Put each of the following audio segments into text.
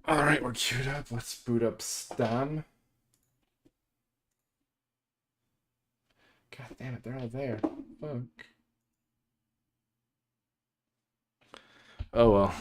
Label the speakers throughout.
Speaker 1: Alright, we're queued up. Let's boot up Stan. God damn it, they're all there. Fuck. Oh well.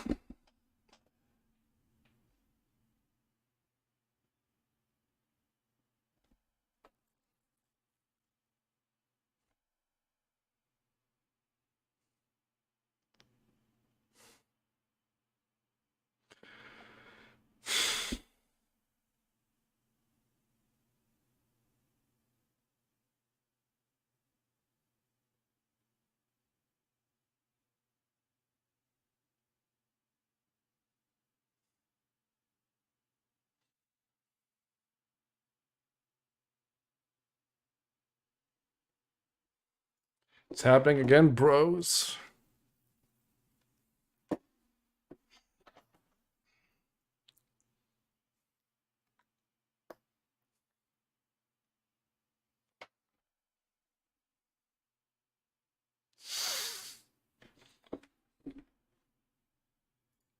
Speaker 1: It's happening again, bros.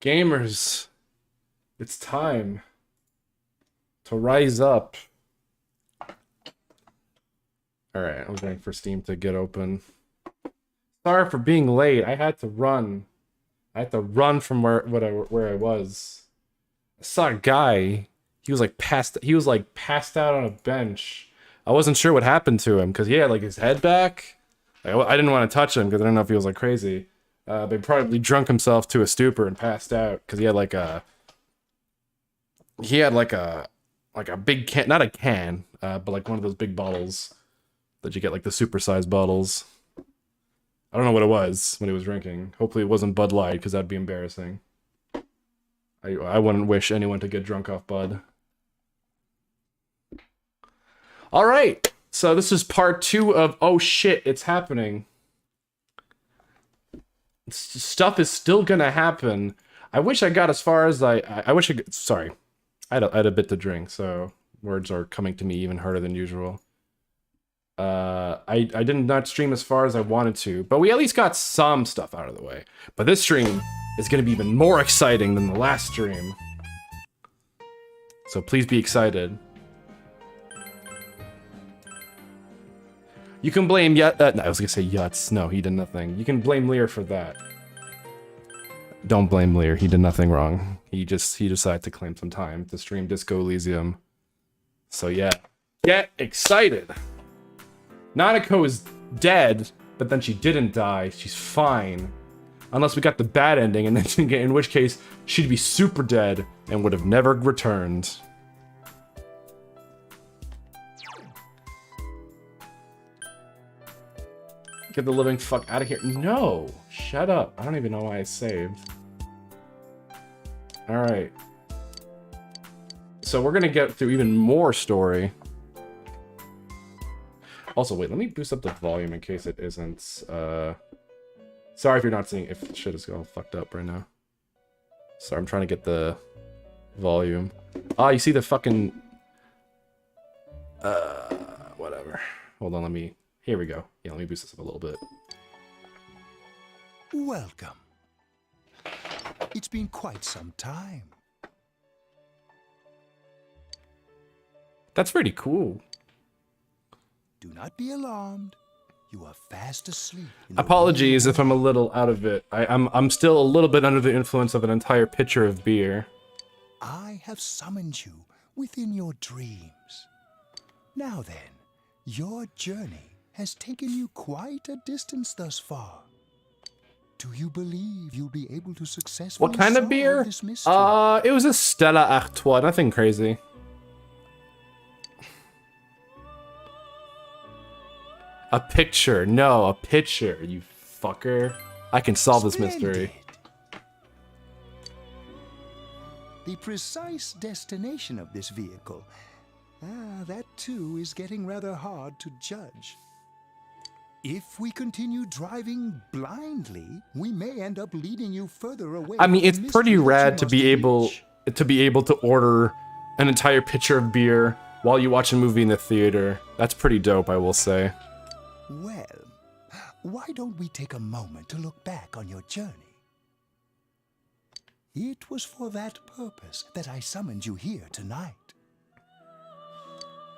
Speaker 1: Gamers, it's time to rise up. Alright, I'm waiting for Steam to get open. Sorry for being late. I had to run. I had to run from where I was. I saw a guy. He was like passed out on a bench. I wasn't sure what happened to him because he had like his head back. I didn't want to touch him because I didn't know if he was like crazy. But he probably drunk himself to a stupor and passed out because he had like a big can, not a can, but like one of those big bottles that you get, like the supersized bottles. I don't know what it was when he was drinking. Hopefully it wasn't Bud Light because that'd be embarrassing. I wouldn't wish anyone to get drunk off Bud. All right, so this is part 2 of oh shit, it's happening. Stuff is still gonna happen. I wish I got as far as I wish I sorry. I had a bit to drink, so words are coming to me even harder than usual. I did not stream as far as I wanted to, but we at least got some stuff out of the way. But this stream is gonna be even more exciting than the last stream. So please be excited. You can blame no, I was gonna say Yutz. No, he did nothing. You can blame Lear for that. Don't blame Lear. He did nothing wrong. He decided to claim some time to stream Disco Elysium. So yeah, get excited. Nanako is dead, but then she didn't die. She's fine, unless we got the bad ending, and then in which case she'd be super dead and would have never returned. Get the living fuck out of here. No! Shut up. I don't even know why I saved. Alright. So we're gonna get through even more story. Also, wait, let me boost up the volume in case it isn't. Sorry if you're not seeing, if shit is all fucked up right now. Sorry, I'm trying to get the volume. Ah, you see the fucking... whatever. Hold on, here we go. Yeah, let me boost this up a little bit.
Speaker 2: Welcome. It's been quite some time.
Speaker 1: That's pretty cool.
Speaker 2: Do not be alarmed. You are fast asleep.
Speaker 1: Apologies if I'm a little out of it. I'm still a little bit under the influence of an entire pitcher of beer.
Speaker 2: I have summoned you within your dreams. Now then, your journey has taken you quite a distance thus far. Do you believe you'll be able to successfully
Speaker 1: What kind of
Speaker 2: solve
Speaker 1: beer?
Speaker 2: this mystery?
Speaker 1: It was a Stella Artois, nothing crazy. A picture. No, a picture, you fucker. I can solve this mystery.
Speaker 2: The precise destination of this vehicle, that too is getting rather hard to judge. If we continue driving blindly, we may end up leading you further away.
Speaker 1: I mean,
Speaker 2: from
Speaker 1: it's
Speaker 2: the
Speaker 1: pretty
Speaker 2: mystery that
Speaker 1: rad
Speaker 2: you
Speaker 1: to
Speaker 2: must
Speaker 1: be able to order an entire pitcher of beer while you watch a movie in the theater. That's pretty dope, I will say.
Speaker 2: Well, why don't we take a moment to look back on your journey? It was for that purpose that I summoned you here tonight.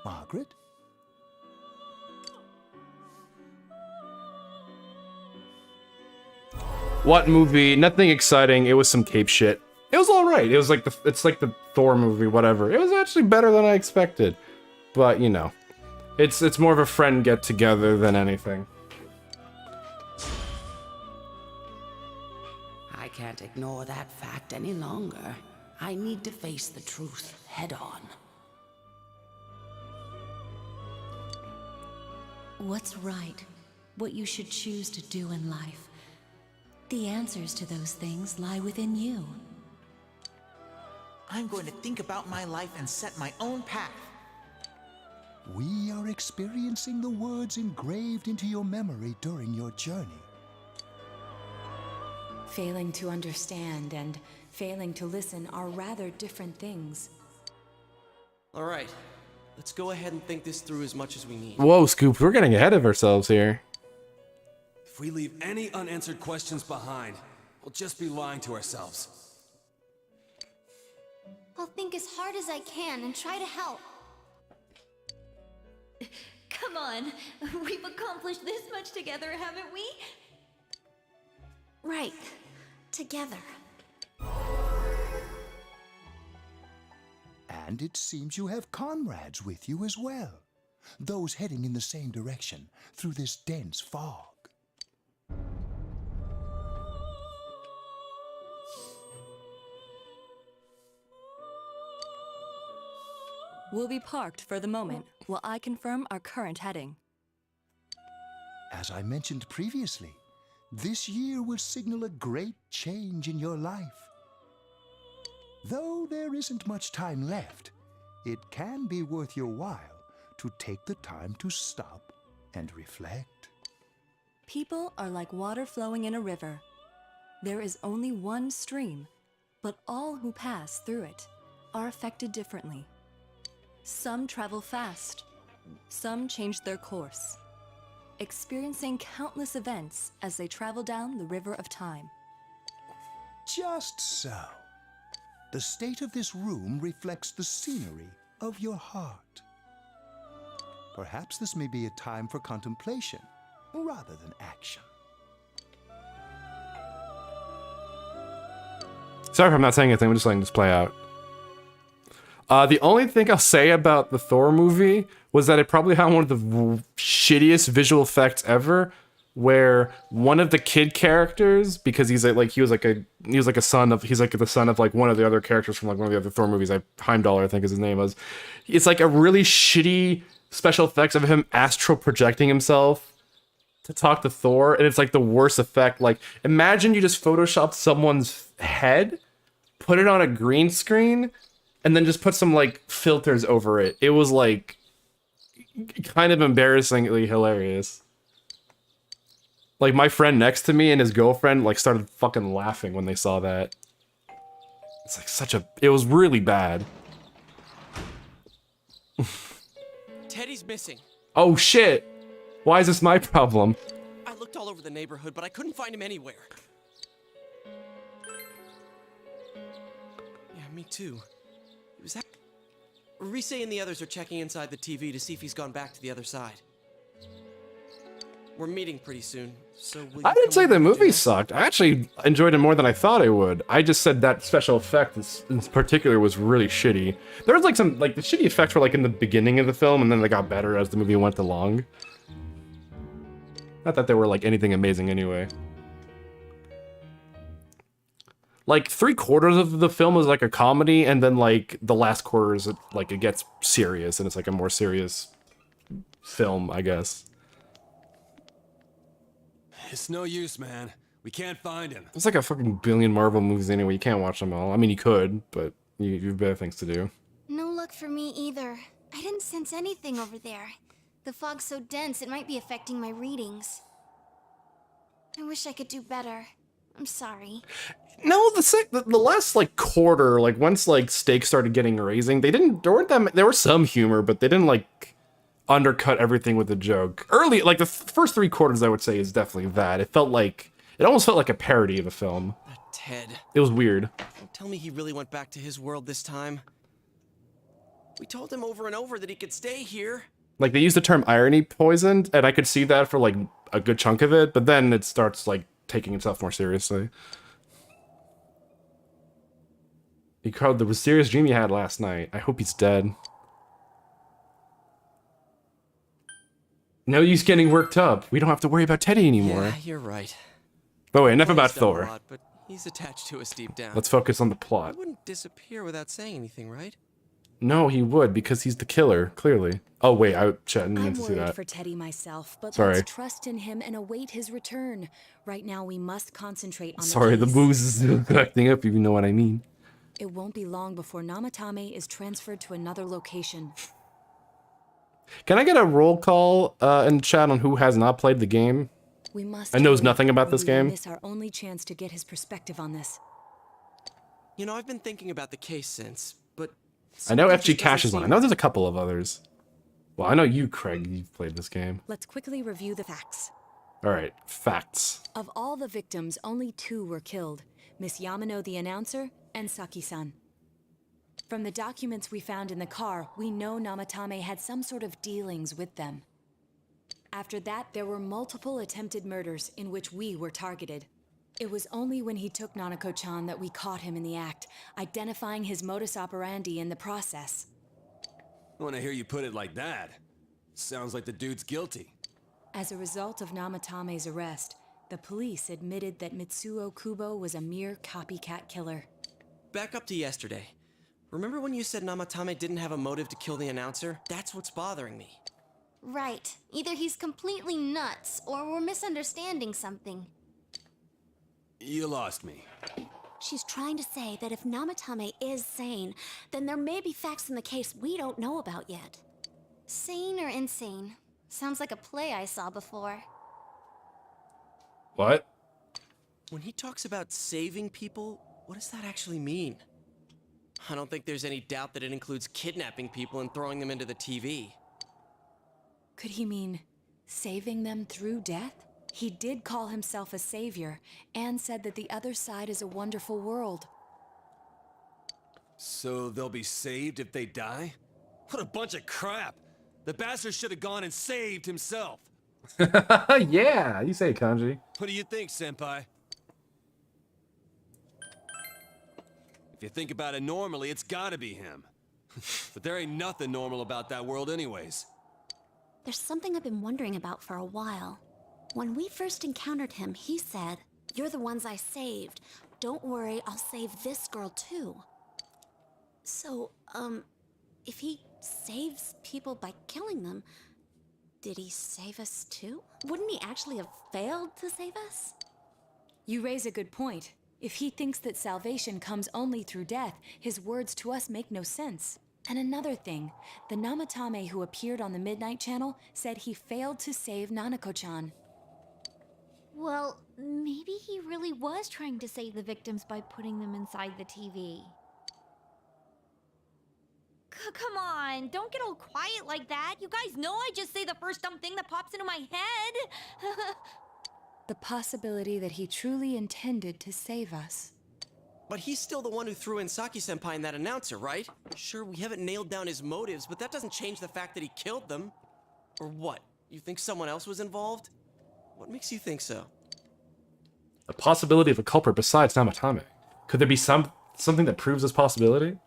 Speaker 2: Margaret?
Speaker 1: What movie? Nothing exciting. It was some cape shit. It was all right. It was like it's like the Thor movie, whatever. It was actually better than I expected. But, you know, it's more of a friend get together than anything.
Speaker 3: I can't ignore that fact any longer. I need to face the truth head on.
Speaker 4: What's right? What you should choose to do in life? The answers to those things lie within you.
Speaker 5: I'm going to think about my life and set my own path.
Speaker 2: We are experiencing the words engraved into your memory during your journey.
Speaker 4: Failing to understand and failing to listen are rather different things.
Speaker 6: All right, let's go ahead and think this through as much as we need.
Speaker 1: Whoa, Scoop, we're getting ahead of ourselves here.
Speaker 7: If we leave any unanswered questions behind, we'll just be lying to ourselves.
Speaker 8: I'll think as hard as I can and try to help.
Speaker 9: Come on, we've accomplished this much together, haven't we?
Speaker 8: Right. Together.
Speaker 2: And it seems you have comrades with you as well. Those heading in the same direction through this dense fog.
Speaker 10: We'll be parked for the moment while I confirm our current heading.
Speaker 2: As I mentioned previously, this year will signal a great change in your life. Though there isn't much time left, it can be worth your while to take the time to stop and reflect.
Speaker 10: People are like water flowing in a river. There is only one stream, but all who pass through it are affected differently. Some travel fast, some change their course, experiencing countless events as they travel down the river of time.
Speaker 2: Just so. The state of this room reflects the scenery of your heart. Perhaps this may be a time for contemplation rather than action.
Speaker 1: Sorry if I'm not saying anything, I'm just letting this play out. The only thing I'll say about the Thor movie was that it probably had one of the shittiest visual effects ever, where one of the kid characters, because he's like the son of like one of the other characters from like one of the other Thor movies, Heimdall, I think is his name was. It's like a really shitty special effects of him astral projecting himself to talk to Thor, and it's like the worst effect. Like, imagine you just photoshopped someone's head, put it on a green screen, and then just put some like filters over it. It was like kind of embarrassingly hilarious. Like, my friend next to me and his girlfriend like started fucking laughing when they saw that. It's like it was really bad.
Speaker 6: Teddy's missing.
Speaker 1: Oh shit! Why is this my problem?
Speaker 6: I looked all over the neighborhood, but I couldn't find him anywhere. Yeah, me too. He was Rise and the others are checking inside the TV to see if he's gone back to the other side. We're meeting pretty soon, so will you
Speaker 1: I didn't
Speaker 6: come
Speaker 1: say
Speaker 6: over
Speaker 1: the
Speaker 6: for
Speaker 1: movie
Speaker 6: dinner?
Speaker 1: sucked. I actually enjoyed it more than I thought I would. I just said that special effect in particular was really shitty. There was like some, like the shitty effects were like in the beginning of the film, and then they got better as the movie went along. Not that they were like anything amazing anyway. Like 3/4 of the film is like a comedy, and then like the last quarter is like it gets serious, and it's like a more serious film, I guess.
Speaker 7: It's no use, man. We can't find him.
Speaker 1: There's like a fucking billion Marvel movies anyway. You can't watch them all. I mean, you could, but you've better things to do.
Speaker 8: No luck for me either. I didn't sense anything over there. The fog's so dense it might be affecting my readings. I wish I could do better. I'm sorry.
Speaker 1: No, the last like quarter, like once like stakes started getting raising, there was some humor, but they didn't like undercut everything with a joke. Early, like the first 3/4, I would say, is definitely that. It almost felt like a parody of a film.
Speaker 6: Ted.
Speaker 1: It was weird.
Speaker 6: Don't Tell me he really went back to his world this time. We told him over and over that he could stay here.
Speaker 1: Like, they use the term irony poisoned, and I could see that for, like, a good chunk of it, but then it starts, like, taking itself more seriously. He called the mysterious dream he had last night. I hope he's dead. No use getting worked up. We don't have to worry about Teddy anymore.
Speaker 6: Yeah, you're right.
Speaker 1: But wait, enough about
Speaker 6: He's done a
Speaker 1: Thor.
Speaker 6: lot, but he's attached to us deep down.
Speaker 1: Let's focus on the plot.
Speaker 6: He wouldn't disappear without saying anything, right?
Speaker 1: No, he would, because he's the killer, clearly. Oh, wait, I didn't mean
Speaker 10: I'm
Speaker 1: to see
Speaker 10: worried
Speaker 1: that.
Speaker 10: for Teddy myself, but
Speaker 1: Sorry.
Speaker 10: let's trust in him and await his return. Right now, we must concentrate on
Speaker 1: Sorry,
Speaker 10: the
Speaker 1: the
Speaker 10: case.
Speaker 1: booze is still acting up, if you know what I mean.
Speaker 10: It won't be long before Namatame is transferred to another location.
Speaker 1: Can I get a roll call in chat on who has not played the game?
Speaker 10: We must
Speaker 1: And knows
Speaker 10: hurry,
Speaker 1: nothing about
Speaker 10: or
Speaker 1: this
Speaker 10: we will
Speaker 1: game?
Speaker 10: miss our only chance to get his perspective on this.
Speaker 6: You know, I've been thinking about the case since, but...
Speaker 1: I know
Speaker 6: something
Speaker 1: FG
Speaker 6: just
Speaker 1: Cash is
Speaker 6: doesn't
Speaker 1: one. I
Speaker 6: seem
Speaker 1: know there's a couple of others. Well, I know you, Craig, you've played this game.
Speaker 10: Let's quickly review the facts.
Speaker 1: Alright, facts.
Speaker 10: Of all the victims, only 2 were killed. Miss Yamano the announcer and Saki-san. From the documents we found in the car, we know Namatame had some sort of dealings with them. After that, there were multiple attempted murders in which we were targeted. It was only when he took Nanako-chan that we caught him in the act, identifying his modus operandi in the process.
Speaker 7: When I hear you put it like that, sounds like the dude's guilty.
Speaker 10: As a result of Namatame's arrest, the police admitted that Mitsuo Kubo was a mere copycat killer.
Speaker 6: Back up to yesterday. Remember when you said Namatame didn't have a motive to kill the announcer? That's what's bothering me.
Speaker 8: Right. Either he's completely nuts, or we're misunderstanding something.
Speaker 7: You lost me.
Speaker 11: She's trying to say that if Namatame is sane, then there may be facts in the case we don't know about yet.
Speaker 8: Sane or insane? Sounds like a play I saw before.
Speaker 1: What?
Speaker 6: When he talks about saving people, what does that actually mean? I don't think there's any doubt that it includes kidnapping people and throwing them into the TV.
Speaker 10: Could he mean saving them through death? He did call himself a savior and said that the other side is a wonderful world.
Speaker 7: So they'll be saved if they die? What a bunch of crap! The bastard should have gone and saved himself!
Speaker 1: Yeah, you say it, Kanji.
Speaker 7: What do you think, Senpai? If you think about it normally, it's gotta be him. But there ain't nothing normal about that world anyways.
Speaker 11: There's something I've been wondering about for a while. When we first encountered him, he said, "You're the ones I saved. Don't worry, I'll save this girl too." So, if he saves people by killing them, did he save us too? Wouldn't he actually have failed to save us?
Speaker 10: You raise a good point. If he thinks that salvation comes only through death, his words to us make no sense. And another thing, the Namatame who appeared on the Midnight Channel said he failed to save Nanako-chan.
Speaker 9: Well, maybe he really was trying to save the victims by putting them inside the TV. Come on, don't get all quiet like that. You guys know I just say the first dumb thing that pops into my head.
Speaker 10: The possibility that he truly intended to save us.
Speaker 6: But he's still the one who threw in Saki-senpai and that announcer, right? Sure, we haven't nailed down his motives, but that doesn't change the fact that he killed them. Or what? You think someone else was involved? What makes you think so?
Speaker 1: A possibility of a culprit besides Namatame. Could there be something that proves this possibility?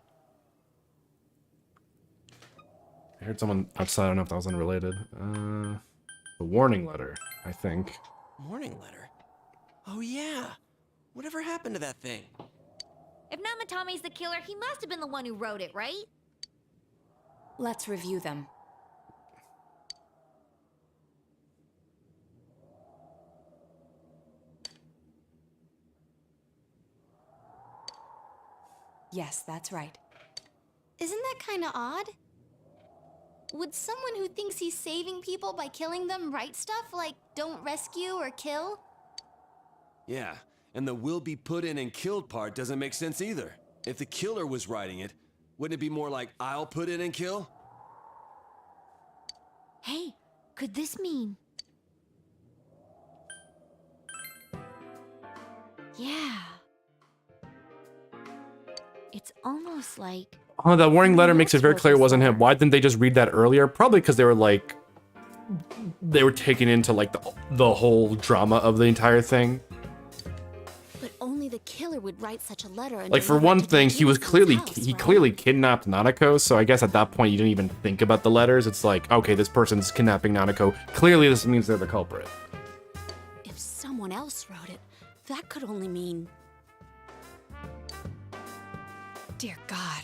Speaker 1: I heard someone outside, I don't know if that was unrelated. The warning letter, I think.
Speaker 6: Warning letter? Oh yeah! Whatever happened to that thing?
Speaker 9: If Namatame's the killer, he must have been the one who wrote it, right?
Speaker 10: Let's review them. Yes, that's right.
Speaker 8: Isn't that kind of odd? Would someone who thinks he's saving people by killing them write stuff like, "Don't rescue or kill"?
Speaker 7: Yeah, and the will be put in and killed part doesn't make sense either. If the killer was writing it, wouldn't it be more like, I'll put in and kill?
Speaker 9: Hey, could this mean... Yeah. It's almost like...
Speaker 1: Oh, that warning letter makes it very
Speaker 9: else
Speaker 1: clear it
Speaker 9: wrote
Speaker 1: wasn't
Speaker 9: this
Speaker 1: him. Why didn't they just read that earlier? Probably because they were like, they were taken into like the whole drama of the entire thing.
Speaker 11: But only the killer would write such a letter. And
Speaker 1: Like for
Speaker 11: deliver it
Speaker 1: one
Speaker 11: to
Speaker 1: thing, he was
Speaker 11: Doye's
Speaker 1: clearly
Speaker 11: house,
Speaker 1: he
Speaker 11: right?
Speaker 1: clearly kidnapped Nanako. So I guess at that point you didn't even think about the letters. It's like, okay, this person's kidnapping Nanako. Clearly, this means they're the culprit.
Speaker 11: If someone else wrote it, that could only mean...
Speaker 10: Dear God.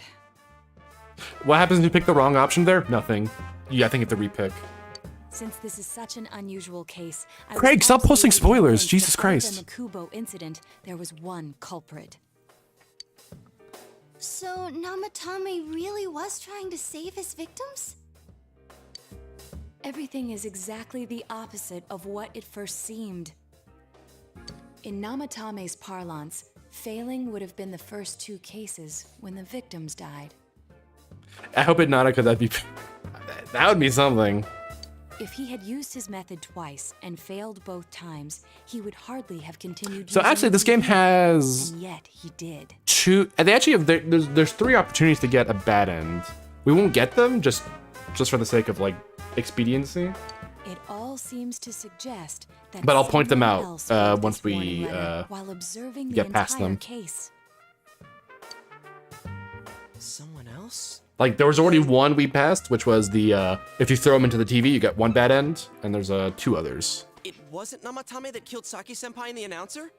Speaker 1: What happens if you pick the wrong option there? Nothing. Yeah, I think you have to repick.
Speaker 10: Since this is such an unusual case, I was
Speaker 1: Craig, stop posting
Speaker 10: absolutely
Speaker 1: spoilers.
Speaker 10: convinced
Speaker 1: Jesus
Speaker 10: that other
Speaker 1: Christ.
Speaker 10: than the Kubo incident, there was one culprit.
Speaker 8: So Namatame really was trying to save his victims?
Speaker 10: Everything is exactly the opposite of what it first seemed. In Namatame's parlance, failing would have been the first 2 cases when the victims died.
Speaker 1: I hope it Nanako that'd be that would be something.
Speaker 10: If he had used his method twice and failed both times, he would hardly have continued.
Speaker 1: So
Speaker 10: using
Speaker 1: actually,
Speaker 10: it
Speaker 1: this game
Speaker 10: again,
Speaker 1: has
Speaker 10: and yet he did.
Speaker 1: 2. They actually have there's 3 opportunities to get a bad end. We won't get them just for the sake of like expediency.
Speaker 10: It all seems to suggest that.
Speaker 1: But I'll point them
Speaker 10: someone
Speaker 1: out,
Speaker 10: else wrote
Speaker 1: once
Speaker 10: this
Speaker 1: we,
Speaker 10: warning letter while observing the
Speaker 1: get past
Speaker 10: entire
Speaker 1: them.
Speaker 10: case.
Speaker 6: Someone else?
Speaker 1: Like there was already one we passed, which was the if you throw them into the TV, you get 1 bad end, and there's 2 others.
Speaker 6: It wasn't Namatame that killed Saki-senpai and the announcer?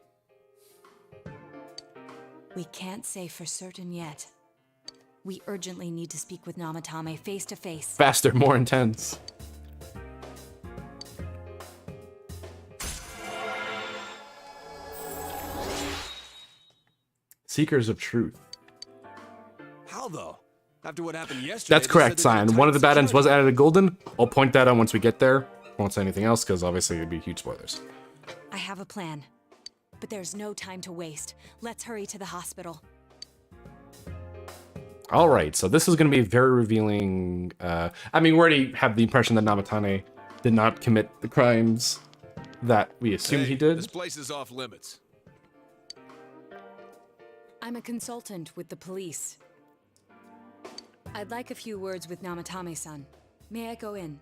Speaker 10: We can't say for certain yet. We urgently need to speak with Namatame face to face.
Speaker 1: Faster, more intense. Seekers of truth.
Speaker 7: How though? After what happened yesterday.
Speaker 1: That's correct, Sign. One of the bad ends was added to Golden. I'll point that out once we get there. Won't say anything else because obviously it'd be huge spoilers.
Speaker 10: I have a plan, but there's no time to waste. Let's hurry to the hospital.
Speaker 1: All right, so this is going to be very revealing. I mean, we already have the impression that Namatane did not commit the crimes that we assumed he did.
Speaker 7: This place is off limits.
Speaker 10: I'm a consultant with the police. I'd like a few words with Namatame-san. May I go in?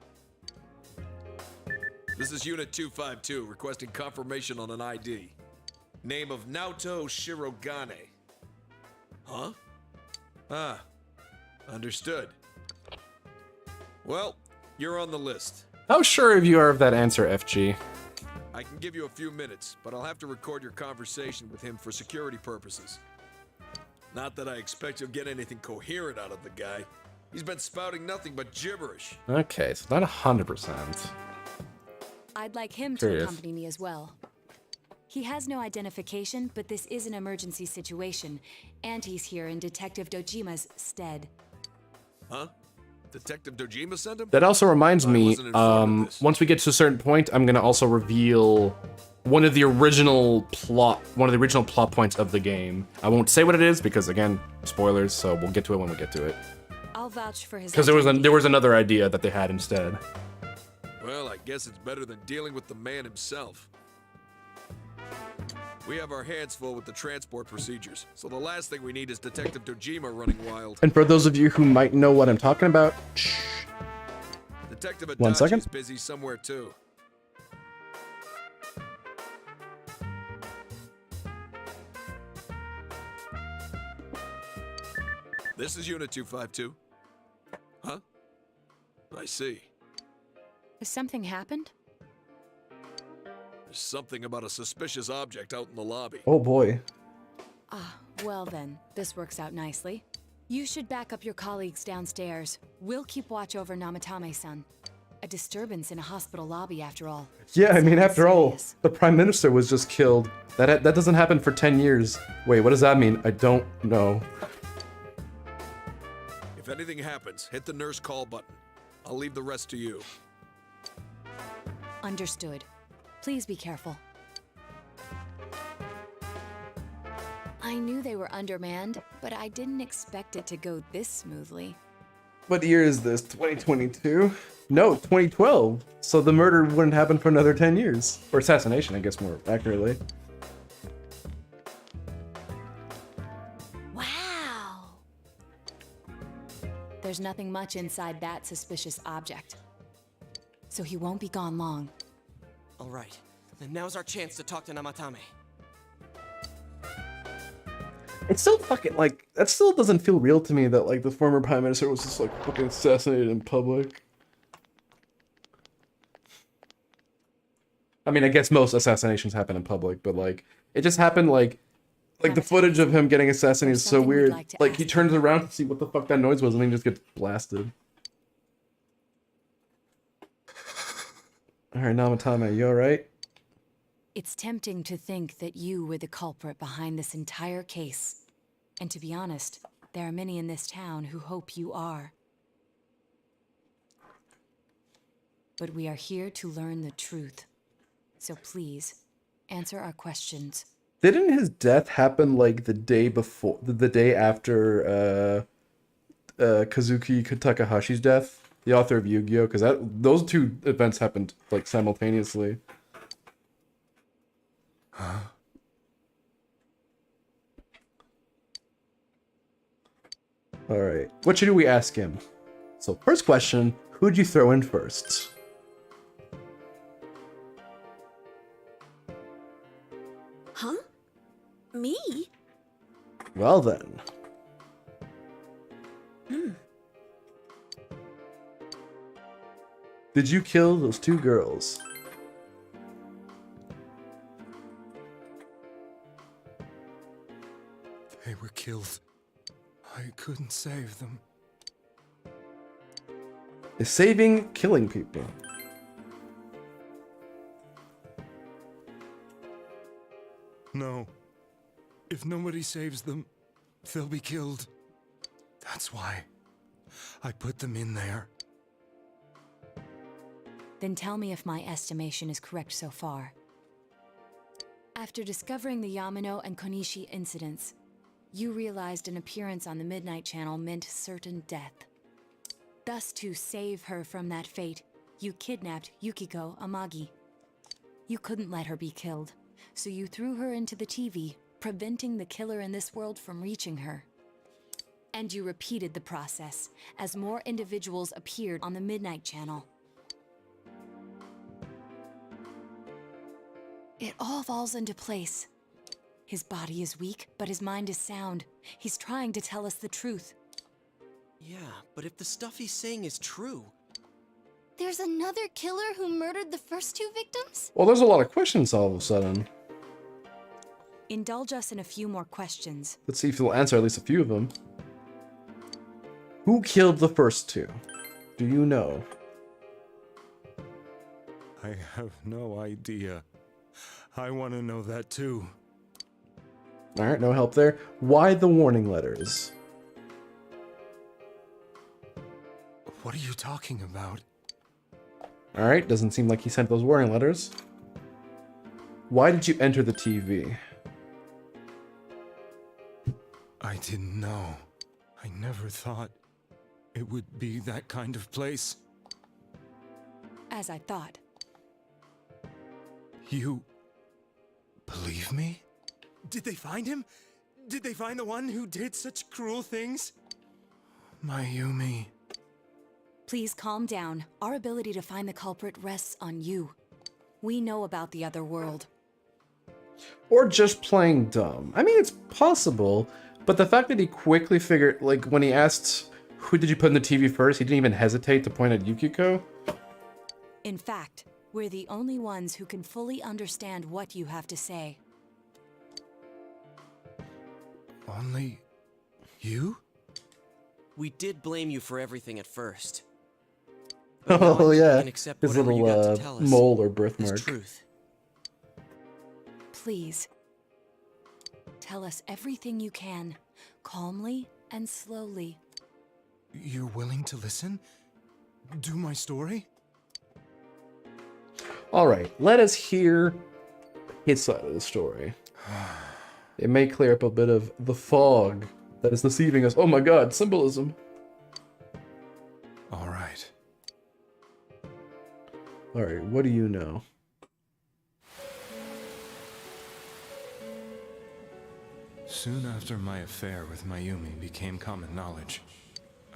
Speaker 12: This is Unit 252, requesting confirmation on an ID. Name of Naoto Shirogane. Huh? Ah, understood. Well, you're on the list.
Speaker 1: How sure of you are of that answer, FG?
Speaker 12: I can give you a few minutes, but I'll have to record your conversation with him for security purposes. Not that I expect you'll get anything coherent out of the guy. He's been spouting nothing but gibberish.
Speaker 1: Okay, so not 100%.
Speaker 10: I'd like him to
Speaker 1: Curious.
Speaker 10: accompany me as well. He has no identification, but this is an emergency situation, and he's here in Detective Dojima's stead.
Speaker 12: Huh? Detective Dojima sent him?
Speaker 1: That also reminds
Speaker 12: I
Speaker 1: me,
Speaker 12: wasn't informed of this.
Speaker 1: once we get to a certain point, I'm gonna also reveal one of the original plot points of the game. I won't say what it is because again, spoilers. So we'll get to it when we get to it.
Speaker 10: I'll vouch for his.
Speaker 1: Because there was another idea that they had instead.
Speaker 12: Well, I guess it's better than dealing with the man himself. We have our hands full with the transport procedures, so the last thing we need is Detective Dojima running wild.
Speaker 1: And for those of you who might know what I'm talking about, shh.
Speaker 12: Detective
Speaker 1: One
Speaker 12: Adachi
Speaker 1: second.
Speaker 12: is busy somewhere too. This is Unit 252. Huh? I see.
Speaker 10: Has something happened?
Speaker 12: There's something about a suspicious object out in the lobby.
Speaker 1: Oh boy.
Speaker 10: Ah, well then, this works out nicely. You should back up your colleagues downstairs. We'll keep watch over Namatame-san. A disturbance in a hospital lobby, after all.
Speaker 1: Yeah, I mean, after all,
Speaker 10: Serious.
Speaker 1: the Prime Minister was just killed. That doesn't happen for 10 years. Wait, what does that mean? I don't know.
Speaker 12: If anything happens, hit the nurse call button. I'll leave the rest to you.
Speaker 10: Understood. Please be careful. I knew they were undermanned, but I didn't expect it to go this smoothly.
Speaker 1: What year is this? 2022? No, 2012. So the murder wouldn't happen for another 10 years. Or assassination, I guess more accurately.
Speaker 11: Wow!
Speaker 13: there's nothing much inside that suspicious object. So he won't be gone long.
Speaker 6: All right, then now's our chance to talk to Namatame.
Speaker 1: It's still fucking, like, that still doesn't feel real to me that, like, the former Prime Minister was just, like, fucking assassinated in public. I mean, I guess most assassinations happen in public, but, like, it just happened, like the footage of him getting assassinated is so weird. Like, he turns around to see what the fuck that noise was, and then he just gets blasted. Alright, Namatame, you alright?
Speaker 13: It's tempting to think that you were the culprit behind this entire case. And to be honest, there are many in this town who hope you are. But we are here to learn the truth. So please, answer our questions.
Speaker 1: Didn't his death happen, like, the day before, the day after, Kazuki Takahashi's death? The author of Yu-Gi-Oh! Because those two events happened, like, simultaneously.
Speaker 2: Huh?
Speaker 1: Alright, what should we ask him? So, first question, who'd you throw in first?
Speaker 11: Huh? Me?
Speaker 1: Well then. Did you kill those two girls?
Speaker 2: They were killed. I couldn't save them.
Speaker 1: Is saving killing people?
Speaker 2: No. If nobody saves them, they'll be killed. That's why I put them in there.
Speaker 13: Then tell me if my estimation is correct so far. After discovering the Yamano and Konishi incidents, you realized an appearance on the Midnight Channel meant certain death. Thus, to save her from that fate, you kidnapped Yukiko Amagi. You couldn't let her be killed, so you threw her into the TV, preventing the killer in this world from reaching her. And you repeated the process, as more individuals appeared on the Midnight Channel. It all falls into place. His body is weak, but his mind is sound. He's trying to tell us the truth.
Speaker 6: Yeah, but if the stuff he's saying is true...
Speaker 8: There's another killer who murdered the first two victims?
Speaker 1: Well, there's a lot of questions all of a sudden.
Speaker 13: Indulge us in a few more questions.
Speaker 1: Let's see if you'll answer at least a few of them. Who killed the first two? Do you know?
Speaker 2: I have no idea. I want to know that too.
Speaker 1: Alright, no help there. Why the warning letters?
Speaker 2: What are you talking about?
Speaker 1: Alright, doesn't seem like he sent those warning letters. Why did you enter the TV?
Speaker 2: I didn't know. I never thought it would be that kind of place.
Speaker 13: As I thought.
Speaker 2: You believe me? Did they find him? Did they find the one who did such cruel things? Mayumi.
Speaker 13: Please calm down. Our ability to find the culprit rests on you. We know about the other world.
Speaker 1: Or just playing dumb. I mean, it's possible, but the fact that he quickly figured, like, when he asked, who did you put in the TV first, he didn't even hesitate to point at Yukiko.
Speaker 13: In fact, we're the only ones who can fully understand what you have to say.
Speaker 2: Only you?
Speaker 6: We did blame you for everything at first. But now
Speaker 1: Oh
Speaker 6: I
Speaker 1: yeah,
Speaker 6: can accept
Speaker 1: his
Speaker 6: whatever you got
Speaker 1: little
Speaker 6: to tell us
Speaker 1: mole or
Speaker 6: as
Speaker 1: birthmark.
Speaker 6: truth.
Speaker 13: Please. Tell us everything you can, calmly and slowly.
Speaker 2: You're willing to listen? Do my story?
Speaker 1: Alright, let us hear his side of the story. It may clear up a bit of the fog that is deceiving us. Oh my god, symbolism.
Speaker 2: Alright.
Speaker 1: Alright, what do you know?
Speaker 2: Soon after my affair with Mayumi became common knowledge,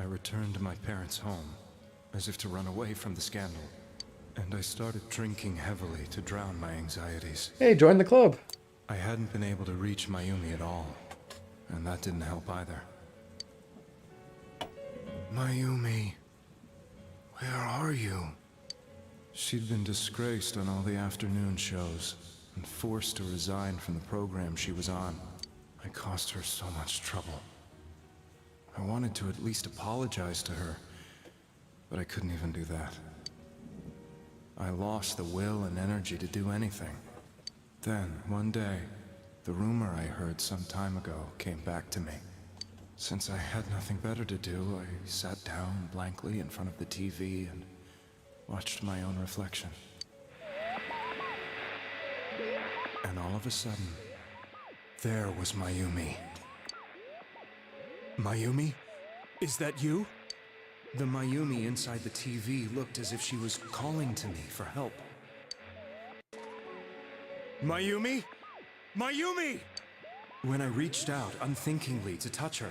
Speaker 14: I returned to my parents' home, as if to run away from the scandal, and I started drinking heavily to drown my anxieties.
Speaker 1: Hey, join the club.
Speaker 14: I hadn't been able to reach Mayumi at all, and that didn't help either. Mayumi, where are you? She'd been disgraced on all the afternoon shows, and forced to resign from the program she was on. I caused her so much trouble. I wanted to at least apologize to her, but I couldn't even do that. I lost the will and energy to do anything. Then, one day, the rumor I heard some time ago came back to me. Since I had nothing better to do, I sat down blankly in front of the TV and watched my own reflection. And all of a sudden, there was Mayumi. Mayumi? Is that you? The Mayumi inside the TV looked as if she was calling to me for help. Mayumi? Mayumi! When I reached out unthinkingly to touch her,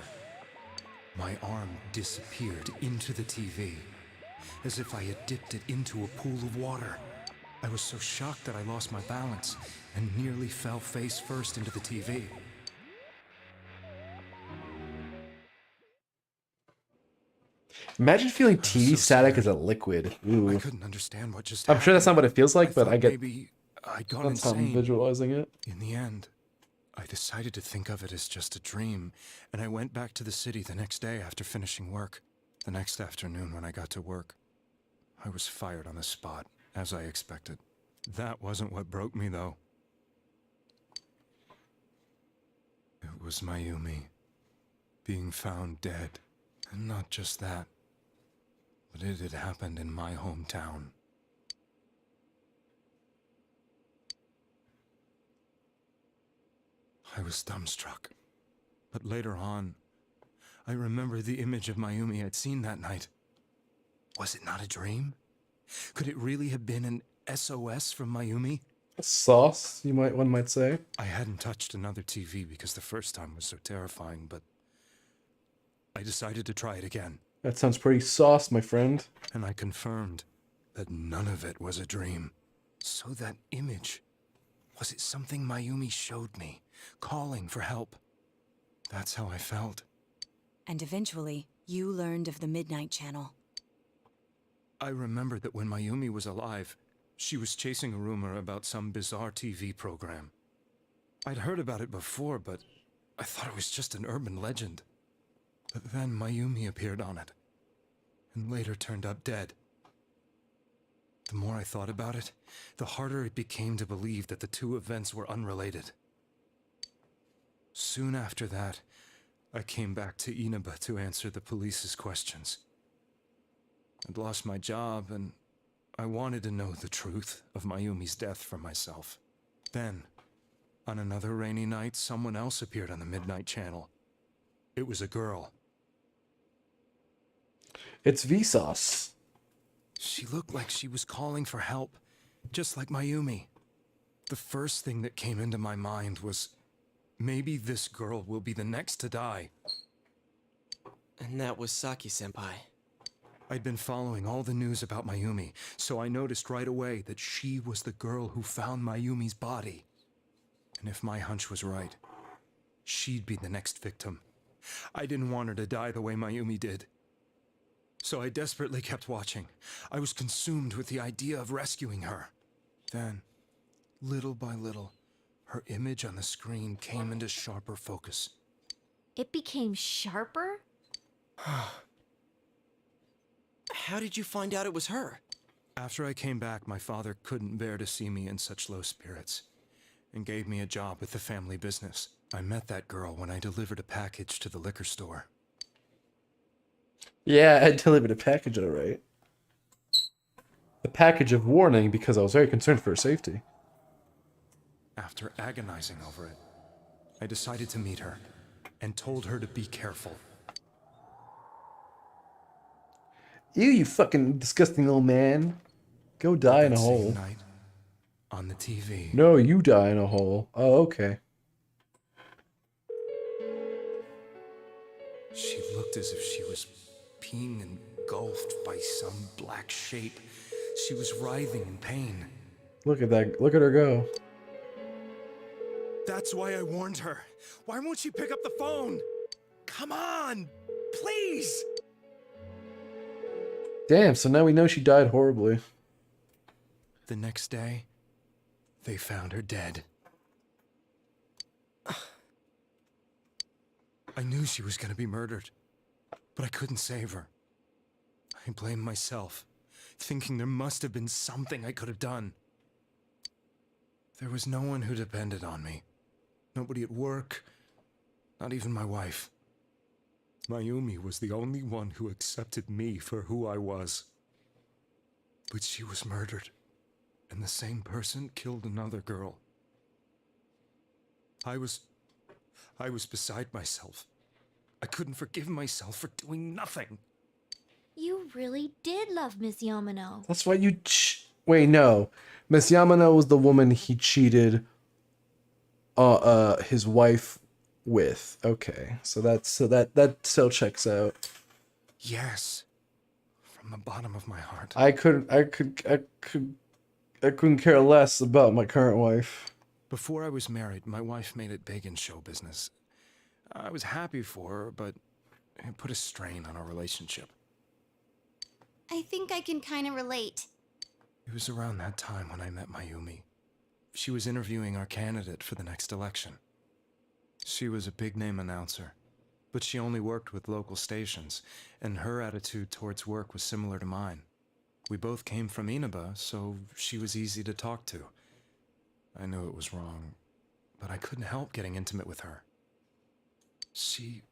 Speaker 14: my arm disappeared into the TV, as if I had dipped it into a pool of water. I was so shocked that I lost my balance and nearly fell face first into the TV.
Speaker 1: Imagine feeling TV static as a liquid. Ooh.
Speaker 14: I couldn't understand what just
Speaker 1: I'm sure that's not what it feels like, but
Speaker 14: thought
Speaker 1: I get
Speaker 14: maybe I'd gone
Speaker 1: that's how I'm
Speaker 14: insane.
Speaker 1: visualizing it.
Speaker 14: In the end, I decided to think of it as just a dream, and I went back to the city the next day after finishing work. The next afternoon when I got to work, I was fired on the spot, as I expected. That wasn't what broke me, though. It was Mayumi being found dead. And not just that, but it had happened in my hometown. I was dumbstruck. But later on, I remember the image of Mayumi I'd seen that night. Was it not a dream? Could it really have been an SOS from Mayumi?
Speaker 1: Sauce, one might say.
Speaker 14: I hadn't touched another TV because the first time was so terrifying, but I decided to try it again.
Speaker 1: That sounds pretty sauce, my friend.
Speaker 14: And I confirmed that none of it was a dream. So that image, was it something Mayumi showed me, calling for help? That's how I felt.
Speaker 13: And eventually, you learned of the Midnight Channel.
Speaker 14: I remembered that when Mayumi was alive, she was chasing a rumor about some bizarre TV program. I'd heard about it before, but I thought it was just an urban legend. But then Mayumi appeared on it, and later turned up dead. The more I thought about it, the harder it became to believe that the two events were unrelated. Soon after that, I came back to Inaba to answer the police's questions. I'd lost my job, and I wanted to know the truth of Mayumi's death for myself. Then, on another rainy night, someone else appeared on the Midnight Channel. It was a girl.
Speaker 1: It's Vsauce.
Speaker 14: She looked like she was calling for help, just like Mayumi. The first thing that came into my mind was, maybe this girl will be the next to die.
Speaker 6: And that was Saki-senpai.
Speaker 14: I'd been following all the news about Mayumi, so I noticed right away that she was the girl who found Mayumi's body. And if my hunch was right, she'd be the next victim. I didn't want her to die the way Mayumi did. So I desperately kept watching. I was consumed with the idea of rescuing her. Then, little by little, her image on the screen came into sharper focus.
Speaker 9: It became sharper?
Speaker 6: How did you find out it was her?
Speaker 14: After I came back, my father couldn't bear to see me in such low spirits, and gave me a job with the family business. I met that girl when I delivered a package to the liquor store.
Speaker 1: Yeah, I delivered a package, alright. A package of warning because I was very concerned for her safety.
Speaker 14: After agonizing over it, I decided to meet her, and told her to be careful.
Speaker 1: Ew, you fucking disgusting little man. Go die in a hole.
Speaker 14: Night, on the TV.
Speaker 1: No, you die in a hole. Oh, okay.
Speaker 14: She looked as if she was being engulfed by some black shape. She was writhing in pain.
Speaker 1: Look at that. Look at her go.
Speaker 14: That's why I warned her. Why won't she pick up the phone? Come on, please.
Speaker 1: Damn, so now we know she died horribly.
Speaker 14: The next day, they found her dead. I knew she was going to be murdered, but I couldn't save her. I blamed myself, thinking there must have been something I could have done. There was no one who depended on me. Nobody at work, not even my wife. Mayumi was the only one who accepted me for who I was. But she was murdered, and the same person killed another girl. I was beside myself. I couldn't forgive myself for doing nothing.
Speaker 9: You really did love Miss Yamano.
Speaker 1: That's why you wait, no. Miss Yamano was the woman he cheated his wife with. Okay. So that still checks out.
Speaker 14: Yes. From the bottom of my heart.
Speaker 1: I couldn't care less about my current wife.
Speaker 14: Before I was married, my wife made it big in show business. I was happy for her, but it put a strain on our relationship.
Speaker 8: I think I can kind of relate.
Speaker 14: It was around that time when I met Mayumi. She was interviewing our candidate for the next election. She was a big-name announcer, but she only worked with local stations, and her attitude towards work was similar to mine. We both came from Inaba, so she was easy to talk to. I knew it was wrong, but I couldn't help getting intimate with her. She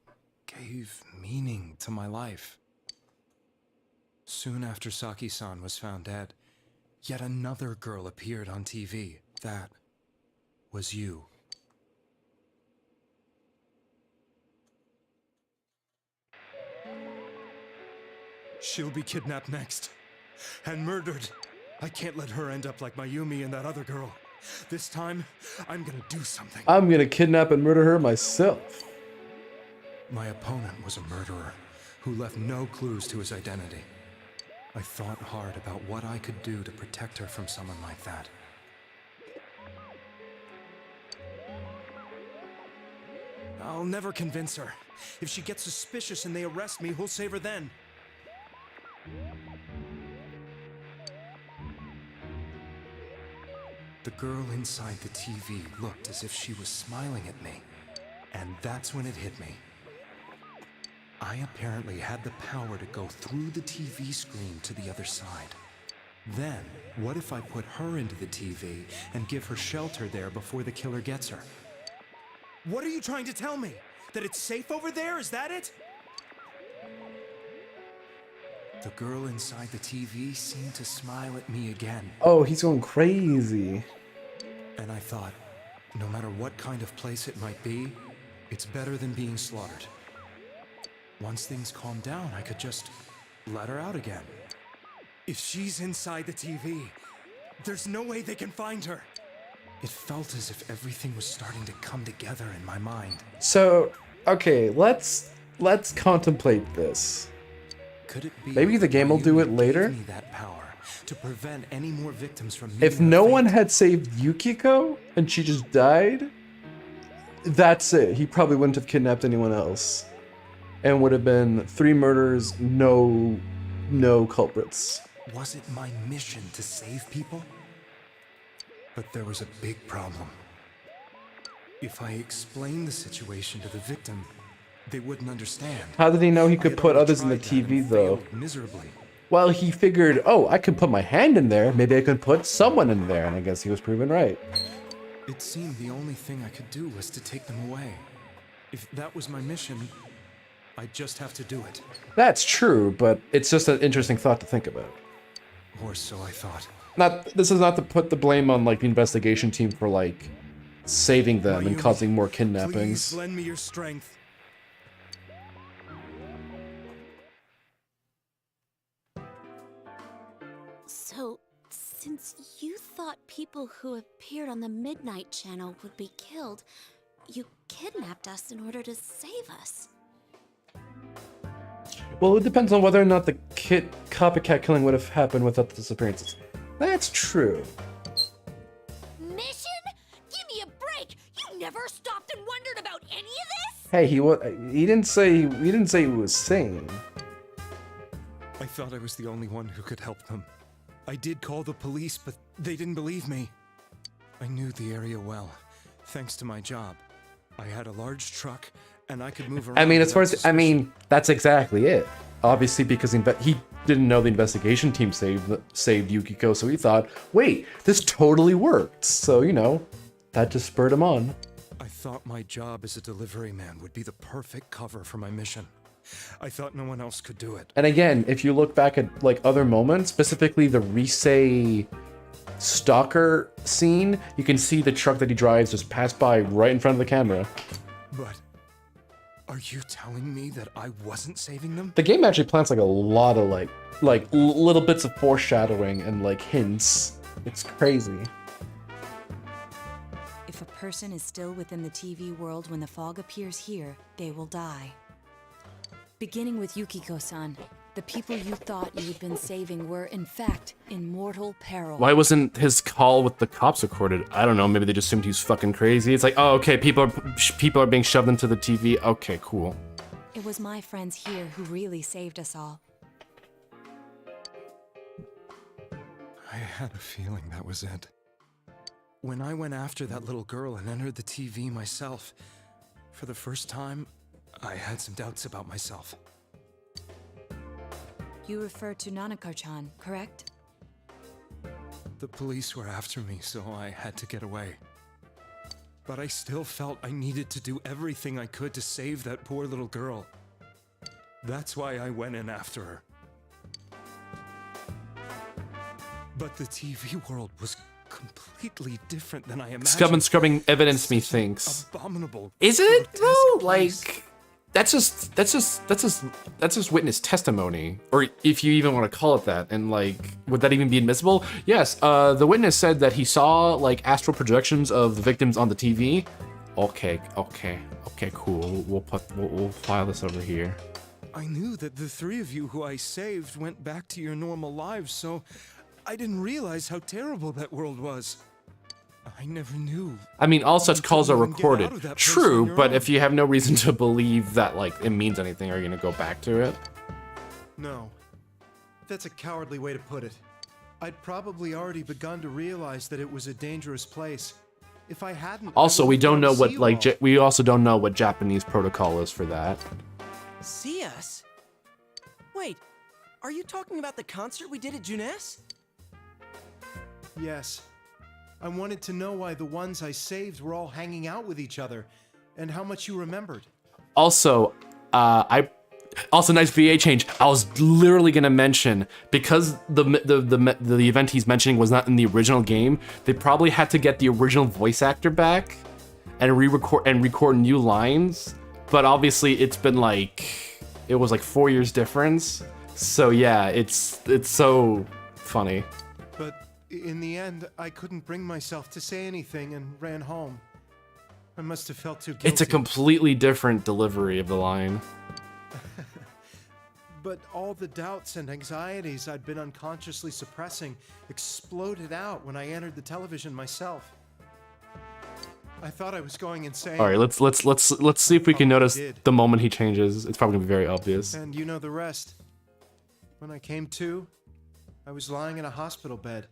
Speaker 14: gave meaning to my life. Soon after Saki-san was found dead, yet another girl appeared on TV. That was you. She'll be kidnapped next, and murdered. I can't let her end up like Mayumi and that other girl. This time, I'm gonna do something.
Speaker 1: I'm gonna kidnap and murder her myself.
Speaker 14: My opponent was a murderer who left no clues to his identity. I thought hard about what I could do to protect her from someone like that. I'll never convince her. If she gets suspicious and they arrest me, who'll save her then? The girl inside the TV looked as if she was smiling at me. And that's when it hit me. I apparently had the power to go through the TV screen to the other side. Then, what if I put her into the TV and give her shelter there before the killer gets her? What are you trying to tell me? That it's safe over there? Is that it? The girl inside the TV seemed to smile at me again.
Speaker 1: Oh, he's going crazy.
Speaker 14: And I thought, no matter what kind of place it might be, it's better than being slaughtered. Once things calmed down, I could just let her out again. If she's inside the TV, there's no way they can find her. It felt as if everything was starting to come together in my mind.
Speaker 1: So, okay, let's contemplate this.
Speaker 14: Could it be
Speaker 1: maybe the game will do it later?
Speaker 14: Gave me that power to prevent any more victims from
Speaker 1: If no one had saved Yukiko and she just died, that's it. He probably wouldn't have kidnapped anyone else. And would have been 3 murders, no culprits.
Speaker 14: Was it my mission to save people? But there was a big problem. If I explained the situation to the victim, they wouldn't understand.
Speaker 1: How did he know he could put others in the TV, though?
Speaker 14: Miserably.
Speaker 1: Well, he figured, oh, I could put my hand in there. Maybe I could put someone in there. And I guess he was proven right.
Speaker 14: It seemed the only thing I could do was to take them away. If that was my mission, I'd just have to do it.
Speaker 1: That's true, but it's just an interesting thought to think about.
Speaker 14: Or so I thought.
Speaker 1: This is not to put the blame on, like, the investigation team for, like, saving them and causing more kidnappings.
Speaker 14: Please lend me your strength.
Speaker 11: So, since you thought people who appeared on the Midnight Channel would be killed, you kidnapped us in order to save us.
Speaker 1: Well, it depends on whether or not the copycat killing would have happened without the disappearances. That's true.
Speaker 9: Mission? Give me a break! You never stopped and wondered about any of this?
Speaker 1: Hey, he didn't say he was sane.
Speaker 14: I thought I was the only one who could help them. I did call the police, but they didn't believe me. I knew the area well, thanks to my job. I had a large truck, and I could move around.
Speaker 1: I mean, as far
Speaker 14: without
Speaker 1: as that's exactly it. Obviously, because he didn't know the investigation team saved Yukiko, so he thought, wait, this totally worked. So that just spurred him on.
Speaker 14: I thought my job as a delivery man would be the perfect cover for my mission. I thought no one else could do it.
Speaker 1: And again, if you look back at like other moments, specifically the Rise stalker scene, you can see the truck that he drives just pass by right in front of the camera.
Speaker 14: But are you telling me that I wasn't saving them?
Speaker 1: The game actually plants like a lot of like little bits of foreshadowing and like hints. It's crazy.
Speaker 13: If a person is still within the TV world when the fog appears here, they will die. Beginning with Yukiko-san, the people you thought you had been saving were, in fact, in mortal peril.
Speaker 1: Why wasn't his call with the cops recorded? I don't know, maybe they just assumed he was fucking crazy. It's like, oh, okay, people are being shoved into the TV. Okay, cool.
Speaker 13: It was my friends here who really saved us all.
Speaker 14: I had a feeling that was it. When I went after that little girl and entered the TV myself, for the first time, I had some doubts about myself.
Speaker 13: You refer to Nanako-chan, correct?
Speaker 14: The police were after me, so I had to get away. But I still felt I needed to do everything I could to save that poor little girl. That's why I went in after her. But the TV world was completely different than I imagined.
Speaker 1: Scrubbing evidence, methinks.
Speaker 14: Abominable.
Speaker 1: Is it though? Like, that's just witness testimony, or if you even want to call it that. And like, would that even be admissible? Yes. The witness said that he saw like astral projections of the victims on the TV. Okay, cool. We'll file this over here.
Speaker 14: I knew that the three of you who I saved went back to your normal lives, so I didn't realize how terrible that world was. I never knew.
Speaker 1: I mean, all such calls are recorded. True, but if you have no reason to believe that, like, it means anything, are you gonna go back to it?
Speaker 15: No. That's a cowardly way to put it. I'd probably already begun to realize that it was a dangerous place. If I hadn't...
Speaker 1: Also, we don't know what, like, we also don't know what Japanese protocol is for that.
Speaker 6: See us? Wait, are you talking about the concert we did at Junes?
Speaker 15: Yes. I wanted to know why the ones I saved were all hanging out with each other, and how much you remembered.
Speaker 1: Also, nice VA change. I was literally gonna mention, because the event he's mentioning was not in the original game, they probably had to get the original voice actor back and record new lines. But obviously, it's been like, it was like 4 years difference. So yeah, it's so funny.
Speaker 15: But in the end, I couldn't bring myself to say anything and ran home. I must have felt too guilty.
Speaker 1: It's a completely different delivery of the line.
Speaker 15: But all the doubts and anxieties I'd been unconsciously suppressing exploded out when I entered the television myself. I thought I was going insane.
Speaker 1: All right, let's see if we can notice the moment he changes. It's probably gonna be very obvious.
Speaker 15: And you know the rest. When I came to, I was lying in a hospital bed.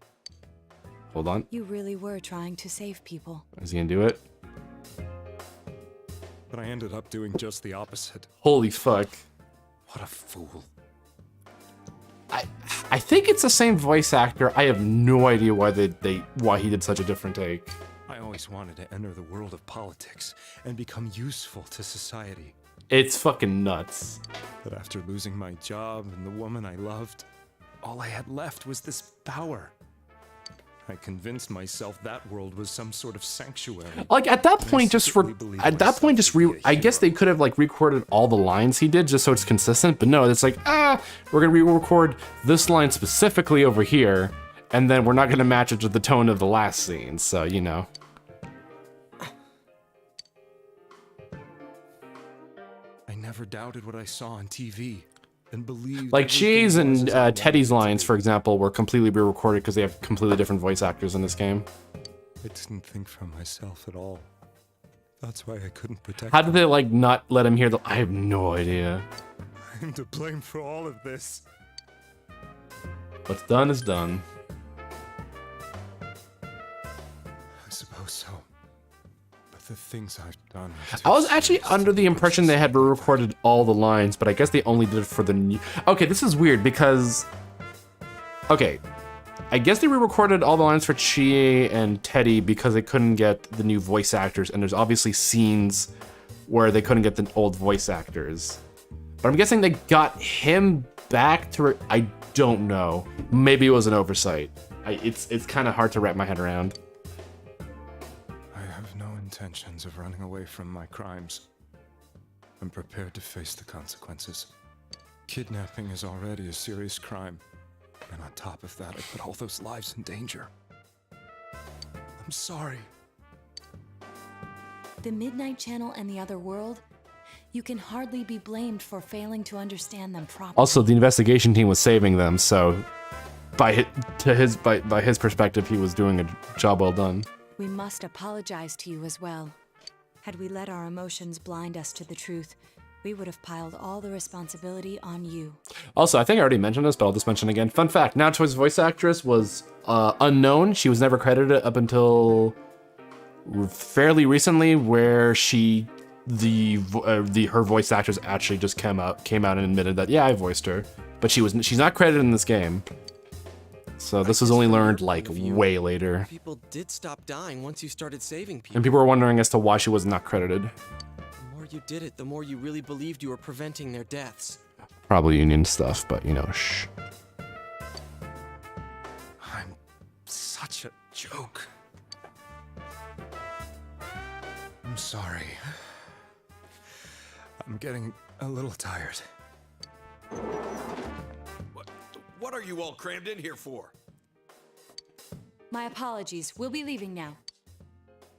Speaker 1: Hold on.
Speaker 13: You really were trying to save people.
Speaker 1: Is he gonna do it?
Speaker 14: But I ended up doing just the opposite.
Speaker 1: Holy fuck.
Speaker 14: What a fool.
Speaker 1: I think it's the same voice actor. I have no idea why why he did such a different take.
Speaker 14: I always wanted to enter the world of politics and become useful to society.
Speaker 1: It's fucking nuts.
Speaker 14: But after losing my job and the woman I loved, all I had left was this power. I convinced myself that world was some sort of sanctuary.
Speaker 1: Like at that point, I guess they could have like recorded all the lines he did just so it's consistent. But no, it's like, we're gonna re-record this line specifically over here, and then we're not gonna match it to the tone of the last scene. So you know.
Speaker 14: I never doubted what I saw on TV. and believed
Speaker 1: Like
Speaker 14: everything
Speaker 1: Chie's and
Speaker 14: was as I wanted
Speaker 1: Teddy's
Speaker 14: it to
Speaker 1: lines,
Speaker 14: be.
Speaker 1: for example, were completely re-recorded because they have completely different voice actors in this game.
Speaker 14: I didn't think for myself at all. That's why I couldn't protect
Speaker 1: How did
Speaker 14: them.
Speaker 1: they like not let him hear the? I have no idea.
Speaker 14: I'm to blame for all of this.
Speaker 1: What's done is done.
Speaker 14: I suppose so. But the things I've done.
Speaker 1: I was actually under the impression they had re-recorded all the lines, but I guess they only did it for the new. Okay, this is weird because. Okay, I guess they re-recorded all the lines for Chie and Teddy because they couldn't get the new voice actors, and there's obviously scenes where they couldn't get the old voice actors. But I'm guessing they got him back to. I don't know. Maybe it was an oversight. It's kind of hard to wrap my head around.
Speaker 14: I have no intentions of running away from my crimes. I'm prepared to face the consequences. Kidnapping is already a serious crime. And on top of that, I put all those lives in danger. I'm sorry.
Speaker 13: The Midnight Channel and the other world, you can hardly be blamed for failing to understand them properly.
Speaker 1: Also, the investigation team was saving them, so by his perspective, he was doing a job well done.
Speaker 13: We must apologize to you as well. Had we let our emotions blind us to the truth, we would have piled all the responsibility on you.
Speaker 1: Also, I think I already mentioned this, but I'll just mention again. Fun fact, Natoy's voice actress was unknown. She was never credited up until fairly recently, where her voice actress actually just came out and admitted that, yeah, I voiced her. But she's not credited in this game. So this was only learned like way later.
Speaker 6: People did stop dying once you started saving people.
Speaker 1: And people were wondering as to why she was not credited.
Speaker 6: The more you did it, the more you really believed you were preventing their deaths.
Speaker 1: Probably union stuff, but you know, shh.
Speaker 14: I'm such a joke. I'm sorry. I'm getting a little tired.
Speaker 12: What are you all crammed in here for?
Speaker 13: My apologies. We'll be leaving now.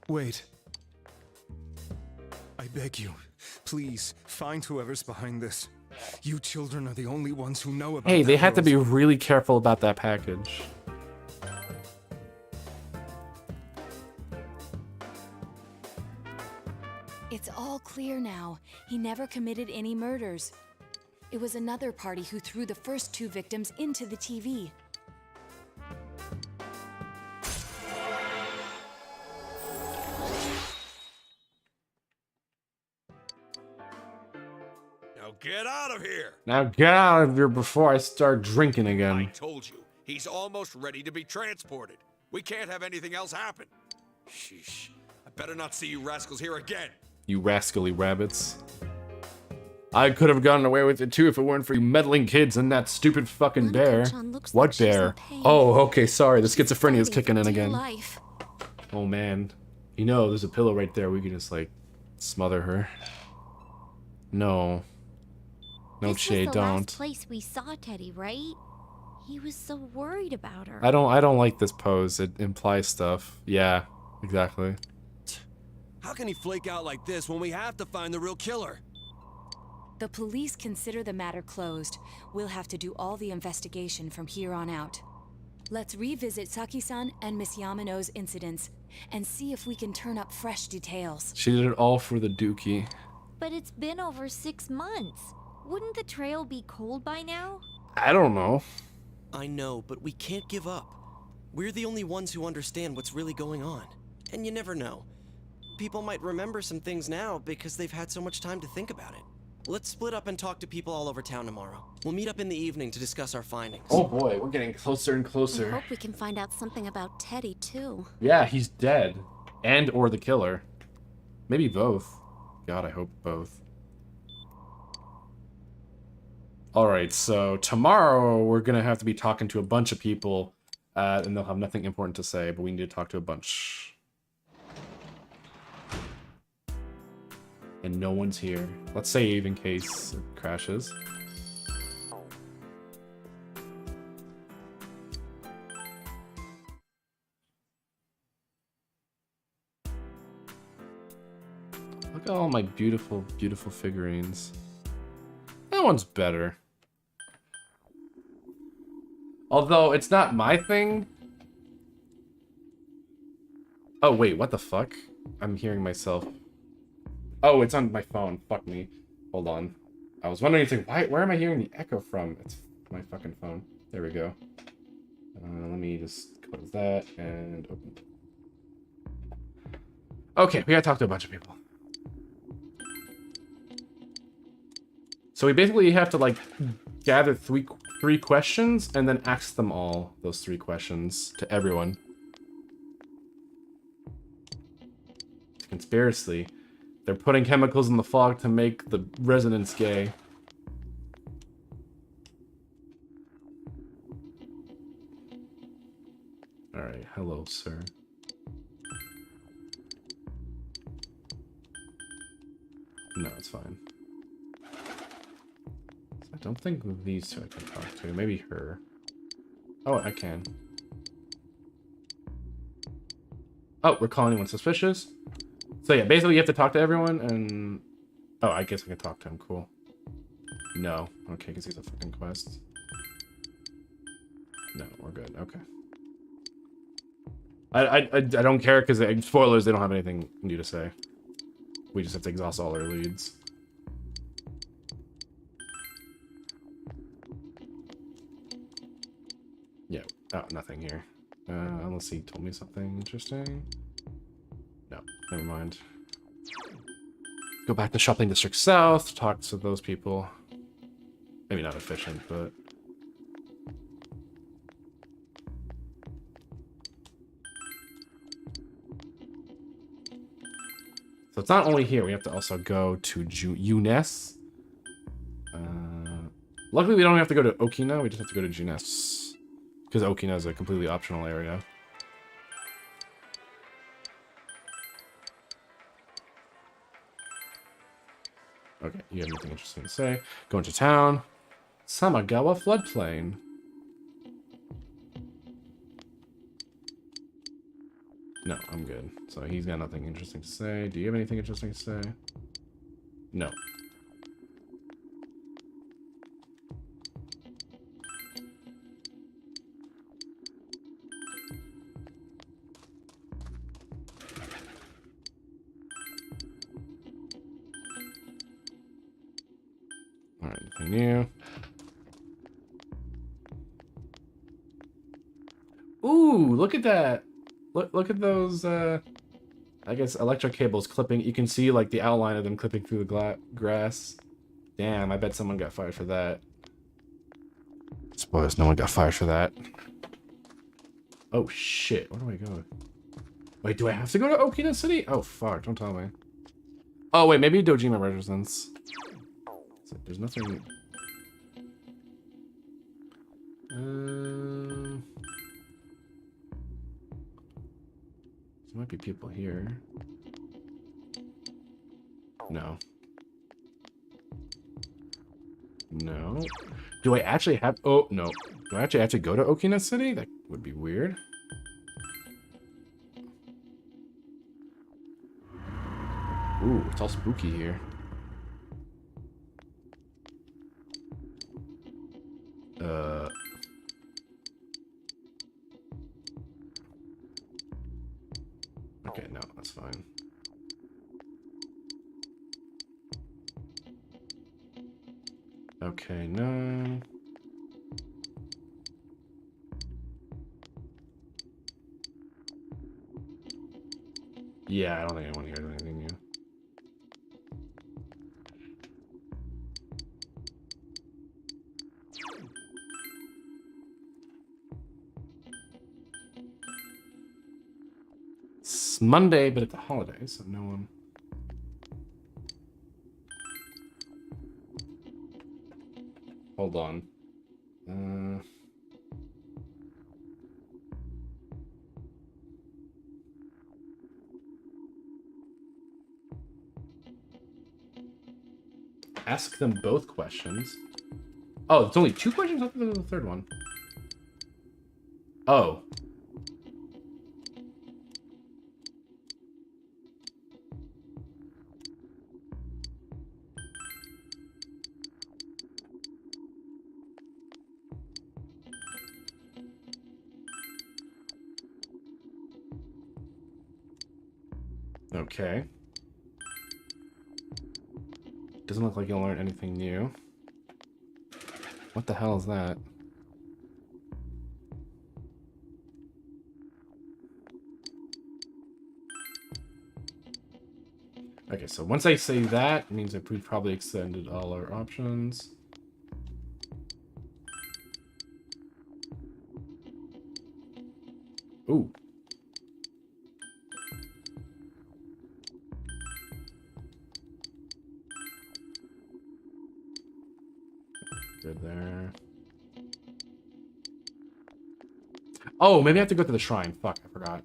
Speaker 14: Wait. I beg you, please, find whoever's behind this. You children are the only ones who know about
Speaker 1: Hey, they
Speaker 14: that
Speaker 1: had to be
Speaker 14: girl's-
Speaker 1: really careful about that package.
Speaker 13: It's all clear now. He never committed any murders. It was another party who threw the first two victims into the TV.
Speaker 12: Now get out of here!
Speaker 1: Now get out of here before I start drinking
Speaker 12: I
Speaker 1: again.
Speaker 12: told you, he's almost ready to be transported. We can't have anything else happen. Sheesh. I better not see you rascals here again.
Speaker 1: You rascally rabbits. I could have gotten away with it too if it weren't for you meddling kids and that stupid fucking bear. What bear? Oh, okay, sorry. The schizophrenia is kicking in again. Oh man. You know, there's a pillow right there. We can just like smother her. No. No, Che,
Speaker 9: Last
Speaker 1: don't.
Speaker 9: place we saw Teddy, right? He was so worried about her.
Speaker 1: I don't like this pose. It implies stuff. Yeah, exactly.
Speaker 7: How can he flake out like this when we have to find the real killer?
Speaker 13: The police consider the matter closed. We'll have to do all the investigation from here on out. Let's revisit Saki-san and Miss Yamano's incidents and see if we can turn up fresh details.
Speaker 1: She did it all for the dookie.
Speaker 9: But it's been over 6 months. Wouldn't the trail be cold by now?
Speaker 1: I don't know.
Speaker 6: I know, but we can't give up. We're the only ones who understand what's really going on. And you never know. People might remember some things now because they've had so much time to think about it. Let's split up and talk to people all over town tomorrow. We'll meet up in the evening to discuss our findings.
Speaker 1: Oh boy, we're getting closer and
Speaker 11: I
Speaker 1: closer.
Speaker 11: hope we can find out something about Teddy, too.
Speaker 1: Yeah, he's dead. And or the killer. Maybe both. God, I hope both. Alright, so tomorrow we're gonna have to be talking to a bunch of people, and they'll have nothing important to say, but we need to talk to a bunch. And no one's here. Let's save in case it crashes. Look at all my beautiful, beautiful figurines. That one's better. Although it's not my thing. Oh wait, what the fuck? I'm hearing myself. Oh, it's on my phone. Fuck me. Hold on. I was wondering, it's like, where am I hearing the echo from? It's my fucking phone. There we go. Let me just close that and open. Okay, we gotta talk to a bunch of people. So we basically have to, like, gather three questions and then ask them all those 3 questions to everyone. It's a conspiracy. They're putting chemicals in the fog to make the residents gay. Alright, hello, sir. No, it's fine. I don't think these 2 I can talk to. Maybe her. Oh, I can. Oh, we're calling anyone suspicious? So yeah, basically you have to talk to everyone and... Oh, I guess I can talk to him. Cool. No. Okay, because he's a fucking quest. No, we're good. Okay. I don't care because spoilers, they don't have anything new to say. We just have to exhaust all our leads. Yeah. Oh, nothing here. Unless he told me something interesting. No, never mind. Go back to Shopping District South, talk to those people. Maybe not efficient, but... So it's not only here, we have to also go to Junes. Luckily we don't have to go to Okina, we just have to go to Junes. Because Okina is a completely optional area. Okay, you have nothing interesting to say. Going to town. Samagawa floodplain. No, I'm good. So he's got nothing interesting to say. Do you have anything interesting to say? No. Alright, nothing new. Ooh, look at that. Look at those, I guess, electric cables clipping. You can see, like, the outline of them clipping through the grass. Damn, I bet someone got fired for that. Spoilers, no one got fired for that. Oh, shit. Where do I go? Wait, do I have to go to Okina City? Oh, fuck. Don't tell me. Oh, wait. Maybe Dojima Residence. There's nothing... There might be people here. No. No. Do I actually have... Oh, no. Do I actually have to go to Okina City? That would be weird. Ooh, it's all spooky here. Okay, no, that's fine. Okay, no. Yeah, I don't think anyone here does anything new. It's Monday, but it's a holiday, so no one... Hold on. Ask them both questions. Oh, it's only 2 questions? I thought there was a third one. Oh. Okay. Doesn't look like you'll learn anything new. What the hell is that? Okay, so once I say that, it means we've probably extended all our options. Ooh. Good there. Oh, maybe I have to go to the shrine. Fuck, I forgot.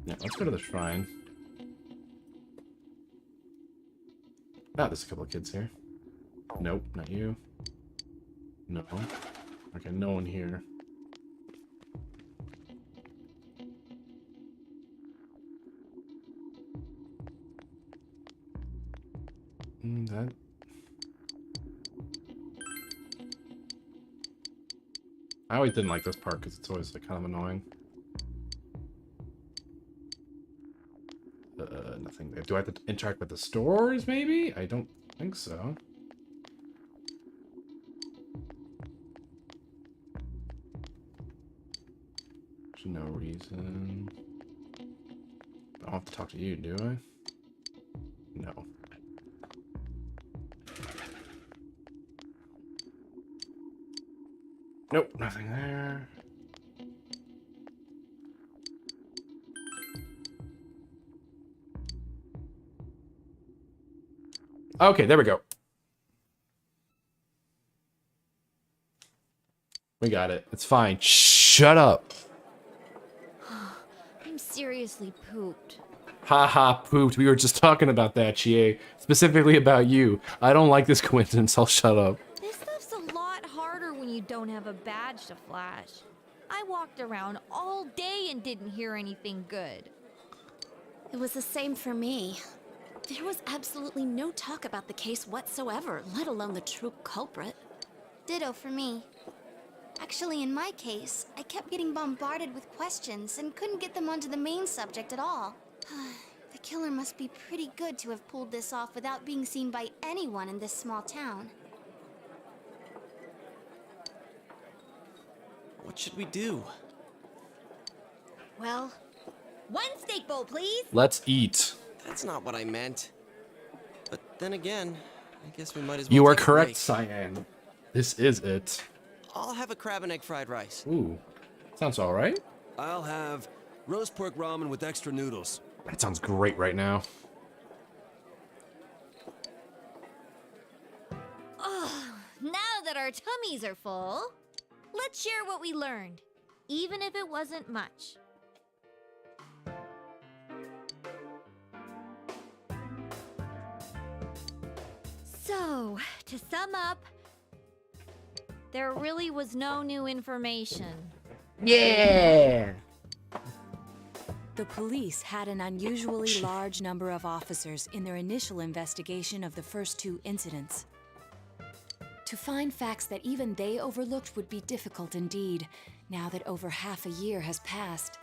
Speaker 1: Yeah, let's go to the shrine. Ah, there's a couple of kids here. Nope, not you. No. Okay, no one here. That... I always didn't like this part because it's always like, kind of annoying. Nothing there. Do I have to interact with the stores, maybe? I don't think so. There's no reason. I don't have to talk to you, do I? No. Nope, nothing there. Okay, there we go. We got it. It's fine. Shut up.
Speaker 9: I'm seriously pooped.
Speaker 1: Haha, pooped. We were just talking about that, Chie. Specifically about you. I don't like this coincidence. I'll shut up.
Speaker 9: This stuff's a lot harder when you don't have a badge to flash. I walked around all day and didn't hear anything good.
Speaker 11: It was the same for me. There was absolutely no talk about the case whatsoever, let alone the true culprit.
Speaker 8: Ditto for me. Actually, in my case, I kept getting bombarded with questions and couldn't get them onto the main subject at all. The killer must be pretty good to have pulled this off without being seen by anyone in this small town.
Speaker 6: What should we do?
Speaker 9: Well, one steak bowl, please.
Speaker 1: Let's eat.
Speaker 6: That's not what I meant. But then again, I guess we might as well.
Speaker 1: You are
Speaker 6: take a
Speaker 1: correct,
Speaker 6: break.
Speaker 1: Cyan. This is it.
Speaker 6: I'll have a crab and egg fried rice.
Speaker 1: Ooh, sounds all right.
Speaker 7: I'll have roast pork ramen with extra noodles.
Speaker 1: That sounds great right now.
Speaker 9: Oh, now that our tummies are full, let's share what we learned, even if it wasn't much. So, to sum up, there really was no new information.
Speaker 1: Yeah!
Speaker 13: The police had an unusually large number of officers in their initial investigation of the first two incidents. To find facts that even they overlooked would be difficult indeed, now that over half a year has passed.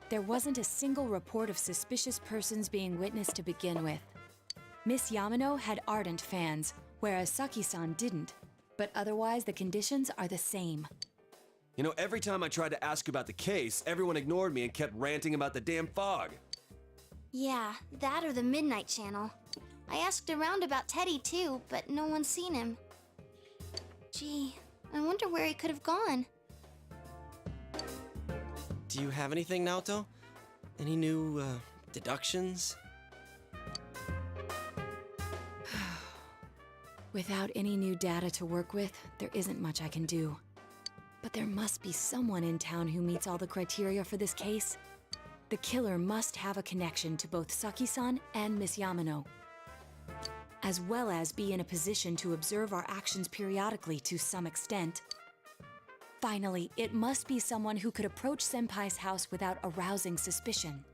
Speaker 13: There wasn't a single report of suspicious persons being witnessed to begin with. Miss Yamano had ardent fans, whereas Saki-san didn't. But otherwise, the conditions are the same.
Speaker 7: You know, every time I tried to ask about the case, everyone ignored me and kept ranting about the damn fog.
Speaker 8: Yeah, that or the Midnight Channel. I asked around about Teddy too, but no one's seen him. Gee, I wonder where he could have gone.
Speaker 6: Do you have anything, Naoto? Any new, deductions?
Speaker 13: Without any new data to work with, there isn't much I can do. But there must be someone in town who meets all the criteria for this case. The killer must have a connection to both Saki-san and Miss Yamano, as well as be in a position to observe our actions periodically to some extent. Finally, it must be someone who could approach Senpai's house without arousing suspicion.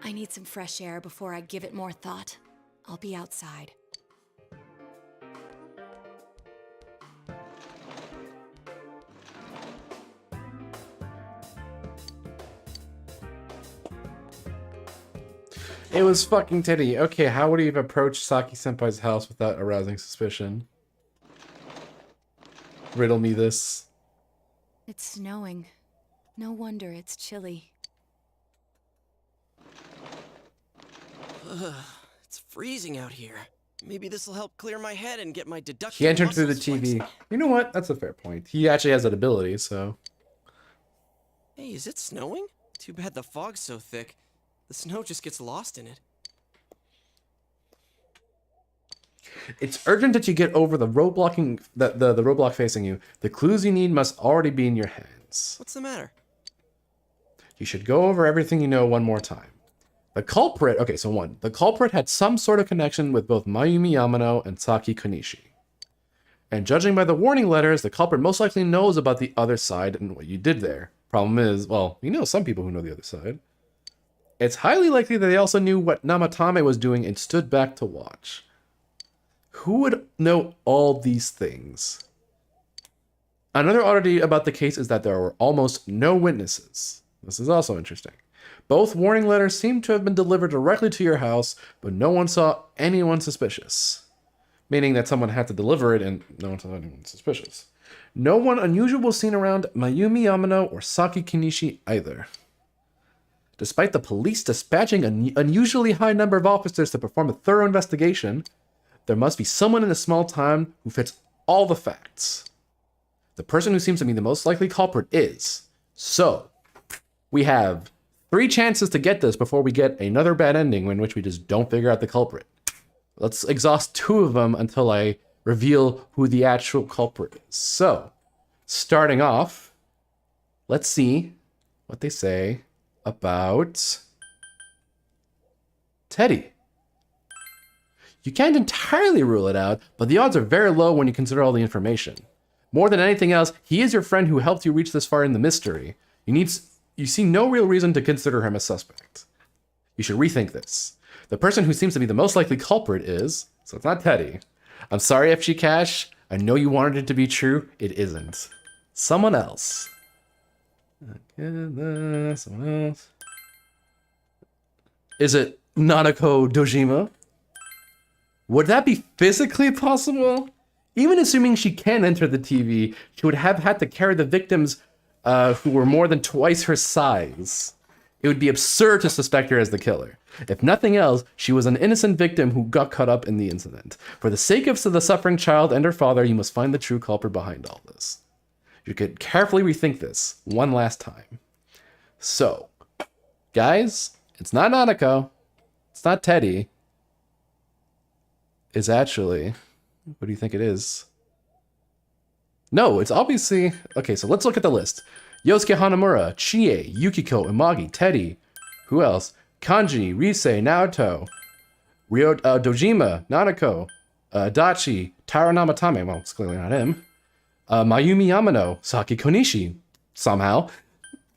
Speaker 13: I need some fresh air before I give it more thought. I'll be outside.
Speaker 1: It was fucking Teddy. Okay, how would he have approached Saki-senpai's house without arousing suspicion? Riddle me this.
Speaker 13: It's snowing. No wonder it's chilly.
Speaker 6: It's freezing out here. Maybe this will help clear my head and get my deductive
Speaker 1: He entered through the
Speaker 6: muscles
Speaker 1: TV.
Speaker 6: flexed.
Speaker 1: You know what? That's a fair point. He actually has that ability, so...
Speaker 6: Hey, is it snowing? Too bad the fog's so thick. The snow just gets lost in it.
Speaker 1: It's urgent that you get over the roadblocking, the roadblock facing you. The clues you need must already be in your hands.
Speaker 6: What's the matter?
Speaker 1: You should go over everything you know one more time. The culprit, okay, so 1. The culprit had some sort of connection with both Mayumi Yamano and Saki Konishi. And judging by the warning letters, the culprit most likely knows about the other side and what you did there. Problem is, well, you know some people who know the other side. It's highly likely that they also knew what Namatame was doing and stood back to watch. Who would know all these things? Another oddity about the case is that there were almost no witnesses. This is also interesting. Both warning letters seem to have been delivered directly to your house, but no one saw anyone suspicious. Meaning that someone had to deliver it and no one saw anyone suspicious. No one unusual was seen around Mayumi Yamano or Saki Konishi either. Despite the police dispatching an unusually high number of officers to perform a thorough investigation, there must be someone in a small town who fits all the facts. The person who seems to be the most likely culprit is. So, we have 3 chances to get this before we get another bad ending in which we just don't figure out the culprit. Let's exhaust 2 of them until I reveal who the actual culprit is. So, starting off, let's see what they say about Teddy. You can't entirely rule it out, but the odds are very low when you consider all the information. More than anything else, he is your friend who helped you reach this far in the mystery. You see no real reason to consider him a suspect. You should rethink this. The person who seems to be the most likely culprit is, so it's not Teddy. I'm sorry, FG Cash. I know you wanted it to be true. It isn't. Someone else. Someone else. Is it Nanako Dojima? Would that be physically possible? Even assuming she can enter the TV, she would have had to carry the victims who were more than twice her size. It would be absurd to suspect her as the killer. If nothing else, she was an innocent victim who got caught up in the incident. For the sake of the suffering child and her father, you must find the true culprit behind all this. You could carefully rethink this one last time. So, guys, it's not Nanako. It's not Teddy. It's actually... What do you think it is? No, it's obviously... Okay, so let's look at the list. Yosuke Hanamura, Chie, Yukiko, Imagi, Teddy. Who else? Kanji, Rise, Naoto, Dojima, Nanako, Adachi, Taro Namatame. Well, it's clearly not him. Mayumi Yamano, Saki Konishi. Somehow.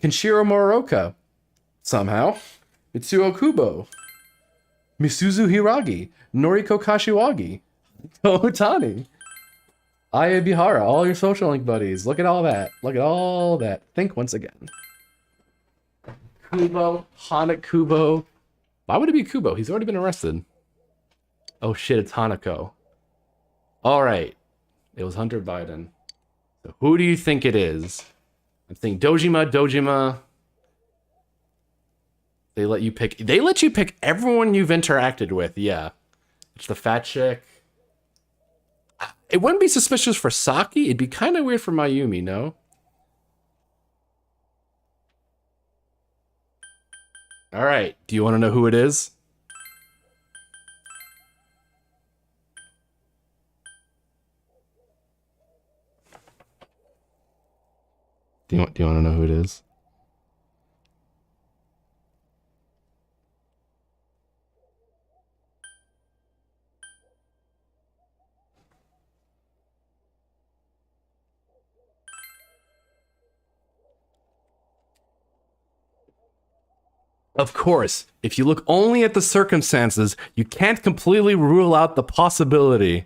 Speaker 1: Kenshiro Moroka. Somehow. Mitsuo Kubo. Misuzu Hiragi. Noriko Kashiwagi. Otani. Aya Bihara, all your social link buddies. Look at all that. Look at all that. Think once again. Kubo, Hana Kubo. Why would it be Kubo? He's already been arrested. Oh shit, it's Hanako. Alright. It was Hunter Biden. So who do you think it is? I'm thinking Dojima. They let you pick everyone you've interacted with, yeah. It's the fat chick. It wouldn't be suspicious for Saki. It'd be kind of weird for Mayumi, no? All right. Do you want to know who it is? Do you want to know who it is? Of course, if you look only at the circumstances, you can't completely rule out the possibility.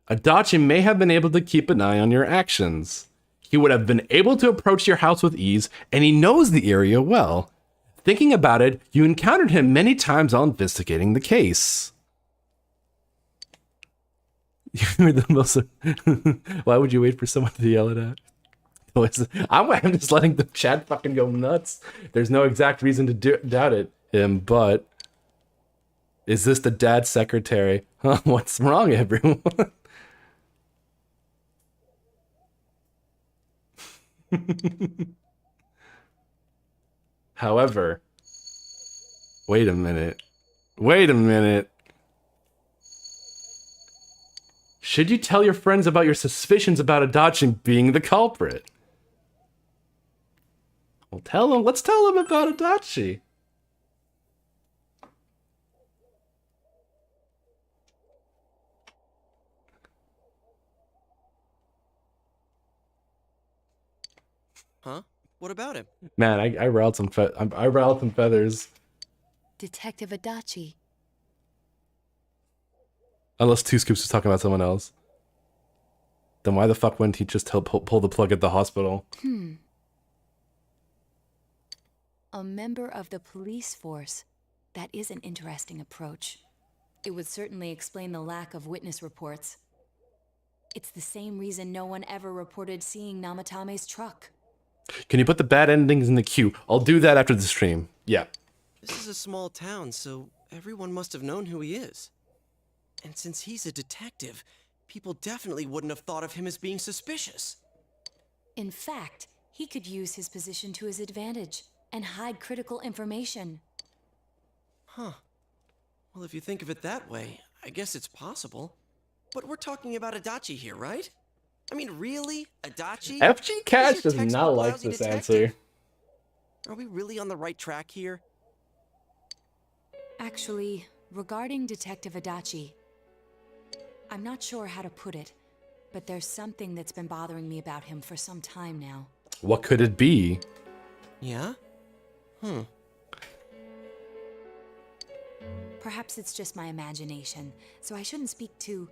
Speaker 1: Adachi may have been able to keep an eye on your actions. He would have been able to approach your house with ease, and he knows the area well. Thinking about it, you encountered him many times while investigating the case. You're the most. Why would you wait for someone to yell it at? I'm just letting the chat fucking go nuts. There's no exact reason to doubt it, but is this the dad secretary? Huh, what's wrong, everyone? However, wait a minute. Wait a minute. Should you tell your friends about your suspicions about Adachi being the culprit? Well, tell them. Let's tell them about Adachi.
Speaker 6: Huh? What about him?
Speaker 1: Man, I riled some I riled some feathers.
Speaker 13: Detective Adachi.
Speaker 1: Unless Two Scoops was talking about someone else. Then why the fuck wouldn't he just pull the plug at the hospital?
Speaker 13: A member of the police force. That is an interesting approach. It would certainly explain the lack of witness reports. It's the same reason no one ever reported seeing Namatame's truck.
Speaker 1: Can you put the bad endings in the queue? I'll do that after the stream. Yeah.
Speaker 6: This is a small town, so everyone must have known who he is. And since he's a detective, people definitely wouldn't have thought of him as being suspicious.
Speaker 13: In fact, he could use his position to his advantage and hide critical information.
Speaker 6: Huh. Well, if you think of it that way, I guess it's possible. But we're talking about Adachi here, right? I mean, really? Adachi?
Speaker 1: FG Cash
Speaker 6: He's your
Speaker 1: does not
Speaker 6: textbook
Speaker 1: like
Speaker 6: lousy
Speaker 1: this
Speaker 6: detective?
Speaker 1: answer.
Speaker 6: Are we really on the right track here?
Speaker 13: Actually, regarding Detective Adachi, I'm not sure how to put it, but there's something that's been bothering me about him for some time now.
Speaker 1: What could it be?
Speaker 6: Yeah?
Speaker 13: Perhaps it's just my imagination, so I shouldn't speak too...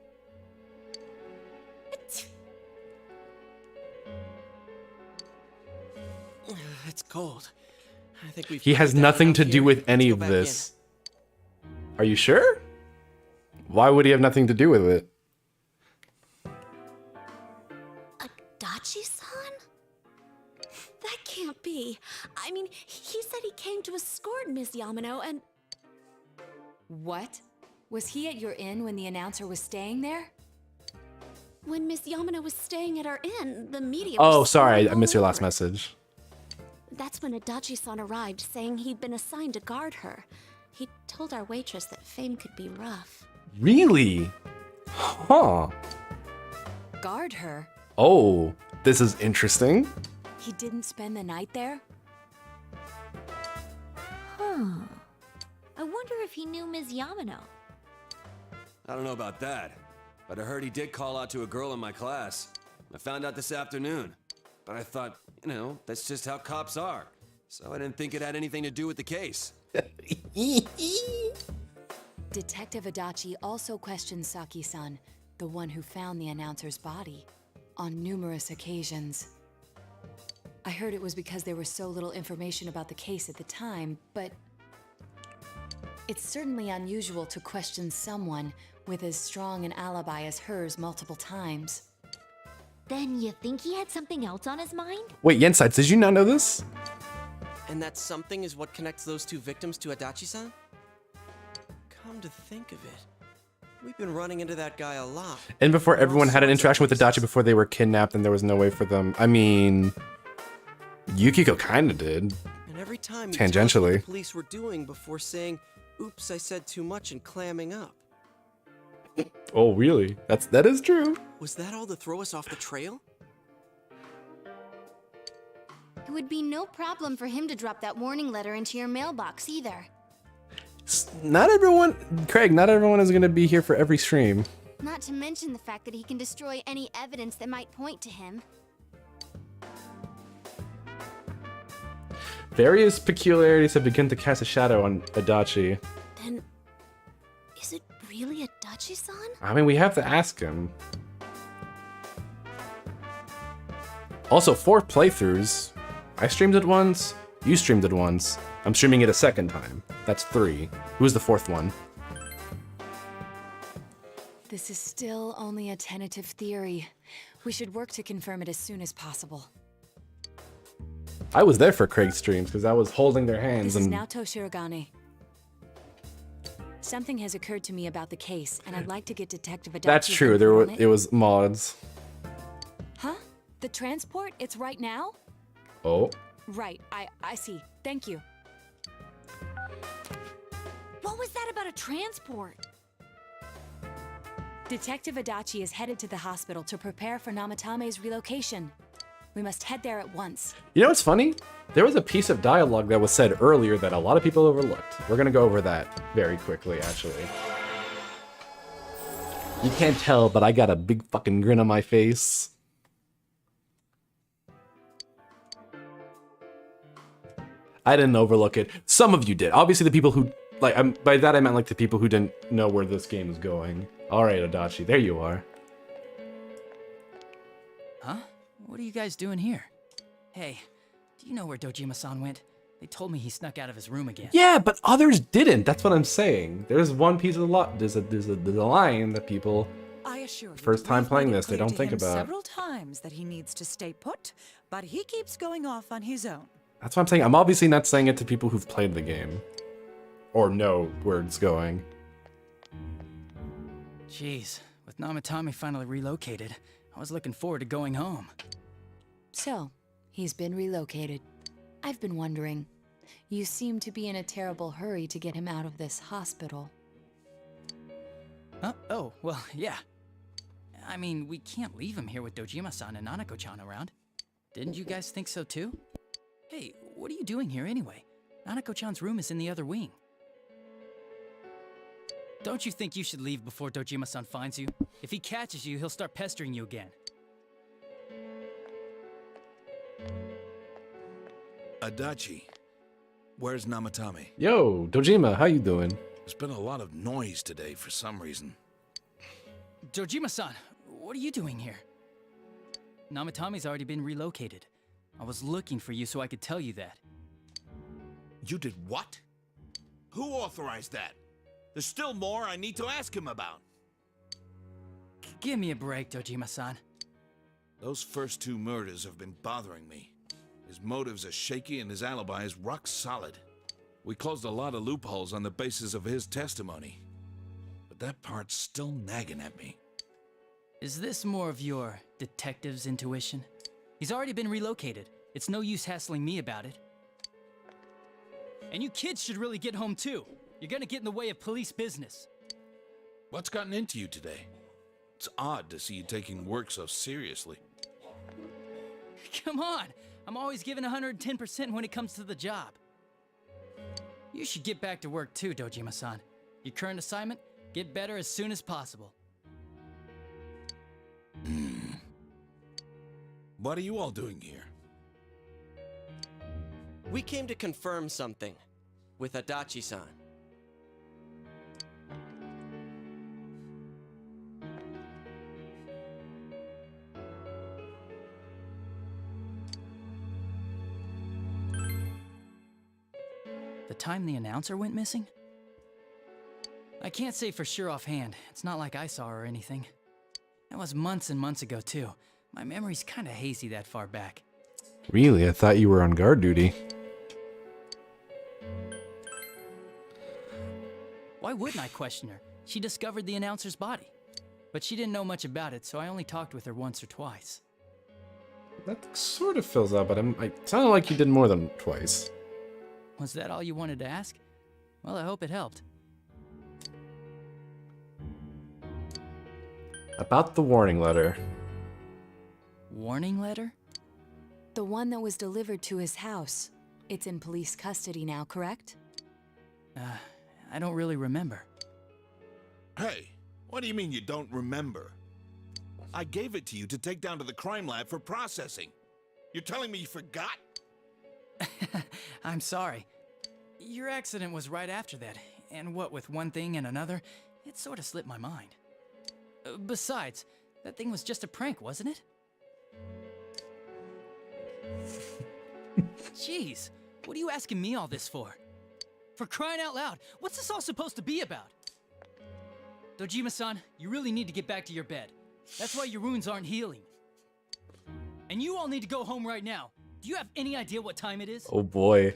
Speaker 6: It's cold. I think we've
Speaker 1: He has
Speaker 6: covered that
Speaker 1: nothing to
Speaker 6: enough
Speaker 1: do
Speaker 6: here.
Speaker 1: with
Speaker 6: Let's
Speaker 1: any
Speaker 6: go
Speaker 1: of
Speaker 6: back
Speaker 1: this. Are you sure? Why would he have nothing to do with it?
Speaker 11: Adachi-san? That can't be. I mean, he said he came to escort Miss Yamano and...
Speaker 13: What? Was he at your inn when the announcer was staying there?
Speaker 11: When Miss Yamano was staying at our inn, the media...
Speaker 1: Oh,
Speaker 11: was
Speaker 1: sorry,
Speaker 11: swarming
Speaker 1: I
Speaker 11: all
Speaker 1: missed your last
Speaker 11: over.
Speaker 1: message.
Speaker 11: That's when Adachi-san arrived, saying he'd been assigned to guard her. He told our waitress that fame could be rough.
Speaker 1: Really? Huh.
Speaker 13: Guard her?
Speaker 1: Oh, this is interesting.
Speaker 13: He didn't spend the night there?
Speaker 9: Huh. I wonder if he knew Ms. Yamano.
Speaker 7: I don't know about that, but I heard he did call out to a girl in my class. I found out this afternoon, but I thought, you know, that's just how cops are. So I didn't think it had anything to do with the case.
Speaker 13: Detective Adachi also questioned Saki-san, the one who found the announcer's body, on numerous occasions. I heard it was because there was so little information about the case at the time, but it's certainly unusual to question someone with as strong an alibi as hers multiple times.
Speaker 9: Then you think he had something else on his mind?
Speaker 1: Wait, Yensides, did you not know this?
Speaker 6: And that something is what connects those two victims to Adachi-san? Come to think of it, we've been running into that guy a lot.
Speaker 1: And before
Speaker 6: There are
Speaker 1: everyone
Speaker 6: all
Speaker 1: had an
Speaker 6: sorts of
Speaker 1: interaction with
Speaker 6: cases.
Speaker 1: Adachi before they were kidnapped, and there was no way for them. I mean, Yukiko kind of did.
Speaker 6: And every time he tells what
Speaker 1: Tangentially.
Speaker 6: the police were doing before saying, "Oops, I said too much," and clamming up.
Speaker 1: Oh, really? That is true.
Speaker 6: Was that all to throw us off the trail?
Speaker 8: It would be no problem for him to drop that warning letter into your mailbox either.
Speaker 1: Not everyone, Craig. Not everyone is gonna be here for every stream.
Speaker 8: Not to mention the fact that he can destroy any evidence that might point to him.
Speaker 1: Various peculiarities have begun to cast a shadow on Adachi.
Speaker 11: Then, is it really Adachi-san?
Speaker 1: I mean, we have to ask him. Also, 4 playthroughs. I streamed it once. You streamed it once. I'm streaming it a second time. That's 3. Who's the 4th one?
Speaker 13: This is still only a tentative theory. We should work to confirm it as soon as possible.
Speaker 1: I was there for Craig's streams because I was holding their hands
Speaker 13: This is
Speaker 1: and
Speaker 13: Naoto Shirogane. Something has occurred to me about the case, and I'd like to get Detective Adachi's
Speaker 1: that's true.
Speaker 13: input on
Speaker 1: It was mods.
Speaker 13: Huh? The transport? It's right now?
Speaker 1: Oh.
Speaker 13: Right, I see. Thank you. What was that about a transport? Detective Adachi is headed to the hospital to prepare for Namatame's relocation. We must head there at once.
Speaker 1: You know what's funny? There was a piece of dialogue that was said earlier that a lot of people overlooked. We're gonna go over that very quickly, actually. You can't tell, but I got a big fucking grin on my face. I didn't overlook it. Some of you did. Obviously the people who, like, by that I meant like the people who didn't know where this game is going. Alright, Adachi, there you are.
Speaker 16: Huh? What are you guys doing here? Hey, do you know where Dojima-san went? They told me he snuck out of his room again.
Speaker 1: Yeah, but others didn't. That's what I'm saying. There's one piece of there's a line that people,
Speaker 17: I assure you,
Speaker 1: first time
Speaker 17: we've
Speaker 1: playing
Speaker 17: made it
Speaker 1: this, they
Speaker 17: clear
Speaker 1: don't
Speaker 17: to
Speaker 1: think
Speaker 17: him
Speaker 1: about.
Speaker 17: several times that he needs to stay put, but he keeps going off on his own.
Speaker 1: That's what I'm saying. I'm obviously not saying it to people who've played the game. Or know where it's going.
Speaker 16: Jeez, with Namatame finally relocated, I was looking forward to going home.
Speaker 13: So, he's been relocated. I've been wondering. You seem to be in a terrible hurry to get him out of this hospital.
Speaker 16: Huh? Oh, well, yeah. I mean, we can't leave him here with Dojima-san and Nanako-chan around. Didn't you guys think so too? Hey, what are you doing here anyway? Nanako-chan's room is in the other wing. Don't you think you should leave before Dojima-san finds you? If he catches you, he'll start pestering you again.
Speaker 12: Adachi, where's Namatame?
Speaker 1: Yo, Dojima, how you doing?
Speaker 12: There's been a lot of noise today for some reason.
Speaker 16: Dojima-san, what are you doing here? Namatame's already been relocated. I was looking for you so I could tell you that.
Speaker 18: You did what? Who authorized that? There's still more I need to ask him about.
Speaker 16: Give me a break, Dojima-san.
Speaker 12: Those first 2 murders have been bothering me. His motives are shaky and his alibi is rock solid. We closed a lot of loopholes on the basis of his testimony. But that part's still nagging at me.
Speaker 16: Is this more of your detective's intuition? He's already been relocated. It's no use hassling me about it. And you kids should really get home too. You're gonna get in the way of police business.
Speaker 12: What's gotten into you today? It's odd to see you taking work so seriously.
Speaker 16: Come on! I'm always giving 110% when it comes to the job. You should get back to work too, Dojima-san. Your current assignment? Get better as soon as possible.
Speaker 12: What are you all doing here?
Speaker 6: We came to confirm something with Adachi-san.
Speaker 16: The time the announcer went missing? I can't say for sure offhand. It's not like I saw her or anything. That was months and months ago too. My memory's kinda hazy that far back.
Speaker 1: Really? I thought you were on guard duty.
Speaker 16: Why wouldn't I question her? She discovered the announcer's body. But she didn't know much about it, so I only talked with her once or twice.
Speaker 1: That sort of fills out, but it sounded like you did more than twice.
Speaker 16: Was that all you wanted to ask? Well, I hope it helped.
Speaker 1: About the warning letter.
Speaker 16: Warning letter?
Speaker 13: The one that was delivered to his house. It's in police custody now, correct?
Speaker 16: I don't really remember.
Speaker 18: Hey, what do you mean you don't remember? I gave it to you to take down to the crime lab for processing. You're telling me you forgot?
Speaker 16: I'm sorry. Your accident was right after that, and what with one thing and another, it sort of slipped my mind. Besides, that thing was just a prank, wasn't it? Jeez, What are you asking me all this for? For crying out loud, what's this all supposed to be about? Dojima-san, you really need to get back to your bed. That's why your wounds aren't healing. And you all need to go home right now. Do you have any idea what time it is?
Speaker 1: Oh boy.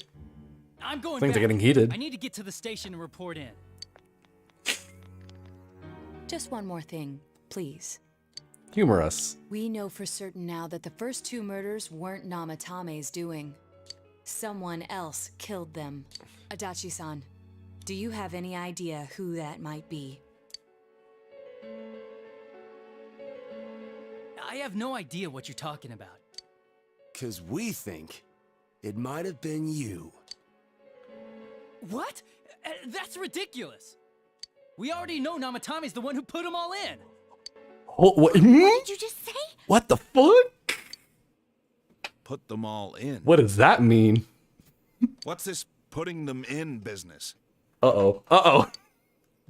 Speaker 16: I'm going
Speaker 1: Things
Speaker 16: back.
Speaker 1: are getting heated.
Speaker 16: I need to get to the station and report in.
Speaker 13: Just one more thing, please.
Speaker 1: Humorous.
Speaker 13: We know for certain now that the first 2 murders weren't Namatame's doing. Someone else killed them. Adachi-san, do you have any idea who that might be?
Speaker 16: I have no idea what you're talking about.
Speaker 7: 'Cause we think it might have been you.
Speaker 16: What? That's ridiculous. We already know Namatame's the one who put them all in.
Speaker 1: Oh, what?
Speaker 11: What did you just say?
Speaker 1: What the fuck?
Speaker 18: Put them all in.
Speaker 1: What does that mean?
Speaker 18: What's this putting them in business?
Speaker 1: Uh-oh. Uh-oh.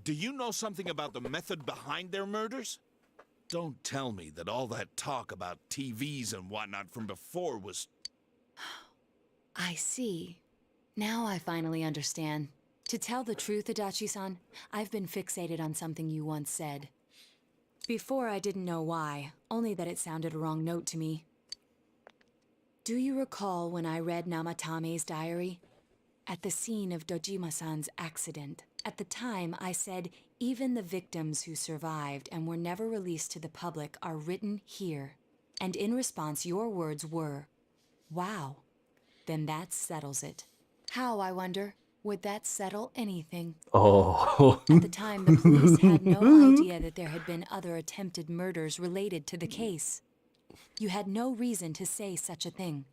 Speaker 18: Do you know something about the method behind their murders? Don't tell me that all that talk about TVs and whatnot from before was...
Speaker 13: I see. Now I finally understand. To tell the truth, Adachi-san, I've been fixated on something you once said. Before I didn't know why, only that it sounded a wrong note to me. Do you recall when I read Namatame's diary? At the scene of Dojima-san's accident, at the time I said, even the victims who survived and were never released to the public are written here. And in response, your words were, wow, then that settles it. How, I wonder, would that settle anything?
Speaker 1: Oh.
Speaker 13: At the time, the police had no idea that there had been other attempted murders related to the case. You had no reason to say such a thing.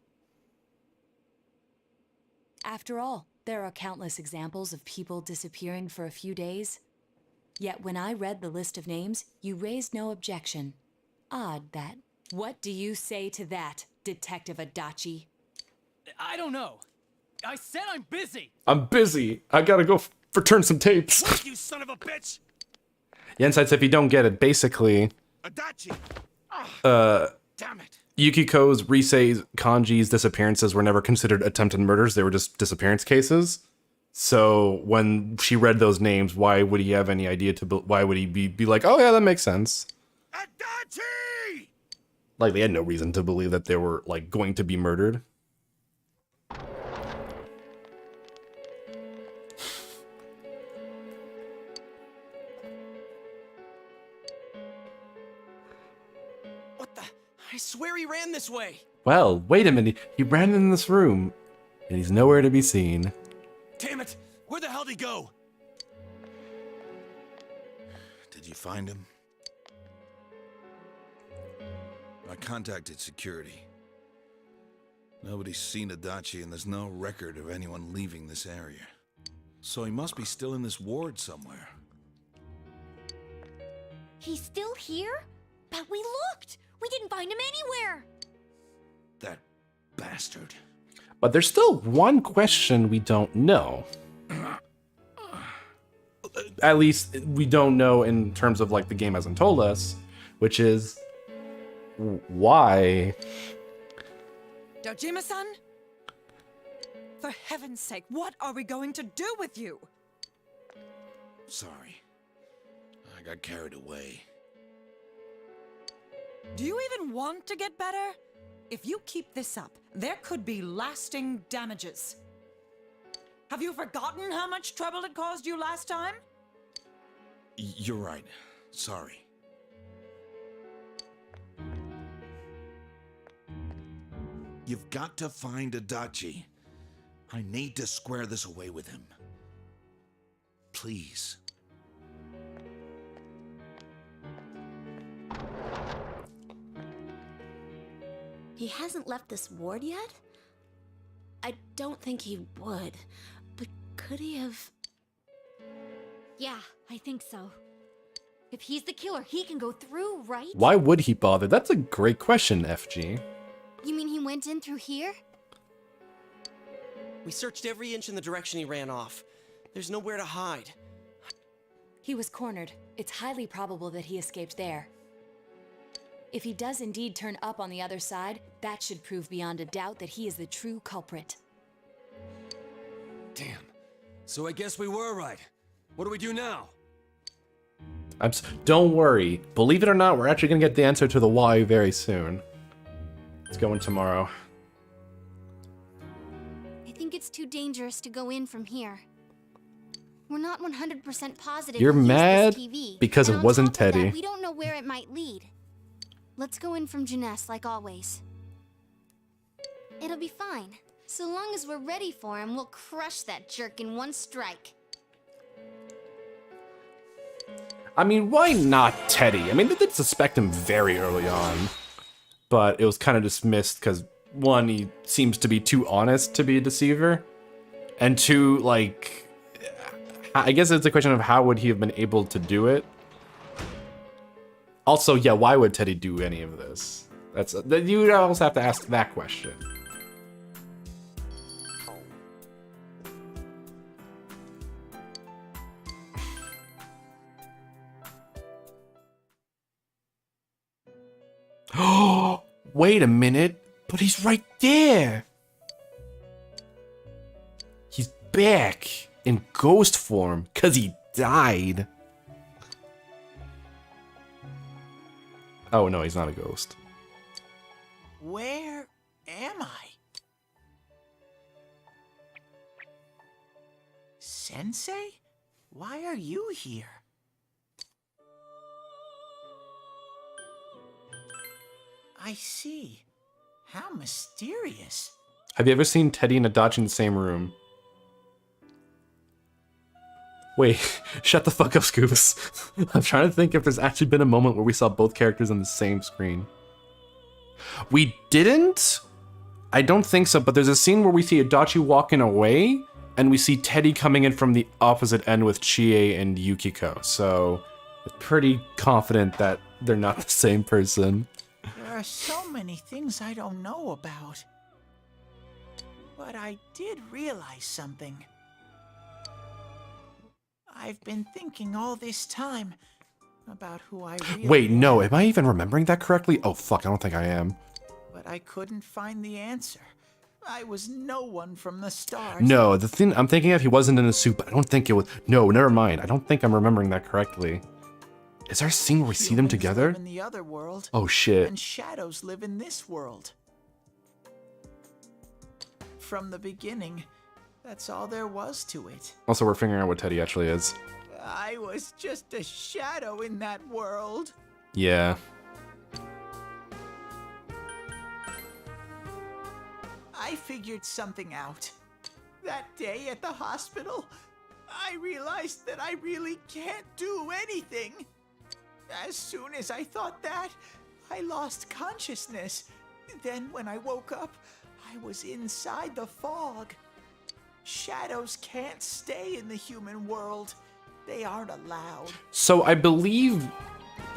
Speaker 13: After all, there are countless examples of people disappearing for a few days. Yet when I read the list of names, you raised no objection. Odd that. What do you say to that, Detective Adachi?
Speaker 16: I don't know. I said I'm busy.
Speaker 1: I'm busy. I gotta go return some tapes.
Speaker 18: What, you son of a bitch!
Speaker 1: Yensites, if you don't get it, basically,
Speaker 18: Adachi!
Speaker 1: Damn it. Yukiko's, Risei's, Kanji's disappearances were never considered attempted murders. They were just disappearance cases. So when she read those names, why would he have any idea why would he be like, oh yeah, that makes sense?
Speaker 18: Adachi!
Speaker 1: Like, they had no reason to believe that they were, like, going to be murdered.
Speaker 6: I swear he ran this way.
Speaker 1: Well, wait a minute. He ran in this room, and he's nowhere to be seen.
Speaker 18: Damn it! Where the hell did he go? Did you find him? I contacted security. Nobody's seen Adachi, and there's no record of anyone leaving this area. So he must be still in this ward somewhere.
Speaker 11: He's still here? But we looked! We didn't find him anywhere!
Speaker 18: That bastard.
Speaker 1: But there's still one question we don't know. At least we don't know in terms of, like, the game hasn't told us, which is why.
Speaker 17: Dojima-san? For heaven's sake, what are we going to do with you?
Speaker 18: Sorry. I got carried away.
Speaker 17: Do you even want to get better? If you keep this up, there could be lasting damages. Have you forgotten how much trouble it caused you last time?
Speaker 18: You're right. Sorry. You've got to find Adachi. I need to square this away with him. Please.
Speaker 11: He hasn't left this ward yet? I don't think he would. But could he have...
Speaker 9: Yeah, I think so. If he's the killer, he can go through, right?
Speaker 1: Why would he bother? That's a great question, FG.
Speaker 8: You mean he went in through here?
Speaker 6: We searched every inch in the direction he ran off. There's nowhere to hide.
Speaker 13: He was cornered. It's highly probable that he escaped there. If he does indeed turn up on the other side, that should prove beyond a doubt that he is the true culprit.
Speaker 7: Damn. So I guess we were right. What do we do now?
Speaker 1: Don't worry. Believe it or not, we're actually gonna get the answer to the why very soon. It's going tomorrow.
Speaker 8: I think it's too dangerous to go in from here. We're not 100% positive.
Speaker 1: You're
Speaker 8: he used this
Speaker 1: mad
Speaker 8: TV,
Speaker 1: because
Speaker 8: and
Speaker 1: it
Speaker 8: on
Speaker 1: wasn't
Speaker 8: top of that,
Speaker 1: Teddy.
Speaker 8: we don't know where it might lead. Let's go in from Jeunesse like always. It'll be fine. So long as we're ready for him, we'll crush that jerk in one strike.
Speaker 1: I mean, why not Teddy? I mean, they did suspect him very early on, but it was kind of dismissed because, one, he seems to be too honest to be a deceiver, and two, like, I guess it's a question of how would he have been able to do it. Also, yeah, why would Teddy do any of this? You would also have to ask that question. Oh, wait a minute, but he's right there. He's back in ghost form because he died. Oh no, he's not a ghost.
Speaker 5: Where am I? Sensei? Why are you here? I see. How mysterious.
Speaker 1: Have you ever seen Teddy and Adachi in the same room? Wait, shut the fuck up, Scoobus. I'm trying to think if there's actually been a moment where we saw both characters on the same screen. We didn't? I don't think so, but there's a scene where we see Adachi walking away, and we see Teddy coming in from the opposite end with Chie and Yukiko, so I'm pretty confident that they're not the same person.
Speaker 5: There are so many things I don't know about. But I did realize something. I've been thinking all this time about who I really
Speaker 1: Wait, no,
Speaker 5: am,
Speaker 1: am I even remembering that correctly? Oh fuck, I don't think I am.
Speaker 5: but I couldn't find the answer. I was no one from the start.
Speaker 1: No, the thing I'm thinking of, he wasn't in a suit, but I don't think it was. No, never mind. I don't think I'm remembering that correctly. Is there a scene where we see them together?
Speaker 5: Live in the other world,
Speaker 1: Oh shit.
Speaker 5: and shadows live in this world. From the beginning, that's all there was to it.
Speaker 1: Also, we're figuring out what Teddy actually is.
Speaker 5: I was just a shadow in that world.
Speaker 1: Yeah.
Speaker 5: I figured something out. That day at the hospital, I realized that I really can't do anything. As soon as I thought that, I lost consciousness. Then when I woke up, I was inside the fog. Shadows can't stay in the human world. They aren't allowed.
Speaker 1: So I believe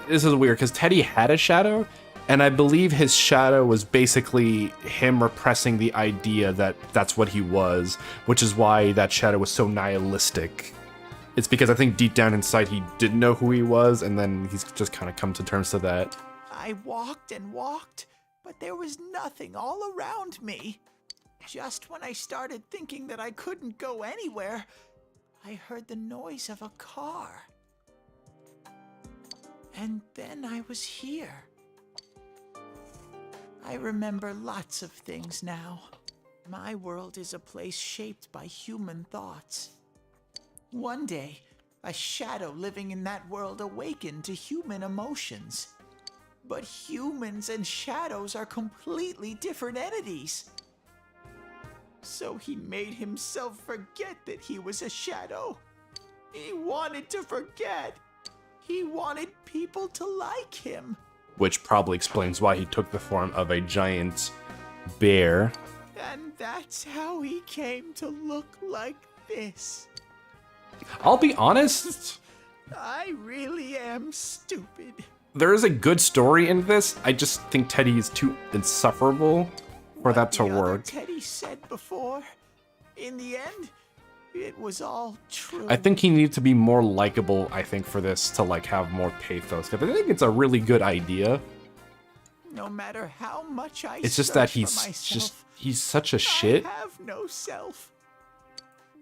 Speaker 1: this is weird because Teddy had a shadow, and I believe his shadow was basically him repressing the idea that that's what he was, which is why that shadow was so nihilistic. It's because I think deep down inside he didn't know who he was, and then he's just kind of come to terms to that.
Speaker 5: I walked and walked, but there was nothing all around me. Just when I started thinking that I couldn't go anywhere, I heard the noise of a car. And then I was here. I remember lots of things now. My world is a place shaped by human thoughts. One day, a shadow living in that world awakened to human emotions. But humans and shadows are completely different entities. So he made himself forget that he was a shadow. He wanted to forget. He wanted people to like him.
Speaker 1: Which probably explains why he took the form of a giant bear.
Speaker 5: And that's how he came to look like this.
Speaker 1: I'll be honest,
Speaker 5: I really am stupid.
Speaker 1: there is a good story in this. I just think Teddy is too insufferable for that to work.
Speaker 5: Teddy said before, in the end, it was all true.
Speaker 1: I think he needs to be more likable, I think, for this to like have more pathos. Because I think it's a really good idea.
Speaker 5: No matter how much I
Speaker 1: It's just that
Speaker 5: search for myself,
Speaker 1: he's such a shit.
Speaker 5: I have no self.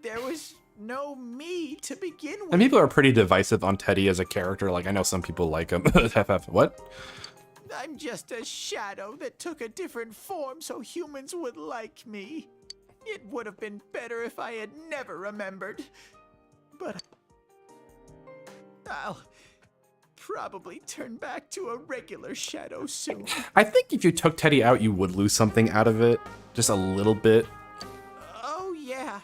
Speaker 5: there was no me to begin with.
Speaker 1: And people are pretty divisive on Teddy as a character. Like, I know some people like him. What?
Speaker 5: I'm just a shadow that took a different form so humans would like me. It would have been better if I had never remembered. But I'll probably turn back to a regular shadow soon.
Speaker 1: I think if you took Teddy out, you would lose something out of it. Just a little bit.
Speaker 5: Oh yeah.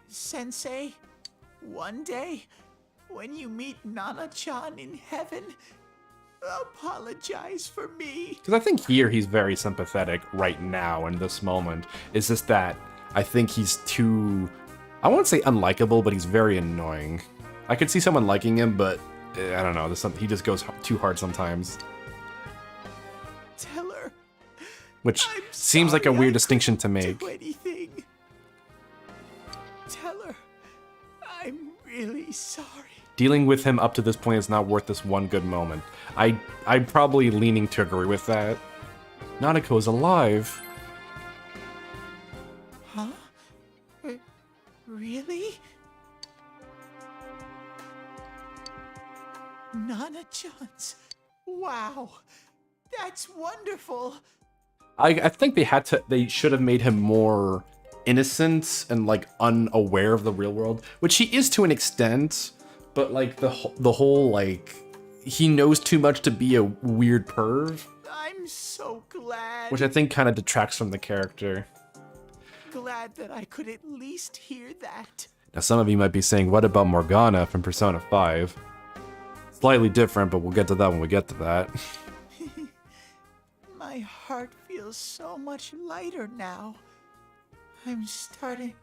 Speaker 5: Sensei, one day, when you meet Nana-chan in heaven, apologize for me.
Speaker 1: Because I think here he's very sympathetic right now in this moment. It's just that I think he's too, I won't say unlikable, but he's very annoying. I could see someone liking him, but I don't know. He just goes too hard sometimes.
Speaker 5: Tell her.
Speaker 1: Which seems like a weird distinction to make.
Speaker 5: Do anything. Tell her I'm really sorry.
Speaker 1: Dealing with him up to this point is not worth this one good moment. I'm probably leaning to agree with that. Nanako's alive.
Speaker 5: Huh? Really? Nana-chan's. Wow. That's wonderful.
Speaker 1: I think they should have made him more innocent and like unaware of the real world, which he is to an extent, but like the whole like he knows too much to be a weird perv.
Speaker 5: I'm so glad.
Speaker 1: Which I think kind of detracts from the character.
Speaker 5: Glad that I could at least hear that.
Speaker 1: Now some of you might be saying, what about Morgana from Persona 5? Slightly different, but we'll get to that when we get to that.
Speaker 5: My heart feels so much lighter now. I'm starting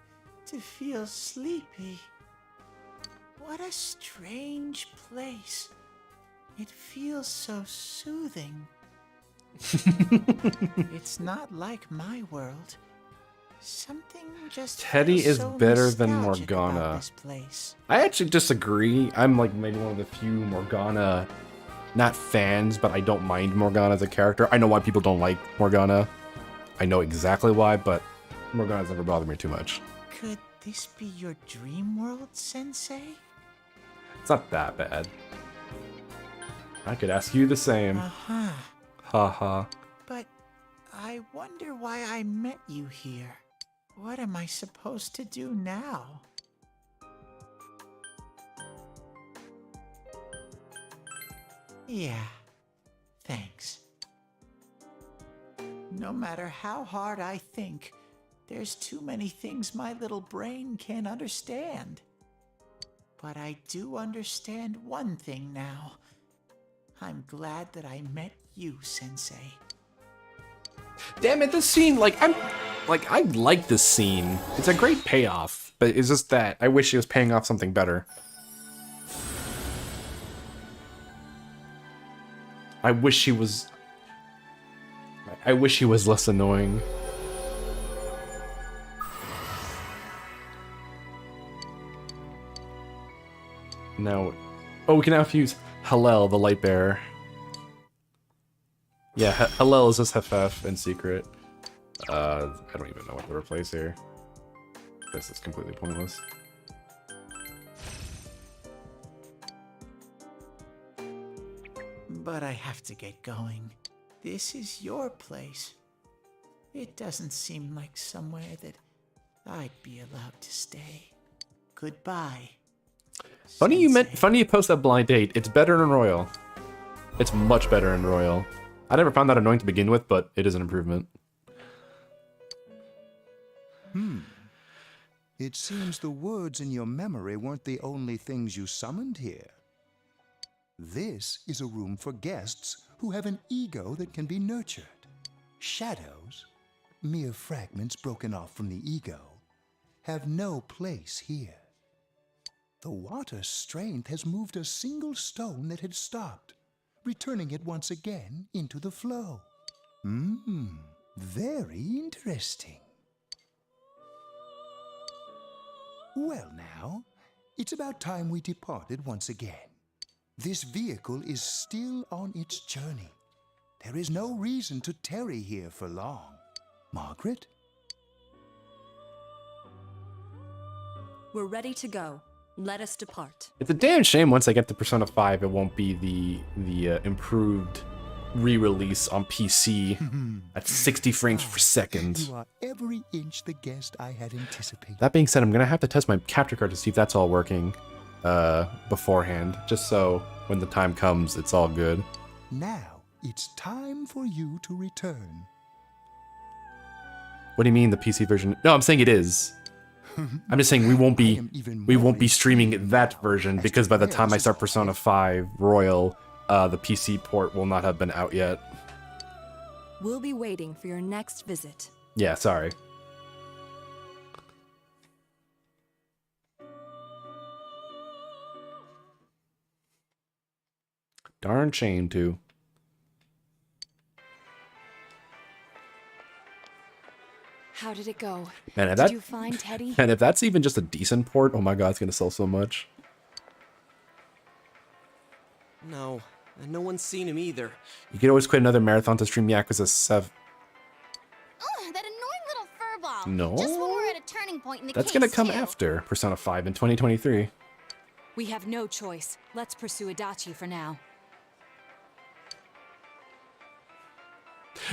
Speaker 5: to feel sleepy. What a strange place. It feels so soothing. It's not like my world. Something just
Speaker 1: Teddy
Speaker 5: feels
Speaker 1: is
Speaker 5: so
Speaker 1: better than
Speaker 5: nostalgic about
Speaker 1: Morgana.
Speaker 5: this place.
Speaker 1: I actually disagree. I'm like maybe one of the few Morgana, not fans, but I don't mind Morgana as a character. I know why people don't like Morgana. I know exactly why, but Morgana's never bothered me too much.
Speaker 5: Could this be your dream world, Sensei?
Speaker 1: It's not that bad. I could ask you the same.
Speaker 5: Uh-huh.
Speaker 1: Haha.
Speaker 5: But I wonder why I met you here. What am I supposed to do now? Yeah, thanks. No matter how hard I think, there's too many things my little brain can't understand. But I do understand one thing now. I'm glad that I met you, Sensei.
Speaker 1: Damn it, this scene, I like this scene. It's a great payoff, but it's just that I wish it was paying off something better. I wish he was less annoying. Now, oh, we can now use Hallel, the light bearer. Yeah, Hallel is just FF in secret. I don't even know what to replace here. This is completely pointless.
Speaker 5: But I have to get going. This is your place. It doesn't seem like somewhere that I'd be allowed to stay. Goodbye.
Speaker 1: Funny you post that blind date. It's better in Royal. It's much better in Royal. I never found that annoying to begin with, but it is an improvement.
Speaker 2: It seems the words in your memory weren't the only things you summoned here. This is a room for guests who have an ego that can be nurtured. Shadows, mere fragments broken off from the ego, have no place here. The water's strength has moved a single stone that had stopped, returning it once again into the flow. Very interesting. Well now, it's about time we departed once again. This vehicle is still on its journey. There is no reason to tarry here for long. Margaret?
Speaker 10: We're ready to go. Let us depart.
Speaker 1: It's a damn shame once I get to Persona 5, it won't be the improved re-release on PC at 60 frames per second.
Speaker 2: You are every inch the guest I had anticipated.
Speaker 1: That being said, I'm gonna have to test my capture card to see if that's all working beforehand, just so when the time comes, it's all good.
Speaker 2: Now it's time for you to return.
Speaker 1: What do you mean the PC version? No, I'm saying it is. I'm just saying we won't be streaming that version because by the time I start Persona 5 Royal, the PC port will not have been out yet.
Speaker 10: We'll be waiting for your next visit.
Speaker 1: Yeah, sorry. Darn shame, too.
Speaker 13: How did it go?
Speaker 1: Man, if
Speaker 13: Did you find Teddy?
Speaker 1: And if that's even just a decent port, oh my god, it's gonna sell so much.
Speaker 6: No, and no one's seen him either.
Speaker 1: You could always quit another marathon to stream Yakuza 7.
Speaker 8: Oh, that annoying little furball.
Speaker 1: No.
Speaker 8: Just when we're at a turning point in the
Speaker 1: That's
Speaker 8: case,
Speaker 1: gonna come
Speaker 8: too.
Speaker 1: after Persona 5 in 2023.
Speaker 13: We have no choice. Let's pursue Adachi for now.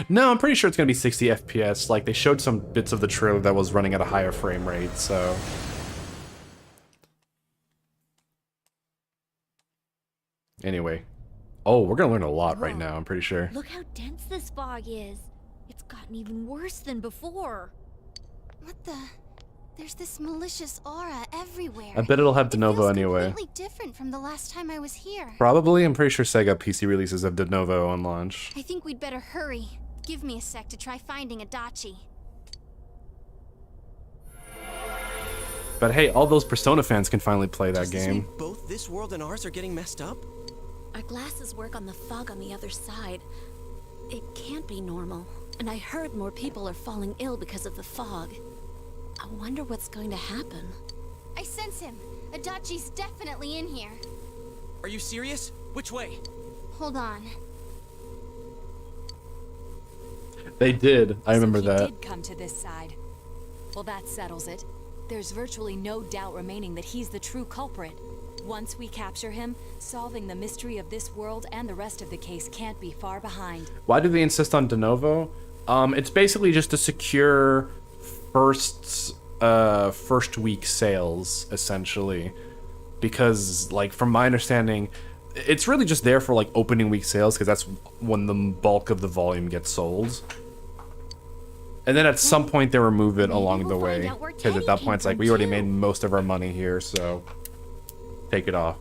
Speaker 1: No, I'm pretty sure it's gonna be 60 FPS. Like, they showed some bits of the trailer that was running at a higher frame rate, so... Anyway. Oh, we're gonna learn a lot right now, I'm pretty sure.
Speaker 9: Look how dense this fog is. It's gotten even worse than before.
Speaker 8: What the? There's this malicious aura everywhere.
Speaker 1: I bet it'll have de novo anyway.
Speaker 8: Completely different from the last time I was here.
Speaker 1: Probably, I'm pretty sure Sega PC releases have de novo on launch.
Speaker 8: I think we'd better hurry. Give me a sec to try finding Adachi.
Speaker 1: But hey, all those Persona fans can finally play that
Speaker 6: Does this mean
Speaker 1: game.
Speaker 6: both this world and ours are getting messed up?
Speaker 11: Our glasses work on the fog on the other side. It can't be normal. And I heard more people are falling ill because of the fog. I wonder what's going to happen.
Speaker 8: I sense him. Adachi's definitely in here.
Speaker 6: Are you serious? Which way?
Speaker 8: Hold on.
Speaker 1: They did. I remember
Speaker 13: He
Speaker 1: that.
Speaker 13: did come to this side. Well, that settles it. There's virtually no doubt remaining that he's the true culprit. Once we capture him, solving the mystery of this world and the rest of the case can't be far behind.
Speaker 1: Why do they insist on de novo? It's basically just to secure first week sales, essentially. Because, like, from my understanding, it's really just there for, like, opening week sales, because that's when the bulk of the volume gets sold. And then at some point they remove it along the way, because at that point it's like, we already made most of our money here, so take it off.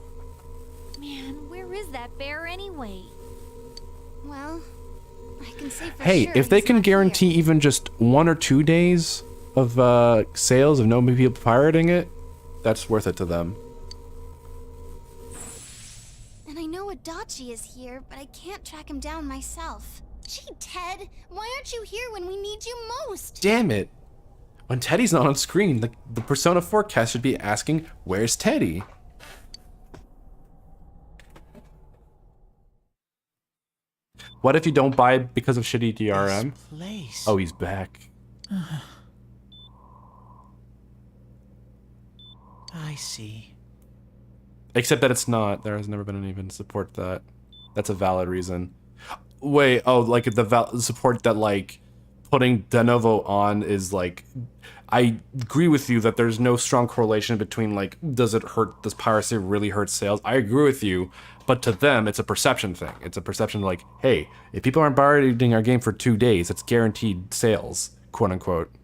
Speaker 9: Man, where is that bear anyway?
Speaker 8: Well, I can say for
Speaker 1: Hey,
Speaker 8: sure
Speaker 1: if they
Speaker 8: he's
Speaker 1: can
Speaker 8: not
Speaker 1: guarantee
Speaker 8: here.
Speaker 1: even just 1 or 2 days of sales of no people pirating it, that's worth it to them.
Speaker 8: And I know Adachi is here, but I can't track him down myself. Gee, Ted, why aren't you here when we need you most?
Speaker 1: Damn it. When Teddy's not on screen, the Persona 4 cast should be asking, where's Teddy? What if you don't buy it because of shitty DRM?
Speaker 5: Place.
Speaker 1: Oh, he's back.
Speaker 5: I see.
Speaker 1: Except that it's not. There has never been any even support that. That's a valid reason. Wait, oh, like the support that, like, putting de novo on is, like, I agree with you that there's no strong correlation between, like, does piracy really hurt sales? I agree with you, but to them, it's a perception thing. It's a perception like, hey, if people aren't pirating our game for 2 days, it's guaranteed sales, quote unquote.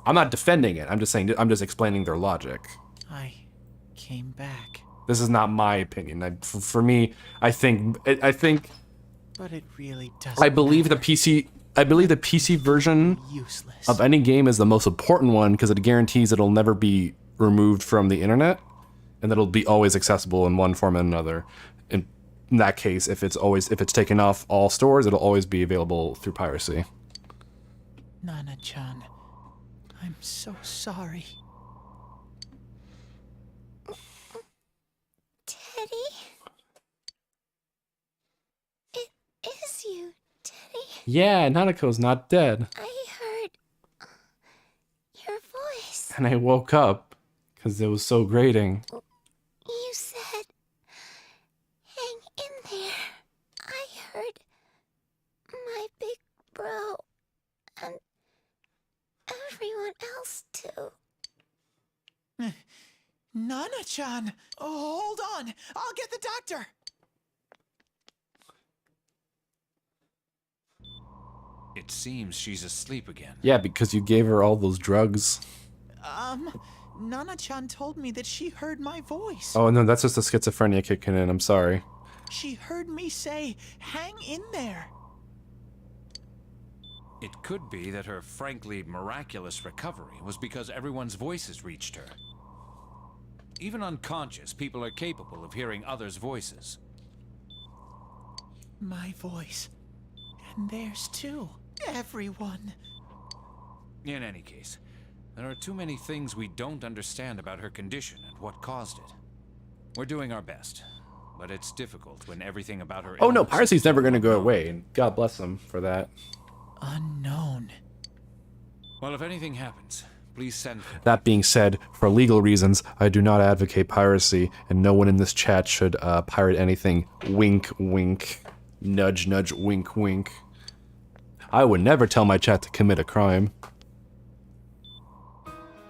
Speaker 1: I'm not defending it. I'm just saying, I'm just explaining their logic.
Speaker 5: I came back.
Speaker 1: This is not my opinion. For me, I think.
Speaker 5: But it really doesn't.
Speaker 1: I believe the PC version of any game is the most important one because it guarantees it'll never be removed from the internet, and that it'll be always accessible in one form or another. In that case, if it's taken off all stores, it'll always be available through piracy.
Speaker 5: Nana-chan, I'm so sorry.
Speaker 8: Teddy? It is you, Teddy.
Speaker 1: Yeah, Nanako's not dead.
Speaker 8: I heard your voice.
Speaker 1: And I woke up Because it was so grating.
Speaker 8: You said, hang in there. I heard my big bro and everyone else too.
Speaker 5: Nana-chan! Oh, hold on! I'll get the doctor!
Speaker 19: It seems she's asleep again.
Speaker 1: Yeah, because you gave her all those drugs.
Speaker 5: Nana-chan told me that she heard my voice.
Speaker 1: Oh, no, that's just the schizophrenia kicking in. I'm sorry.
Speaker 5: She heard me say, hang in there.
Speaker 19: It could be that her frankly miraculous recovery was because everyone's voices reached her. Even unconscious, people are capable of hearing others' voices.
Speaker 5: My voice. And theirs too. Everyone.
Speaker 19: In any case, there are too many things we don't understand about her condition and what caused it. We're doing our best, but it's difficult when everything about her...
Speaker 1: Oh no,
Speaker 19: illness
Speaker 1: piracy's
Speaker 19: is
Speaker 1: never going to go
Speaker 19: unknown.
Speaker 1: away, and God bless him for that.
Speaker 5: Unknown.
Speaker 19: Well, if anything happens, please send...
Speaker 1: That being said, for legal reasons, I do not advocate piracy, and no one in this chat should pirate anything. Wink, wink. Nudge, nudge, wink, wink. I would never tell my chat to commit a crime.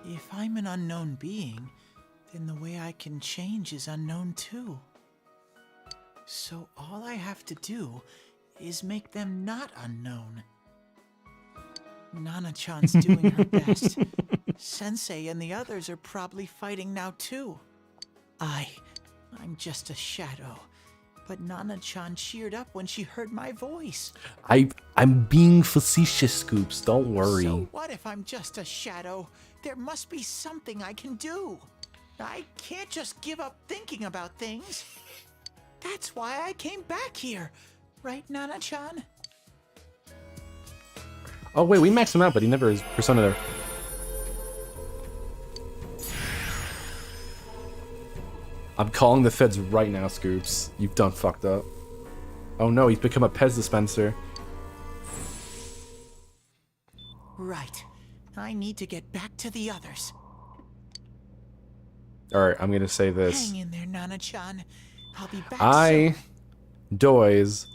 Speaker 5: If I'm an unknown being, then the way I can change is unknown too. So all I have to do is make them not unknown. Nana-chan's doing her best. Sensei and the others are probably fighting now too. I'm just a shadow. But Nana-chan cheered up when she heard my voice.
Speaker 1: I'm being facetious, Scoops. Don't worry.
Speaker 5: So what if I'm just a shadow? There must be something I can do. I can't just give up thinking about things. That's why I came back here. Right, Nana-chan?
Speaker 1: Oh wait, we maxed him out, but he never is persona there. I'm calling the feds right now, Scoops. You've done fucked up. Oh no, he's become a Pez dispenser.
Speaker 5: Right. I need to get back to the others.
Speaker 1: Alright, I'm gonna say this.
Speaker 5: Hang in there, Nana-chan. I'll be back
Speaker 1: I,
Speaker 5: soon.
Speaker 1: Doyes,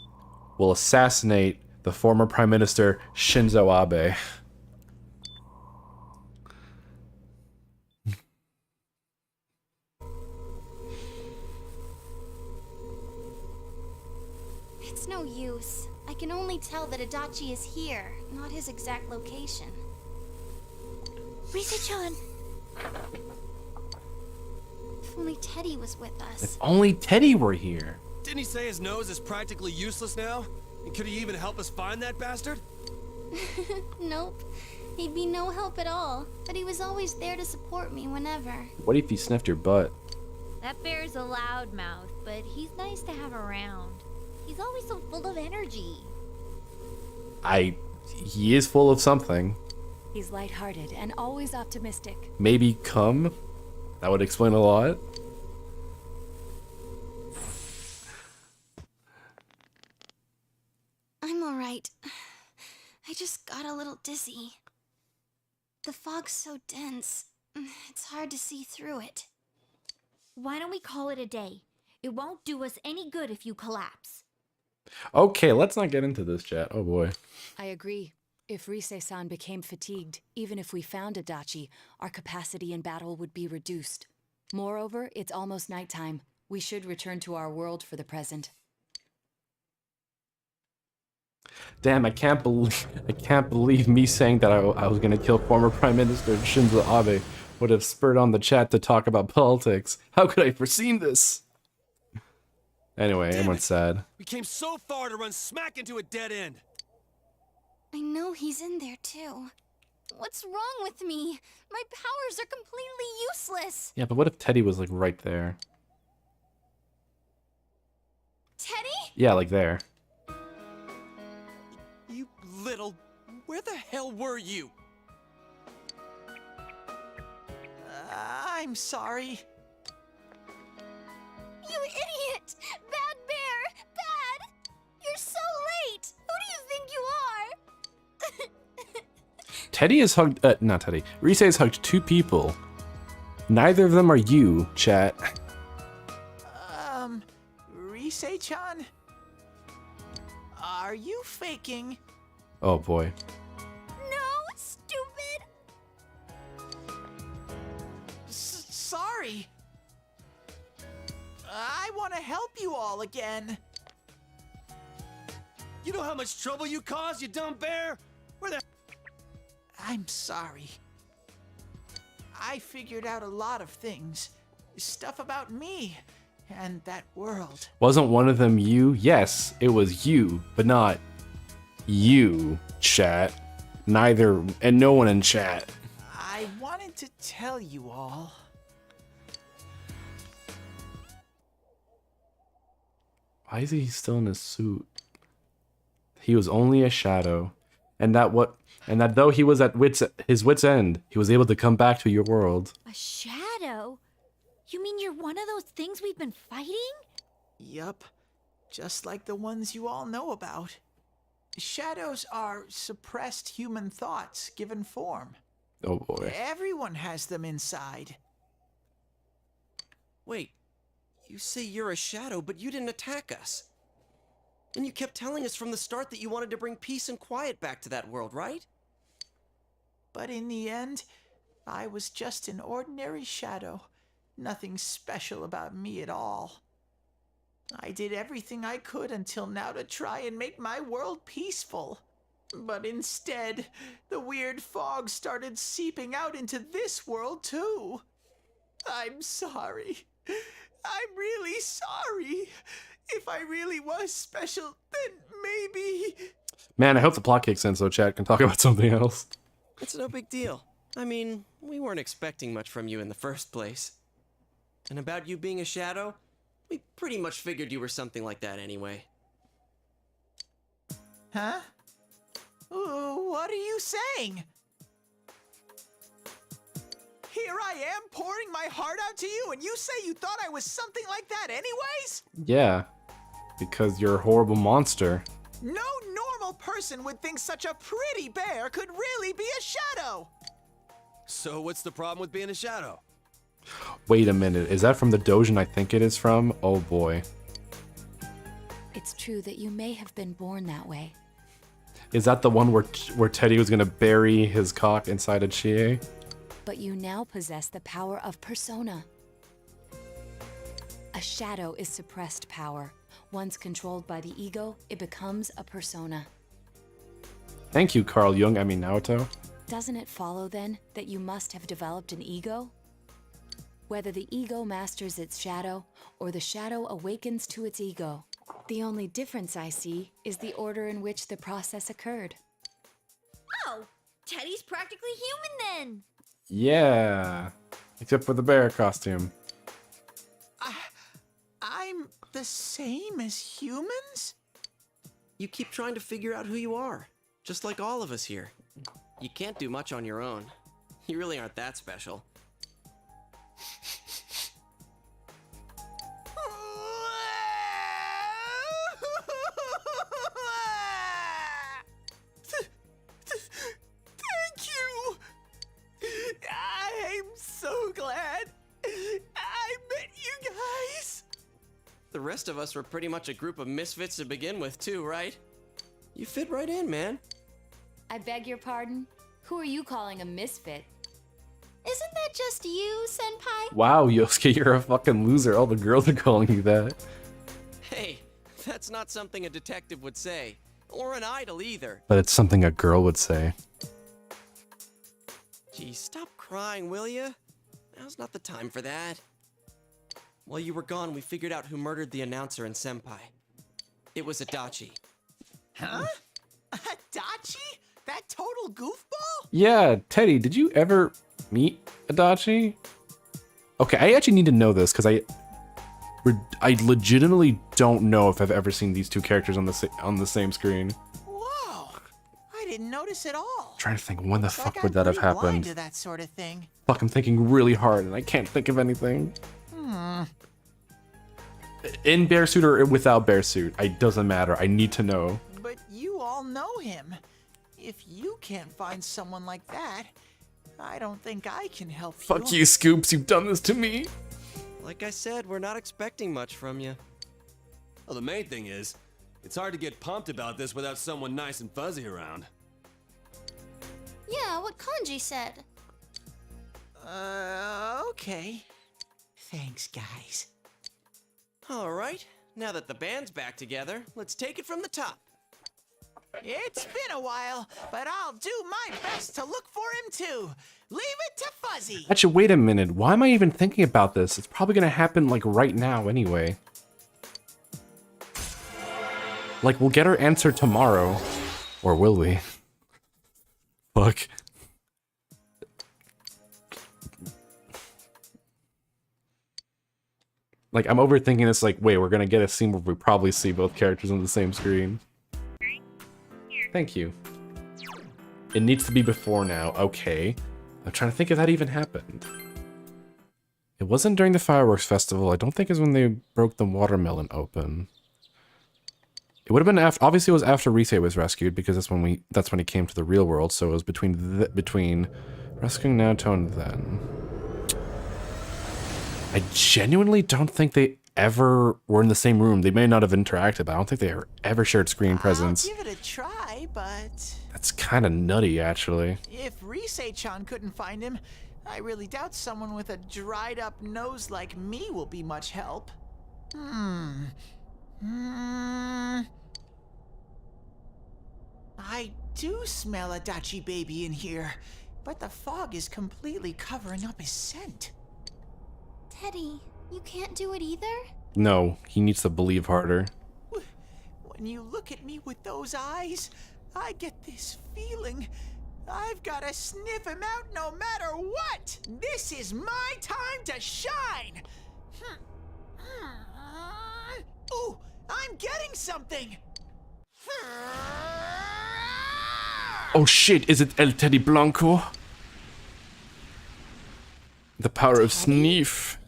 Speaker 1: will assassinate the former Prime Minister Shinzo Abe.
Speaker 8: It's no use. I can only tell that Adachi is here, not his exact location. Risa-chan! If only Teddy was with us.
Speaker 1: If only Teddy were here.
Speaker 6: Didn't he say his nose is practically useless now? And could he even help us find that bastard?
Speaker 8: Nope. He'd be no help at all, but he was always there to support me whenever.
Speaker 1: What if he sniffed your butt?
Speaker 9: That bear's a loudmouth, but he's nice to have around. He's always so full of energy.
Speaker 1: He is full of something.
Speaker 10: He's lighthearted and always optimistic.
Speaker 1: Maybe cum? That would explain a lot.
Speaker 8: I'm alright. I just got a little dizzy. The fog's so dense, it's hard to see through it.
Speaker 9: Why don't we call it a day? It won't do us any good if you collapse.
Speaker 1: Okay, let's not get into this chat. Oh boy.
Speaker 13: I agree. If Rise-san became fatigued, even if we found Adachi, our capacity in battle would be reduced. Moreover, it's almost nighttime. We should return to our world for the present.
Speaker 1: Damn, I can't believe me saying that I was gonna kill former Prime Minister Shinzo Abe would have spurred on the chat to talk about politics. How could I have foreseen this? Anyway, everyone's sad.
Speaker 6: We came so far to run smack into a dead end.
Speaker 8: I know he's in there too. What's wrong with me? My powers are completely useless.
Speaker 1: Yeah, but what if Teddy was like right there?
Speaker 8: Teddy?
Speaker 1: Yeah, like there.
Speaker 6: You little... Where the hell were you?
Speaker 5: I'm sorry.
Speaker 8: You idiot! Bad bear! Bad! You're so late! Who do you think you are?
Speaker 1: Teddy has hugged, not Teddy. Rise has hugged 2 people. Neither of them are you, chat.
Speaker 5: Risei-chan? Are you faking?
Speaker 1: Oh boy.
Speaker 9: No, stupid!
Speaker 5: Sorry. I want to help you all again.
Speaker 7: You know how much trouble you caused, you dumb bear? Where the...
Speaker 5: I'm sorry. I figured out a lot of things. Stuff about me and that world.
Speaker 1: Wasn't one of them you? Yes, it was you, but not you, chat. Neither, and no one in chat.
Speaker 5: I wanted to tell you all.
Speaker 1: Why is he still in his suit? He was only a shadow, and that though he was at his wit's end, he was able to come back to your world.
Speaker 9: A shadow? You mean you're one of those things we've been fighting?
Speaker 5: Yup. Just like the ones you all know about. Shadows are suppressed human thoughts given form.
Speaker 1: Oh boy.
Speaker 5: Everyone has them inside.
Speaker 6: Wait, you say you're a shadow, but you didn't attack us. And you kept telling us from the start that you wanted to bring peace and quiet back to that world, right?
Speaker 5: But in the end, I was just an ordinary shadow. Nothing special about me at all. I did everything I could until now to try and make my world peaceful. But instead, the weird fog started seeping out into this world too. I'm sorry. I'm really sorry. If I really was special, then maybe...
Speaker 1: Man, I hope the plot kicks in so chat can talk about something else.
Speaker 6: It's no big deal. I mean, we weren't expecting much from you in the first place. And about you being a shadow, we pretty much figured you were something like that anyway.
Speaker 5: Huh? What are you saying? Here I am pouring my heart out to you, and you say you thought I was something like that anyways?
Speaker 1: Yeah, because you're a horrible monster.
Speaker 5: No normal person would think such a pretty bear could really be a shadow.
Speaker 7: So what's the problem with being a shadow?
Speaker 1: Wait a minute, is that from the doujin I think it is from? Oh boy.
Speaker 13: It's true that you may have been born that way.
Speaker 1: Is that the one where Teddy was gonna bury his cock inside a Chie?
Speaker 13: But you now possess the power of persona. A shadow is suppressed power. Once controlled by the ego, it becomes a persona.
Speaker 1: Thank you, Carl Jung, I mean Naoto.
Speaker 13: Doesn't it follow then that you must have developed an ego? Whether the ego masters its shadow or the shadow awakens to its ego. The only difference I see is the order in which the process occurred.
Speaker 9: Oh, Teddy's practically human then.
Speaker 1: Yeah, except for the bear costume.
Speaker 5: I'm the same as humans?
Speaker 6: You keep trying to figure out who you are, just like all of us here. You can't do much on your own. You really aren't that special.
Speaker 5: Thank you! I'm so glad I met you guys!
Speaker 6: The rest of us were pretty much a group of misfits to begin with, too, right? You fit right in, man.
Speaker 13: I beg your pardon? Who are you calling a misfit?
Speaker 8: Isn't that just you, Senpai?
Speaker 1: Wow, Yosuke, you're a fucking loser. All the girls are calling you that.
Speaker 6: Hey, that's not something a detective would say. Or an idol either.
Speaker 1: But it's something a girl would say.
Speaker 6: Geez, stop crying, will ya? Now's not the time for that. While you were gone, we figured out who murdered the announcer and Senpai. It was Adachi.
Speaker 5: Huh? Adachi? That total goofball?
Speaker 1: Yeah, Teddy, did you ever meet Adachi? Okay, I actually need to know this because I legitimately don't know if I've ever seen these two characters on the same screen.
Speaker 5: Whoa! I didn't notice at all.
Speaker 1: I'm trying to think when the
Speaker 5: Looks
Speaker 1: fuck
Speaker 5: like
Speaker 1: would that
Speaker 5: I'm
Speaker 1: have
Speaker 5: pretty blind
Speaker 1: happened?
Speaker 5: to that sort of thing.
Speaker 1: Fuck, I'm thinking really hard and I can't think of anything. In bear suit or without bear suit, it doesn't matter. I need to know.
Speaker 5: But you all know him. If you can't find someone like that, I don't think I can help you.
Speaker 1: Fuck you, Scoops. You've done this to me.
Speaker 6: Like I said, we're not expecting much from you.
Speaker 7: Well, the main thing is, it's hard to get pumped about this without someone nice and fuzzy around.
Speaker 8: Yeah, what Kanji said.
Speaker 5: Okay. Thanks, guys.
Speaker 6: All right, now that the band's back together, let's take it from the top.
Speaker 5: It's been a while, but I'll do my best to look for him too. Leave it to Fuzzy.
Speaker 1: Actually, wait a minute. Why am I even thinking about this? It's probably gonna happen, like, right now anyway. Like, we'll get our answer tomorrow. Or will we? Fuck. Like, I'm overthinking this, like, wait, we're gonna get a scene where we probably see both characters on the same screen. Thank you. It needs to be before now. Okay. I'm trying to think if that even happened. It wasn't during the fireworks festival. I don't think it's when they broke the watermelon open. It would have been after. Obviously, it was after Risei was rescued because that's when he came to the real world. So it was between rescuing Naoto and then. I genuinely don't think they ever were in the same room. They may not have interacted, but I don't think they ever shared screen presence.
Speaker 5: I'll give it a try, but
Speaker 1: That's kind of nutty, actually.
Speaker 5: if Risei-chan couldn't find him, I really doubt someone with a dried up nose like me will be much help. I do smell a Dachi baby in here, but the fog is completely covering up his scent.
Speaker 8: Teddy, you can't do it either?
Speaker 1: No, he needs to believe harder.
Speaker 5: When you look at me with those eyes, I get this feeling. I've got to sniff him out no matter what! This is my time to shine! Ooh, I'm getting something!
Speaker 1: Oh shit, is it El Teddy Blanco? The power of sniff.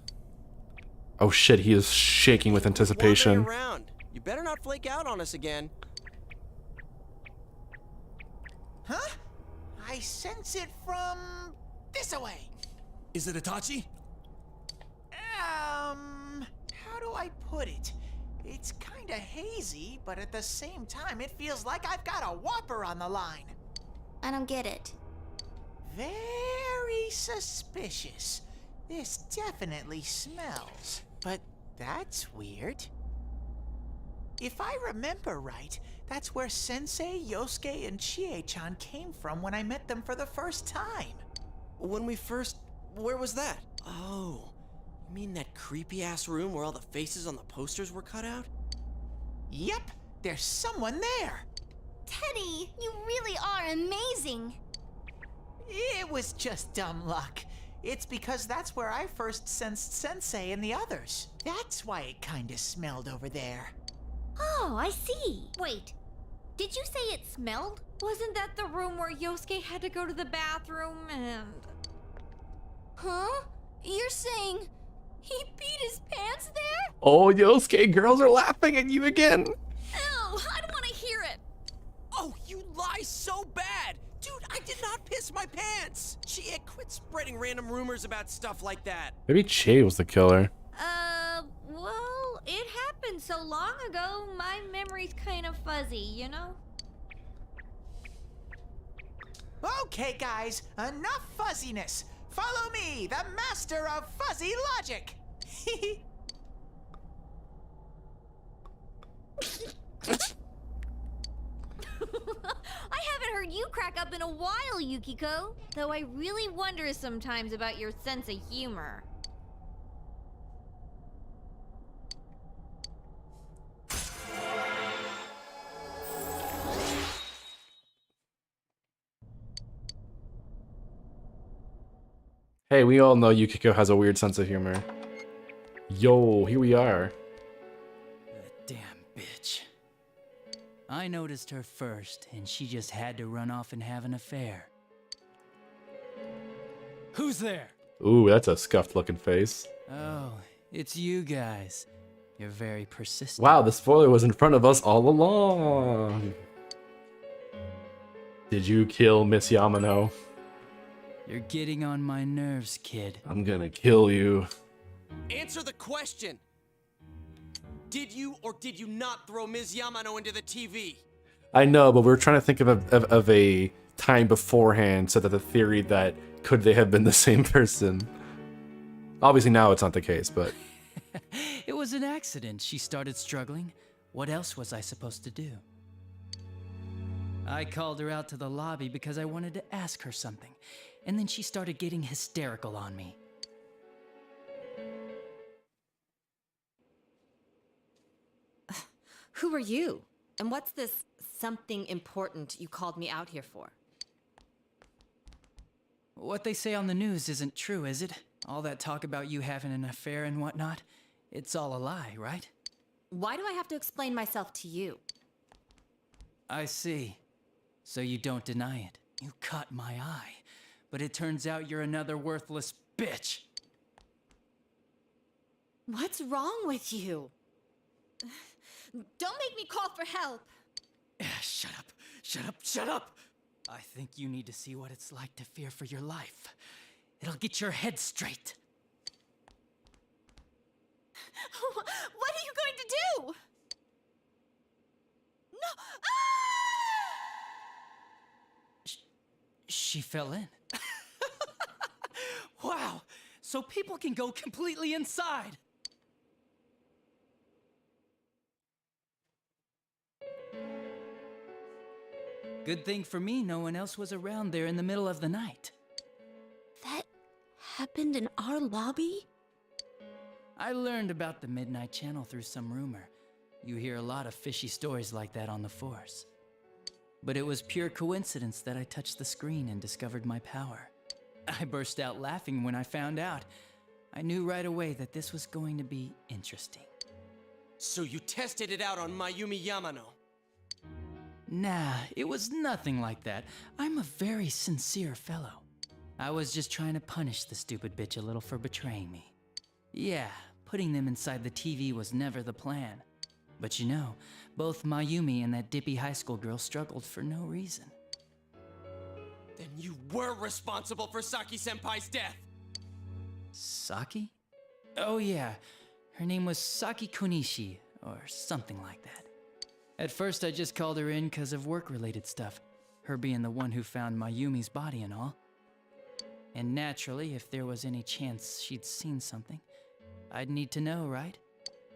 Speaker 1: Oh shit, he is shaking with anticipation.
Speaker 6: Wandering around. You better not flake out on us again.
Speaker 5: Huh? I sense it from this away.
Speaker 7: Is it Itachi?
Speaker 5: How do I put it? It's kinda hazy, but at the same time, it feels like I've got a whopper on the line.
Speaker 8: I don't get it.
Speaker 5: Very suspicious. This definitely smells, but that's weird. If I remember right, that's where Sensei, Yosuke, and Chie-chan came from when I met them for the first time.
Speaker 6: Where was that? Oh, you mean that creepy-ass room where all the faces on the posters were cut out?
Speaker 5: Yep, there's someone there.
Speaker 8: Teddy, you really are amazing.
Speaker 5: It was just dumb luck. It's because that's where I first sensed Sensei and the others. That's why it kinda smelled over there.
Speaker 9: Oh, I see. Wait, did you say it smelled? Wasn't that the room where Yosuke had to go to the bathroom and...
Speaker 8: Huh? You're saying he peed his pants there?
Speaker 1: Oh, Yosuke, girls are laughing at you again.
Speaker 9: Ew, I don't want to hear it.
Speaker 6: Oh, you lie so bad! Dude, I did not piss my pants! Chie, quit spreading random rumors about stuff like that.
Speaker 1: Maybe Che was the killer.
Speaker 9: Well, it happened so long ago, my memory's kind of fuzzy, you know?
Speaker 5: Okay, guys, enough fuzziness. Follow me, the master of fuzzy logic.
Speaker 9: I haven't heard you crack up in a while, Yukiko. Though I really wonder sometimes about your sense of humor.
Speaker 1: Hey, we all know Yukiko has a weird sense of humor. Yo, here we are.
Speaker 16: That damn bitch. I noticed her first, and she just had to run off and have an affair. Who's there?
Speaker 1: Ooh, that's a scuffed looking face.
Speaker 16: Oh, it's you guys. You're very persistent.
Speaker 1: Wow, the spoiler was in front of us all along. Did you kill Miss Yamano?
Speaker 16: You're getting on my nerves, kid.
Speaker 1: I'm gonna kill you.
Speaker 6: Answer the question! Did you or did you not throw Ms. Yamano into the TV?
Speaker 1: I know, but we're trying to think of a time beforehand so that the theory that could they have been the same person. Obviously now it's not the case, but...
Speaker 16: It was an accident. She started struggling. What else was I supposed to do? I called her out to the lobby because I wanted to ask her something, and then she started getting hysterical on me.
Speaker 20: Who are you? And what's this something important you called me out here for?
Speaker 16: What they say on the news isn't true, is it? All that talk about you having an affair and whatnot? It's all a lie, right?
Speaker 20: Why do I have to explain myself to you?
Speaker 16: I see. So you don't deny it. You caught my eye. But it turns out you're another worthless bitch.
Speaker 20: What's wrong with you? Don't make me call for help.
Speaker 16: Shut up. Shut up. Shut up. I think you need to see what it's like to fear for your life. It'll get your head straight.
Speaker 20: What are you going to do? No!
Speaker 16: She fell in. Wow! So people can go completely inside! Good thing for me, no one else was around there in the middle of the night.
Speaker 11: That happened in our lobby?
Speaker 16: I learned about the Midnight Channel through some rumor. You hear a lot of fishy stories like that on the Force. But it was pure coincidence that I touched the screen and discovered my power. I burst out laughing when I found out. I knew right away that this was going to be interesting.
Speaker 6: So you tested it out on Mayumi Yamano?
Speaker 16: Nah, it was nothing like that. I'm a very sincere fellow. I was just trying to punish the stupid bitch a little for betraying me. Yeah, putting them inside the TV was never the plan. But you know, both Mayumi and that dippy high school girl struggled for no reason.
Speaker 6: Then you were responsible for Saki-senpai's death!
Speaker 16: Saki? Oh yeah, her name was Saki Konishi, or something like that. At first I just called her in because of work-related stuff, her being the one who found Mayumi's body and all. And naturally, if there was any chance she'd seen something, I'd need to know, right?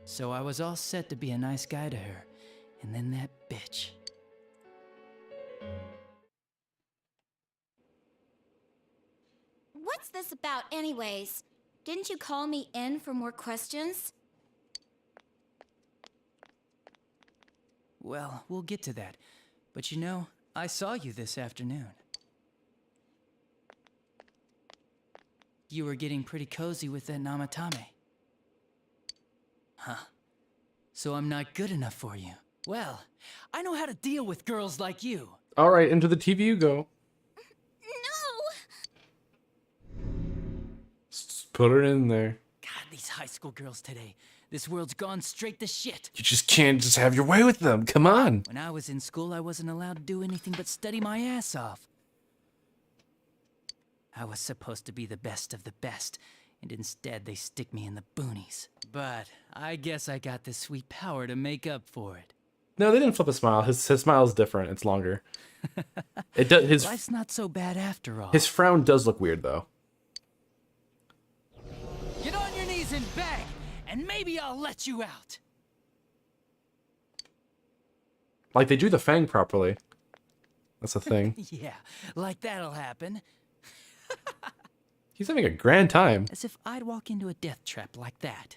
Speaker 16: So I was all set to be a nice guy to her, and then that bitch.
Speaker 8: What's this about anyways? Didn't you call me in for more questions?
Speaker 16: Well, we'll get to that. But you know, I saw you this afternoon. You were getting pretty cozy with that Namatame. Huh. So I'm not good enough for you. Well, I know how to deal with girls like you.
Speaker 1: Alright, into the TV you go.
Speaker 8: No!
Speaker 1: Just put her in there.
Speaker 16: God, these high school girls today. This world's gone straight to shit.
Speaker 1: You just can't just have your way with them. Come on.
Speaker 16: When I was in school, I wasn't allowed to do anything but study my ass off. I was supposed to be the best of the best, and instead they stick me in the boonies. But I guess I got this sweet power to make up for it.
Speaker 1: No, they didn't flip a smile. His smile's different. It's longer. It does.
Speaker 16: Life's not so bad after all.
Speaker 1: His frown does look weird though.
Speaker 16: Get on your knees and beg, and maybe I'll let you out.
Speaker 1: Like they drew the fang properly. That's a thing.
Speaker 16: Yeah, like that'll happen.
Speaker 1: He's having a grand time.
Speaker 16: As if I'd walk into a death trap like that.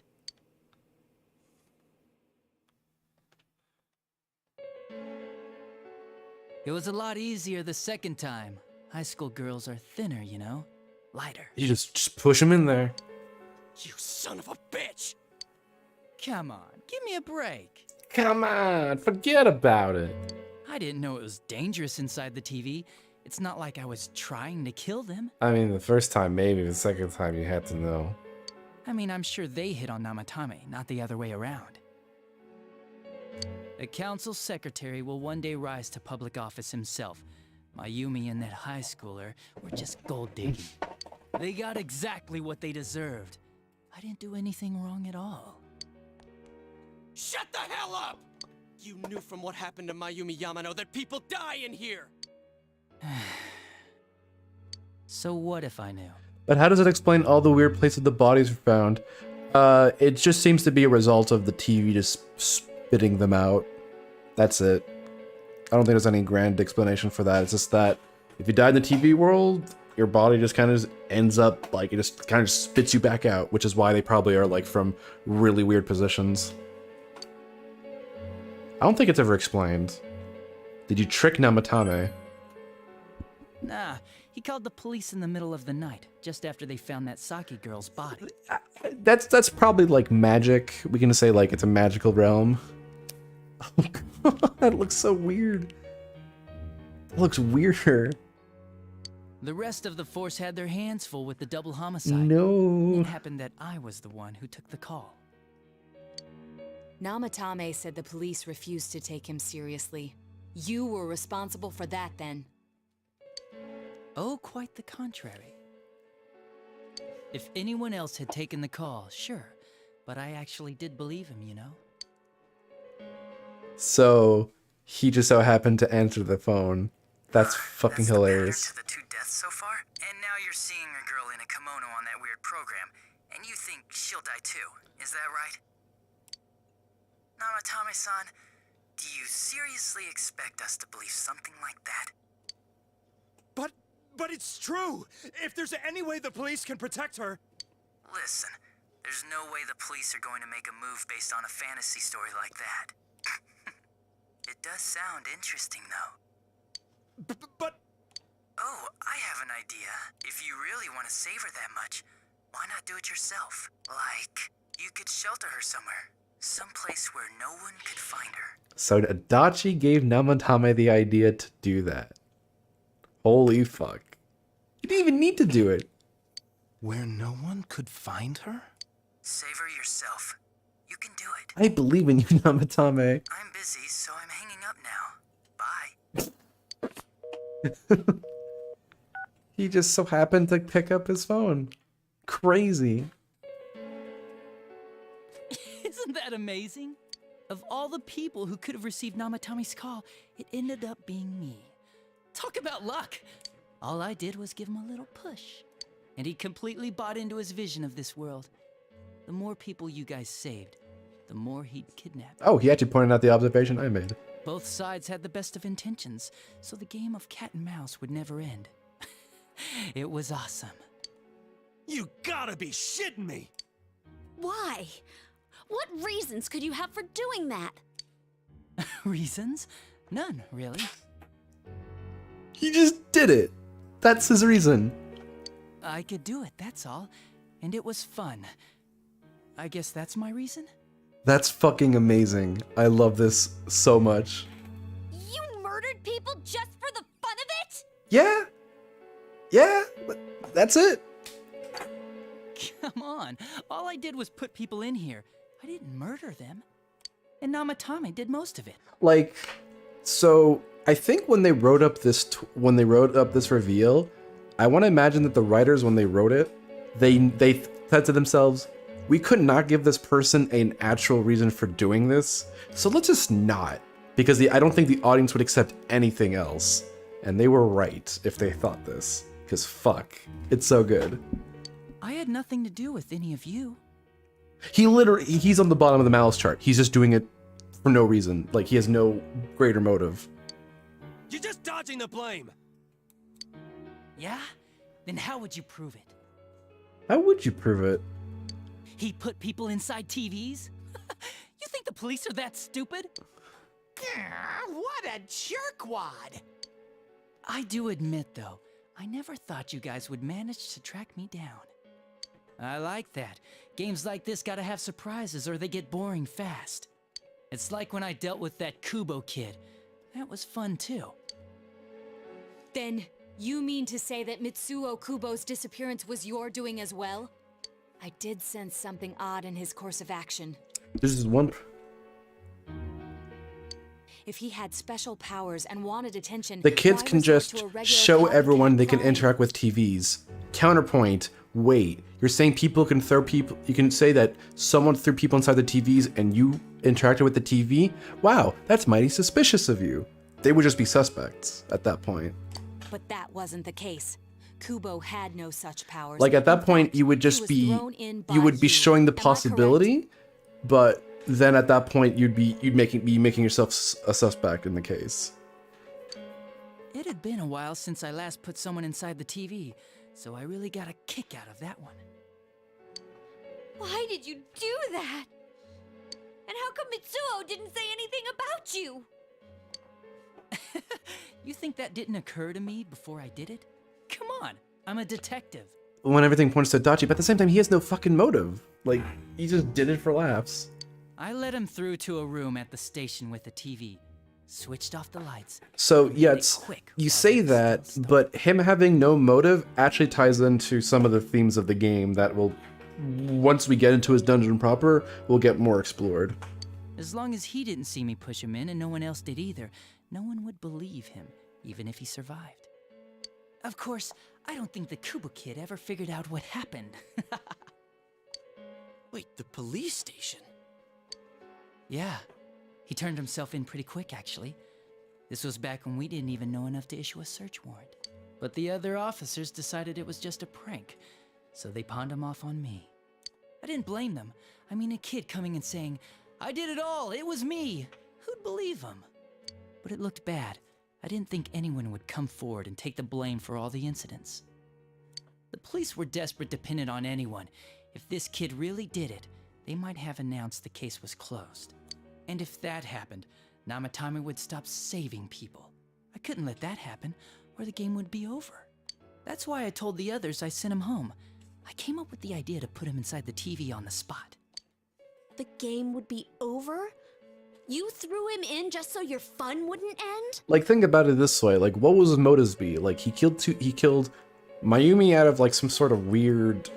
Speaker 16: It was a lot easier the second time. High school girls are thinner, you know? Lighter.
Speaker 1: You just push him in there.
Speaker 6: You son of a bitch!
Speaker 16: Come on, give me a break.
Speaker 1: Come on, forget about it.
Speaker 16: I didn't know it was dangerous inside the TV. It's not like I was trying to kill them.
Speaker 1: I mean, the first time maybe, the second time you had to know.
Speaker 16: I mean, I'm sure they hit on Namatame, not the other way around. The council secretary will one day rise to public office himself, Mayumi and that high schooler were just gold digging. They got exactly what they deserved. I didn't do anything wrong at all.
Speaker 6: Shut the hell up! You knew from what happened to Mayumi Yamano that people die in here!
Speaker 16: So what if I knew?
Speaker 1: But how does it explain all the weird places the bodies were found? It just seems to be a result of the TV just spitting them out. That's it. I don't think there's any grand explanation for that. It's just that if you died in the TV world, your body just kind of ends up, like, it just kind of spits you back out, which is why they probably are, like, from really weird positions. I don't think it's ever explained. Did you trick Namatame?
Speaker 16: Nah, he called the police in the middle of the night, just after they found that Saki girl's body.
Speaker 1: That's probably, like, magic. We can say, like, it's a magical realm. Oh, God, that looks so weird. That looks weirder.
Speaker 16: The rest of the force had their hands full with the double homicide.
Speaker 1: No.
Speaker 16: It happened that I was the one who took the call.
Speaker 13: Namatame said the police refused to take him seriously. You were responsible for that then.
Speaker 16: Oh, quite the contrary. If anyone else had taken the call, sure. But I actually did believe him, you know?
Speaker 1: So, he just so happened to answer the phone. That's fucking hilarious.
Speaker 21: The 2 deaths so far, and now you're seeing a girl in a kimono on that weird program, and you think she'll die too. Is that right? Namatame-san, do you seriously expect us to believe something like that?
Speaker 15: But it's true! If there's any way the police can protect her...
Speaker 21: Listen, there's no way the police are going to make a move based on a fantasy story like that. It does sound interesting, though.
Speaker 15: But...
Speaker 21: Oh, I have an idea. If you really want to save her that much, why not do it yourself? Like, you could shelter her somewhere. Someplace where no one could find her.
Speaker 1: So Adachi gave Namatame the idea to do that. Holy fuck. You didn't even need to do it.
Speaker 14: Where no one could find her?
Speaker 21: Save her yourself. You can do it.
Speaker 1: I believe in you, Namatame.
Speaker 21: I'm busy, so I'm hanging up now. Bye.
Speaker 1: He just so happened to pick up his phone. Crazy.
Speaker 16: Isn't that amazing? Of all the people who could have received Namatame's call, it ended up being me. Talk about luck! All I did was give him a little push. And he completely bought into his vision of this world. The more people you guys saved, the more he'd kidnap.
Speaker 1: Oh, he actually pointed out the observation I made.
Speaker 16: Both sides had the best of intentions, so the game of cat and mouse would never end. It was awesome.
Speaker 7: You gotta be shitting me!
Speaker 11: Why? What reasons could you have for doing that?
Speaker 16: Reasons? None, really.
Speaker 1: He just did it. That's his reason.
Speaker 16: I could do it, that's all. And it was fun. I guess that's my reason?
Speaker 1: That's fucking amazing. I love this so much.
Speaker 11: You murdered people just for the fun of it?
Speaker 1: Yeah. Yeah. That's it.
Speaker 16: Come on. All I did was put people in here. I didn't murder them. And Namatame did most of it.
Speaker 1: Like, so I think when they wrote up this reveal, I want to imagine that the writers, when they wrote it, they said to themselves, we could not give this person an actual reason for doing this, so let's just not, because I don't think the audience would accept anything else. And they were right if they thought this, because fuck, it's so good.
Speaker 16: I had nothing to do with any of you.
Speaker 1: He's on the bottom of the malice chart. He's just doing it for no reason. Like, he has no greater motive.
Speaker 6: You're just dodging the blame!
Speaker 16: Yeah? Then how would you prove it?
Speaker 1: How would you prove it?
Speaker 16: He put people inside TVs? You think the police are that stupid?
Speaker 5: What a jerkwad!
Speaker 16: I do admit, though, I never thought you guys would manage to track me down. I like that. Games like this gotta have surprises or they get boring fast. It's like when I dealt with that Kubo kid. That was fun, too.
Speaker 13: Then, you mean to say that Mitsuo Kubo's disappearance was your doing as well? I did sense something odd in his course of action.
Speaker 1: This is one...
Speaker 13: If he had special powers and wanted attention,
Speaker 1: The kids
Speaker 13: why
Speaker 1: can
Speaker 13: resort
Speaker 1: just
Speaker 13: to a regular
Speaker 1: show everyone they can
Speaker 13: crime?
Speaker 1: interact with TVs. Counterpoint, wait, you're saying people can throw people, you can say that someone threw people inside the TVs and you interacted with the TV? Wow, that's mighty suspicious of you. They would just be suspects at that point.
Speaker 13: But that wasn't the case. Kubo had no such powers.
Speaker 1: Like at that
Speaker 13: In
Speaker 1: point,
Speaker 13: fact,
Speaker 1: you would
Speaker 13: he
Speaker 1: just
Speaker 13: was
Speaker 1: be,
Speaker 13: thrown in by
Speaker 1: you would be showing the
Speaker 13: Am I correct?
Speaker 1: possibility, but then at that point you'd be making yourself a suspect in the case.
Speaker 16: It had been a while since I last put someone inside the TV, so I really got a kick out of that one.
Speaker 9: Why did you do that? And how come Mitsuo didn't say anything about you?
Speaker 16: You think that didn't occur to me before I did it? Come on, I'm a detective.
Speaker 1: When everything points to Dachi, but at the same time he has no fucking motive. Like, he just did it for laughs.
Speaker 16: I led him through to a room at the station with a TV, switched off the lights.
Speaker 1: So yeah, you say that, but him having no motive actually ties into some of the themes of the game that will, once we get into his dungeon proper, will get more explored.
Speaker 16: As long as he didn't see me push him in and no one else did either, no one would believe him, even if he survived. Of course, I don't think the Kubo kid ever figured out what happened.
Speaker 6: Wait, the police station?
Speaker 16: Yeah, he turned himself in pretty quick, actually. This was back when we didn't even know enough to issue a search warrant. But the other officers decided it was just a prank, so they pawned him off on me. I didn't blame them. I mean, a kid coming and saying, "I did it all, it was me." Who'd believe him? But it looked bad. I didn't think anyone would come forward and take the blame for all the incidents. The police were desperate to pin it on anyone. If this kid really did it, they might have announced the case was closed. And if that happened, Namatame would stop saving people. I couldn't let that happen, or the game would be over. That's why I told the others I sent him home. I came up with the idea to put him inside the TV on the spot.
Speaker 11: The game would be over? You threw him in just so your fun wouldn't end?
Speaker 1: Like, think about it this way, like, what would his motives be? Like, he killed Mayumi out of, like, some sort of weird,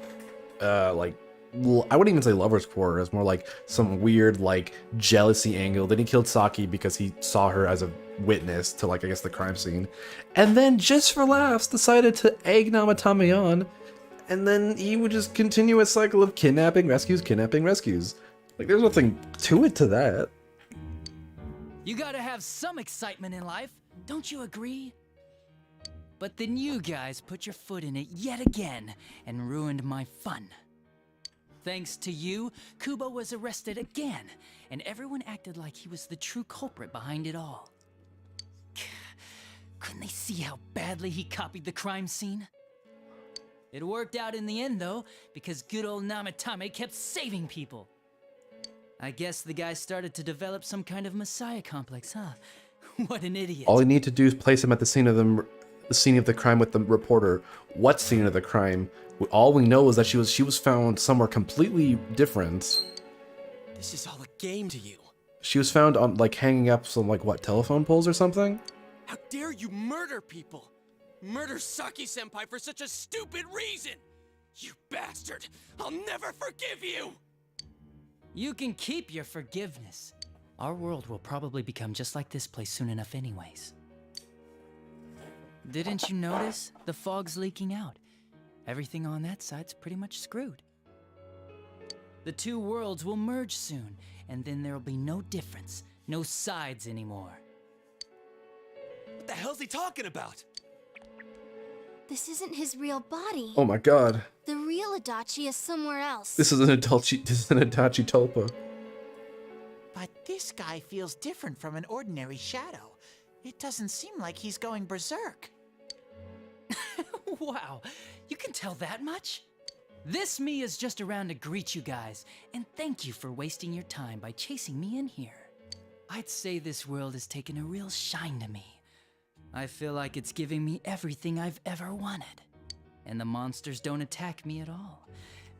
Speaker 1: I wouldn't even say lover's quarrel, it's more like some weird, like, jealousy angle. Then he killed Saki because he saw her as a witness to, like, I guess the crime scene. And then, just for laughs, decided to egg Namatame on, and then he would just continue a cycle of kidnapping, rescues. Like, there's nothing to it to that.
Speaker 16: You gotta have some excitement in life, don't you agree? But then you guys put your foot in it yet again and ruined my fun. Thanks to you, Kubo was arrested again, and everyone acted like he was the true culprit behind it all. Couldn't they see how badly he copied the crime scene? It worked out in the end, though, because good old Namatame kept saving people. I guess the guy started to develop some kind of messiah complex, huh? What an idiot.
Speaker 1: All you need to do is place him at the scene of the crime with the reporter. What scene of the crime? All we know is that she was found somewhere completely different.
Speaker 6: This is all a game to you.
Speaker 1: She was found on, like, hanging up some, like, what, telephone poles or something?
Speaker 6: How dare you murder people? Murder Saki-senpai for such a stupid reason! You bastard! I'll never forgive you!
Speaker 16: You can keep your forgiveness. Our world will probably become just like this place soon enough anyways. Didn't you notice? The fog's leaking out. Everything on that side's pretty much screwed. The two worlds will merge soon, and then there'll be no difference, no sides anymore.
Speaker 6: What the hell's he talking about?
Speaker 8: This isn't his real body.
Speaker 1: Oh my god.
Speaker 8: The real Adachi is somewhere else.
Speaker 1: This is an Adachi tulpa.
Speaker 5: But this guy feels different from an ordinary shadow. It doesn't seem like he's going berserk.
Speaker 16: Wow, you can tell that much? This me is just around to greet you guys, and thank you for wasting your time by chasing me in here. I'd say this world has taken a real shine to me. I feel like it's giving me everything I've ever wanted. And the monsters don't attack me at all.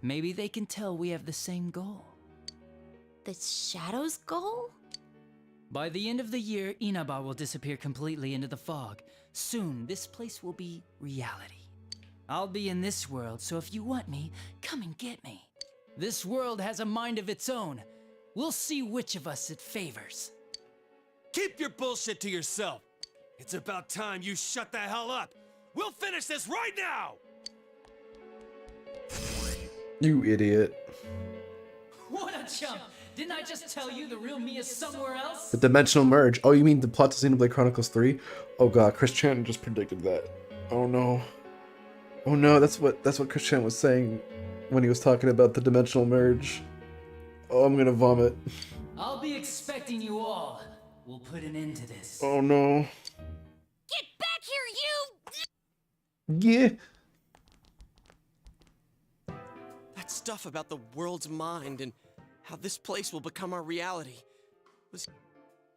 Speaker 16: Maybe they can tell we have the same goal.
Speaker 11: The Shadow's goal?
Speaker 16: By the end of the year, Inaba will disappear completely into the fog. Soon, this place will be reality. I'll be in this world, so if you want me, come and get me. This world has a mind of its own. We'll see which of us it favors.
Speaker 7: Keep your bullshit to yourself. It's about time you shut the hell up. We'll finish this right now!
Speaker 1: You idiot.
Speaker 16: What a chump! Didn't I just tell you the real me is somewhere else?
Speaker 1: The dimensional merge. Oh, you mean the plot to Xenoblade Chronicles 3? Oh god, Chris Chan just predicted that. Oh no. Oh no, that's what Chris Chan was saying when he was talking about the dimensional merge. Oh, I'm gonna vomit.
Speaker 16: I'll be expecting you all. We'll put an end to this.
Speaker 1: Oh no.
Speaker 9: Get back here, you!
Speaker 1: Yeah.
Speaker 6: That stuff about the world's mind and how this place will become our reality was...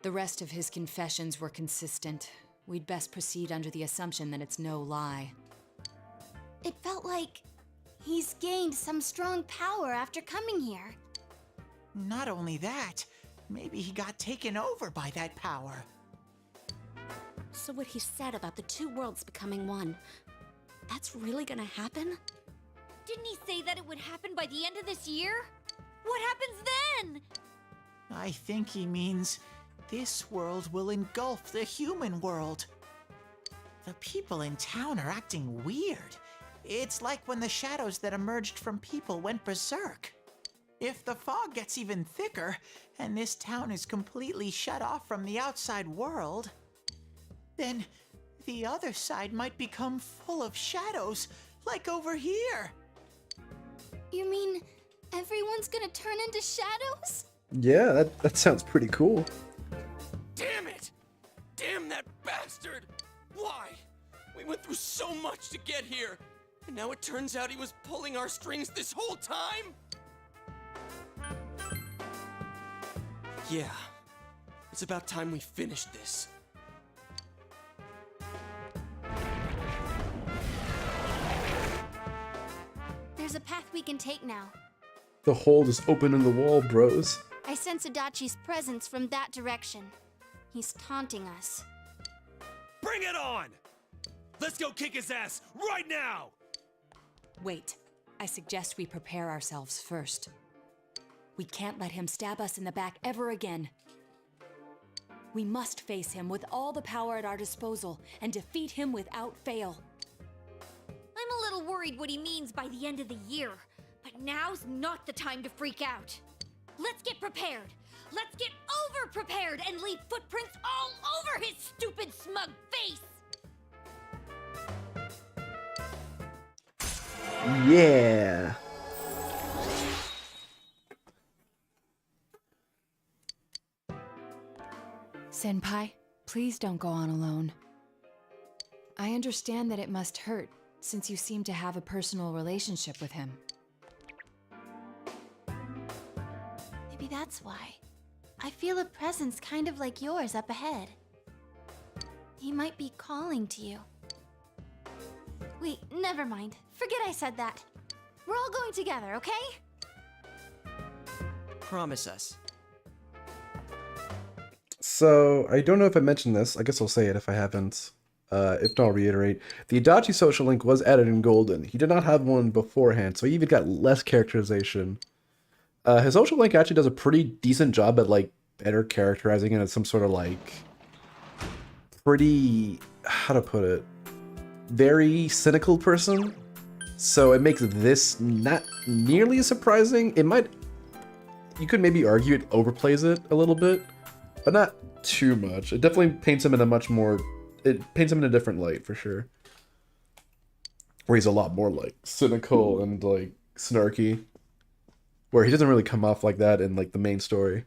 Speaker 13: The rest of his confessions were consistent. We'd best proceed under the assumption that it's no lie.
Speaker 8: It felt like he's gained some strong power after coming here.
Speaker 5: Not only that, maybe he got taken over by that power.
Speaker 11: So what he said about the two worlds becoming one, that's really gonna happen?
Speaker 9: Didn't he say that it would happen by the end of this year? What happens then?
Speaker 5: I think he means this world will engulf the human world. The people in town are acting weird. It's like when the shadows that emerged from people went berserk. If the fog gets even thicker, and this town is completely shut off from the outside world, then the other side might become full of shadows, like over here.
Speaker 8: You mean everyone's gonna turn into shadows?
Speaker 1: Yeah, that sounds pretty cool.
Speaker 6: Damn it! Damn that bastard! Why? We went through so much to get here, and now it turns out he was pulling our strings this whole time? Yeah, it's about time we finished this.
Speaker 8: There's a path we can take now.
Speaker 1: The hole is open in the wall, bros.
Speaker 8: I sense Adachi's presence from that direction. He's taunting us.
Speaker 7: Bring it on! Let's go kick his ass right now!
Speaker 13: Wait, I suggest we prepare ourselves first. We can't let him stab us in the back ever again. We must face him with all the power at our disposal and defeat him without fail.
Speaker 9: I'm a little worried what he means by the end of the year, but now's not the time to freak out. Let's get prepared. Let's get over-prepared and leave footprints all over his stupid, smug face!
Speaker 1: Yeah.
Speaker 13: Senpai, please don't go on alone. I understand that it must hurt, since you seem to have a personal relationship with him.
Speaker 8: Maybe that's why. I feel a presence kind of like yours up ahead. He might be calling to you. Wait, never mind. Forget I said that. We're all going together, okay?
Speaker 6: Promise us.
Speaker 1: So, I don't know if I mentioned this. I guess I'll say it if I haven't. If not, I'll reiterate. The Adachi social link was added in Golden. He did not have one beforehand, so he even got less characterization. His social link actually does a pretty decent job at, like, better characterizing it as some sort of, like, pretty... how to put it? Very cynical person. So it makes this not nearly as surprising. It might... you could maybe argue it overplays it a little bit, but not too much. It definitely paints him in a much more... it paints him in a different light, for sure. Where he's a lot more, like, cynical and, like, snarky. Where he doesn't really come off like that in, like, the main story.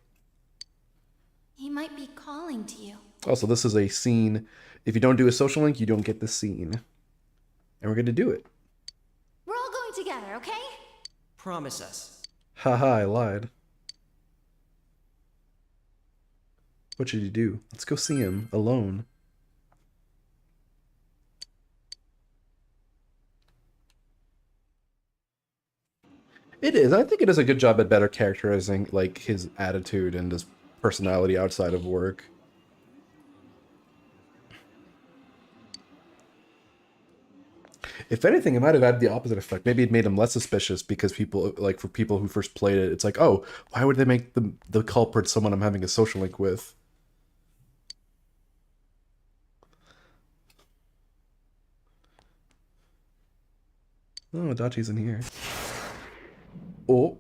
Speaker 8: He might be calling to you.
Speaker 1: Also, this is a scene. If you don't do a social link, you don't get the scene. And we're going to do it.
Speaker 8: We're all going together, okay?
Speaker 6: Promise us.
Speaker 1: Haha, I lied. What should you do? Let's go see him alone. It is. I think it does a good job at better characterizing, like, his attitude and his personality outside of work. If anything, it might have had the opposite effect. Maybe it made him less suspicious because people, like, for people who first played it, it's like, oh, why would they make the culprit someone I'm having a social link with? Oh, Adachi's in here. Oh.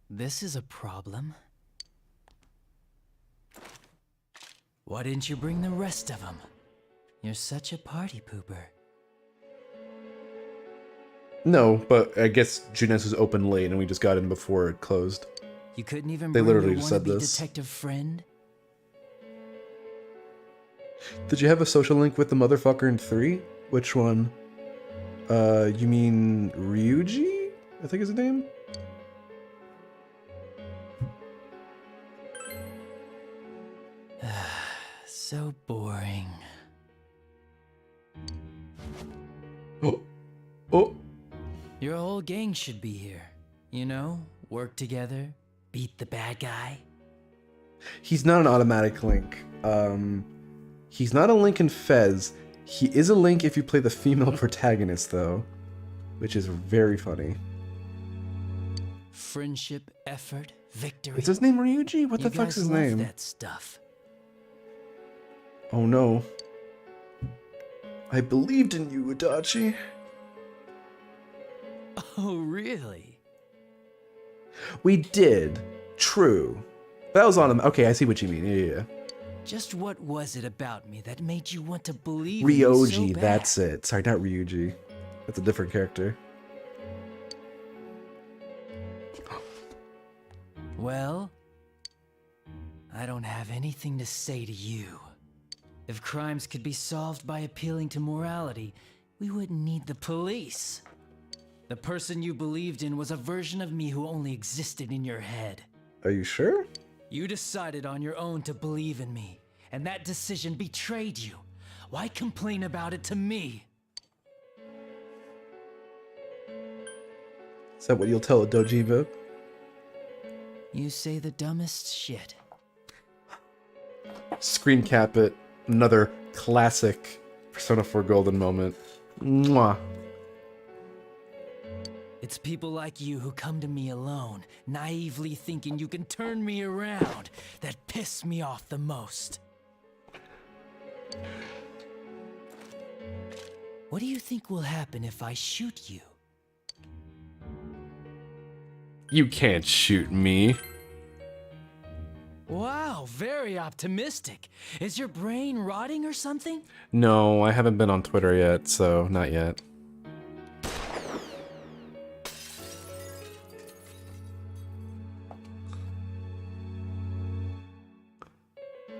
Speaker 16: This is a problem. Why didn't you bring the rest of them? You're such a party pooper.
Speaker 1: No, but I guess Junes was open late and we just got in before it closed.
Speaker 16: You couldn't even
Speaker 1: They
Speaker 16: bring
Speaker 1: literally
Speaker 16: your
Speaker 1: just said
Speaker 16: wannabe
Speaker 1: this.
Speaker 16: detective friend?
Speaker 1: Did you have a social link with the motherfucker in 3? Which one? You mean Ryuji? I think is his name?
Speaker 16: So boring.
Speaker 1: Oh. Oh.
Speaker 16: Your whole gang should be here. You know, work together, beat the bad guy.
Speaker 1: He's not an automatic link. He's not a link in Fez. He is a link if you play the female protagonist, though, which is very funny.
Speaker 16: Friendship, effort, victory.
Speaker 1: Is his name Ryuji? What the fuck's his name?
Speaker 16: That stuff.
Speaker 1: Oh no. I believed in you, Adachi.
Speaker 16: Oh, really?
Speaker 1: We did. True. That was on him. Okay, I see what you mean. Yeah.
Speaker 16: Just what was it about me that made you want to believe in me so
Speaker 1: Ryoji,
Speaker 16: bad?
Speaker 1: that's it. Sorry, not Ryuji. That's a different character.
Speaker 16: Well, I don't have anything to say to you. If crimes could be solved by appealing to morality, we wouldn't need the police. The person you believed in was a version of me who only existed in your head.
Speaker 1: Are you sure?
Speaker 16: You decided on your own to believe in me, and that decision betrayed you. Why complain about it to me?
Speaker 1: Is that what you'll tell a Dojiva?
Speaker 16: You say the dumbest shit.
Speaker 1: Screen cap it. Another classic Persona 4 Golden moment. Mwah.
Speaker 16: It's people like you who come to me alone, naively thinking you can turn me around, that piss me off the most. What do you think will happen if I shoot you?
Speaker 1: You can't shoot me.
Speaker 16: Wow, very optimistic. Is your brain rotting or something?
Speaker 1: No, I haven't been on Twitter yet, so not yet.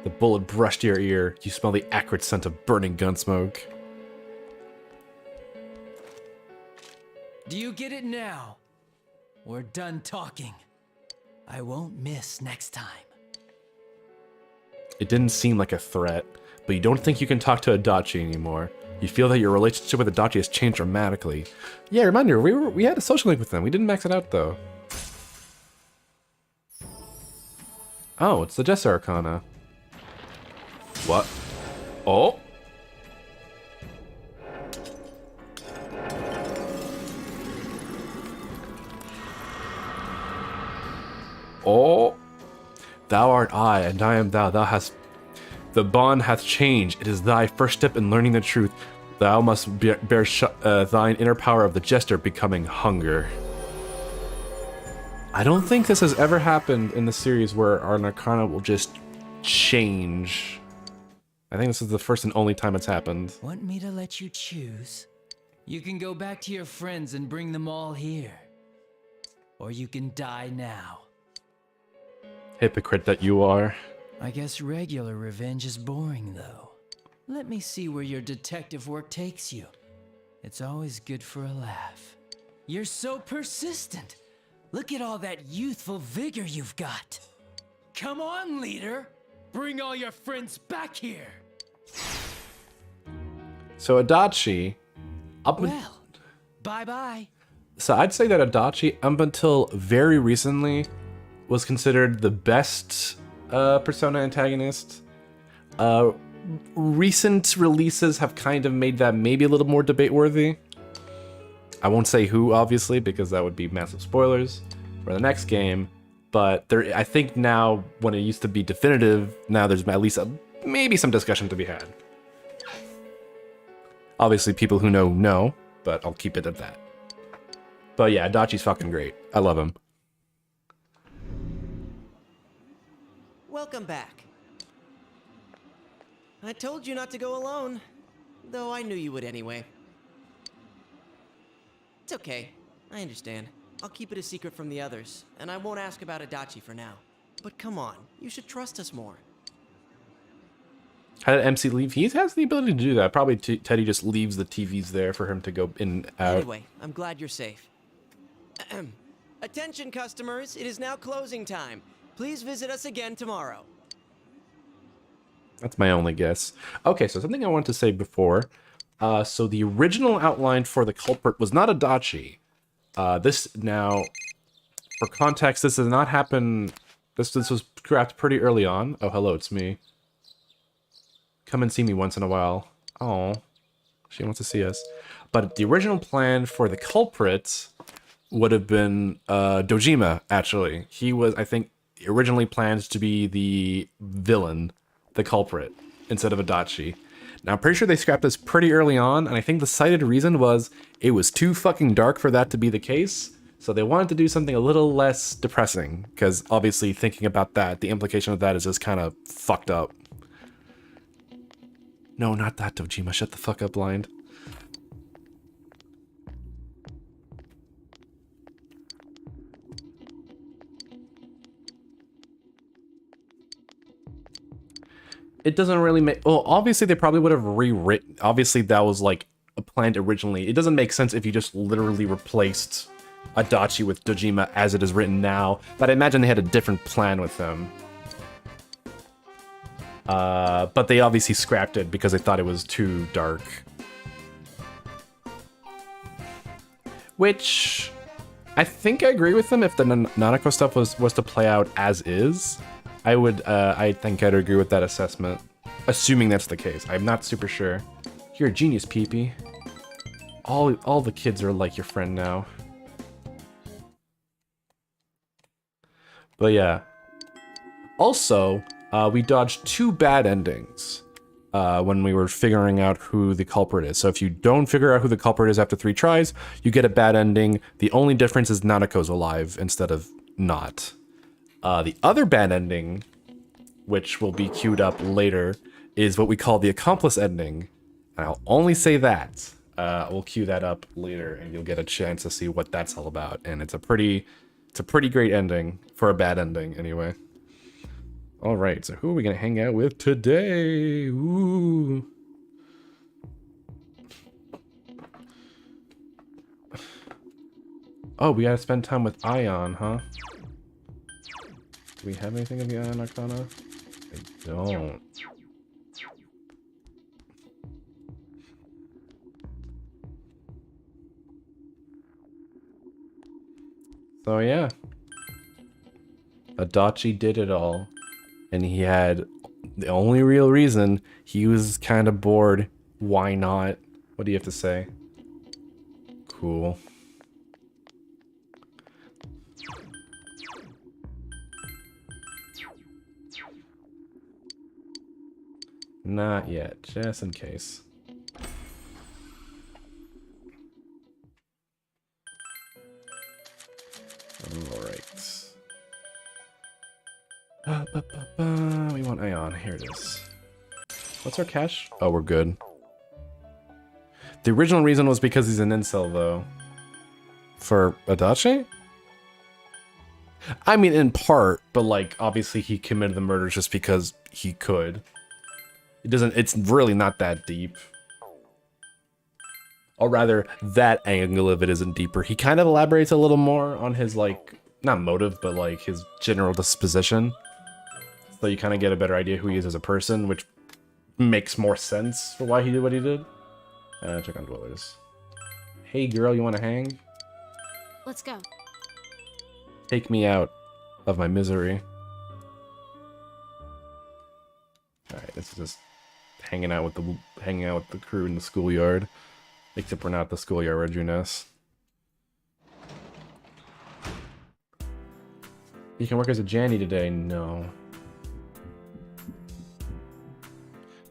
Speaker 1: The bullet brushed your ear. You smell the acrid scent of burning gun smoke.
Speaker 16: Do you get it now? We're done talking. I won't miss next time.
Speaker 1: It didn't seem like a threat, but you don't think you can talk to Adachi anymore. You feel that your relationship with Adachi has changed dramatically. Yeah, reminder, we had a social link with them. We didn't max it out, though. Oh, it's the Jester Arcana. What? Oh? Oh? Thou art I, and I am thou. Thou hast... The bond hath changed. It is thy first step in learning the truth. Thou must bear thine inner power of the Jester becoming hunger. I don't think this has ever happened in the series where our Arcana will just change. I think this is the first and only time it's happened.
Speaker 16: Want me to let you choose? You can go back to your friends and bring them all here. Or you can die now.
Speaker 1: Hypocrite that you are.
Speaker 16: I guess regular revenge is boring, though. Let me see where your detective work takes you. It's always good for a laugh. You're so persistent. Look at all that youthful vigor you've got. Come on, leader. Bring all your friends back here.
Speaker 1: So Adachi...
Speaker 16: Well, bye-bye.
Speaker 1: So I'd say that Adachi, up until very recently, was considered the best Persona antagonist. Recent releases have kind of made that maybe a little more debate-worthy. I won't say who, obviously, because that would be massive spoilers for the next game. But there, I think now, when it used to be definitive, now there's at least maybe some discussion to be had. Obviously, people who know, but I'll keep it at that. But yeah, Adachi's fucking great. I love him.
Speaker 6: Welcome back. I told you not to go alone, though I knew you would anyway. It's okay. I understand. I'll keep it a secret from the others, and I won't ask about Adachi for now. But come on, you should trust us more.
Speaker 1: How did MC leave? He has the ability to do that. Probably Teddy just leaves the TVs there for him to go in and out.
Speaker 6: Anyway, I'm glad you're safe. Attention customers, it is now closing time. Please visit us again tomorrow.
Speaker 1: That's my only guess. Okay, so something I wanted to say before. So the original outline for the culprit was not Adachi. This now, for context, this did not happen. This was scrapped pretty early on. Oh, hello, it's me. Come and see me once in a while. Oh, she wants to see us. But the original plan for the culprit would have been Dojima, actually. He was, I think, originally planned to be the villain, the culprit, instead of Adachi. Now, I'm pretty sure they scrapped this pretty early on, and I think the cited reason was it was too fucking dark for that to be the case, so they wanted to do something a little less depressing, because obviously thinking about that, the implication of that is just kind of fucked up. No, not that, Dojima. Shut the fuck up, Blind. It doesn't really make... Well, obviously they probably would have rewritten... Obviously that was like planned originally. It doesn't make sense if you just literally replaced Adachi with Dojima as it is written now. But I imagine they had a different plan with him. But they obviously scrapped it because they thought it was too dark. Which... I think I agree with them if the Nanako stuff was to play out as is. I think I'd agree with that assessment. Assuming that's the case. I'm not super sure. You're a genius, Pee-Pee. All the kids are like your friend now. But yeah. Also, we dodged 2 bad endings when we were figuring out who the culprit is. So if you don't figure out who the culprit is after 3 tries, you get a bad ending. The only difference is Nanako's alive instead of not. The other bad ending, which will be queued up later, is what we call the accomplice ending. And I'll only say that. We'll queue that up later, and you'll get a chance to see what that's all about. And it's a pretty great ending for a bad ending, anyway. All right, so who are we gonna hang out with today? Ooh. Oh, we gotta spend time with Ion, huh? Do we have anything of the Ion Arcana? I don't. So yeah. Adachi did it all. And he had the only real reason he was kind of bored. Why not? What do you have to say? Cool. Not yet, just in case. Alright. We want Ion. Here it is. What's our cash? Oh, we're good. The original reason was because he's an incel, though. For Adachi? I mean, in part, but like, obviously he committed the murders just because he could. It's really not that deep. Or rather, that angle of it isn't deeper. He kind of elaborates a little more on his, like, not motive, but like his general disposition. So you kind of get a better idea who he is as a person, which makes more sense for why he did what he did. Check on dwellers. Hey girl, you want to hang?
Speaker 9: Let's go.
Speaker 1: Take me out of my misery. Alright, this is just hanging out with the crew in the schoolyard. Except we're not at the schoolyard, we're Junes. You can work as a Janny today? No.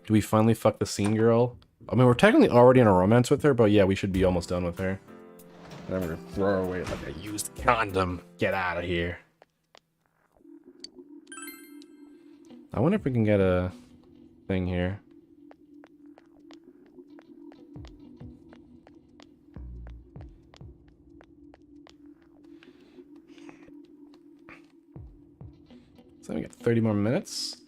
Speaker 1: Do we finally fuck the scene girl? I mean, we're technically already in a romance with her, but yeah, we should be almost done with her. And then we're gonna throw her away like a used condom. Get out of here. I wonder if we can get a thing here. So we got 30 more minutes.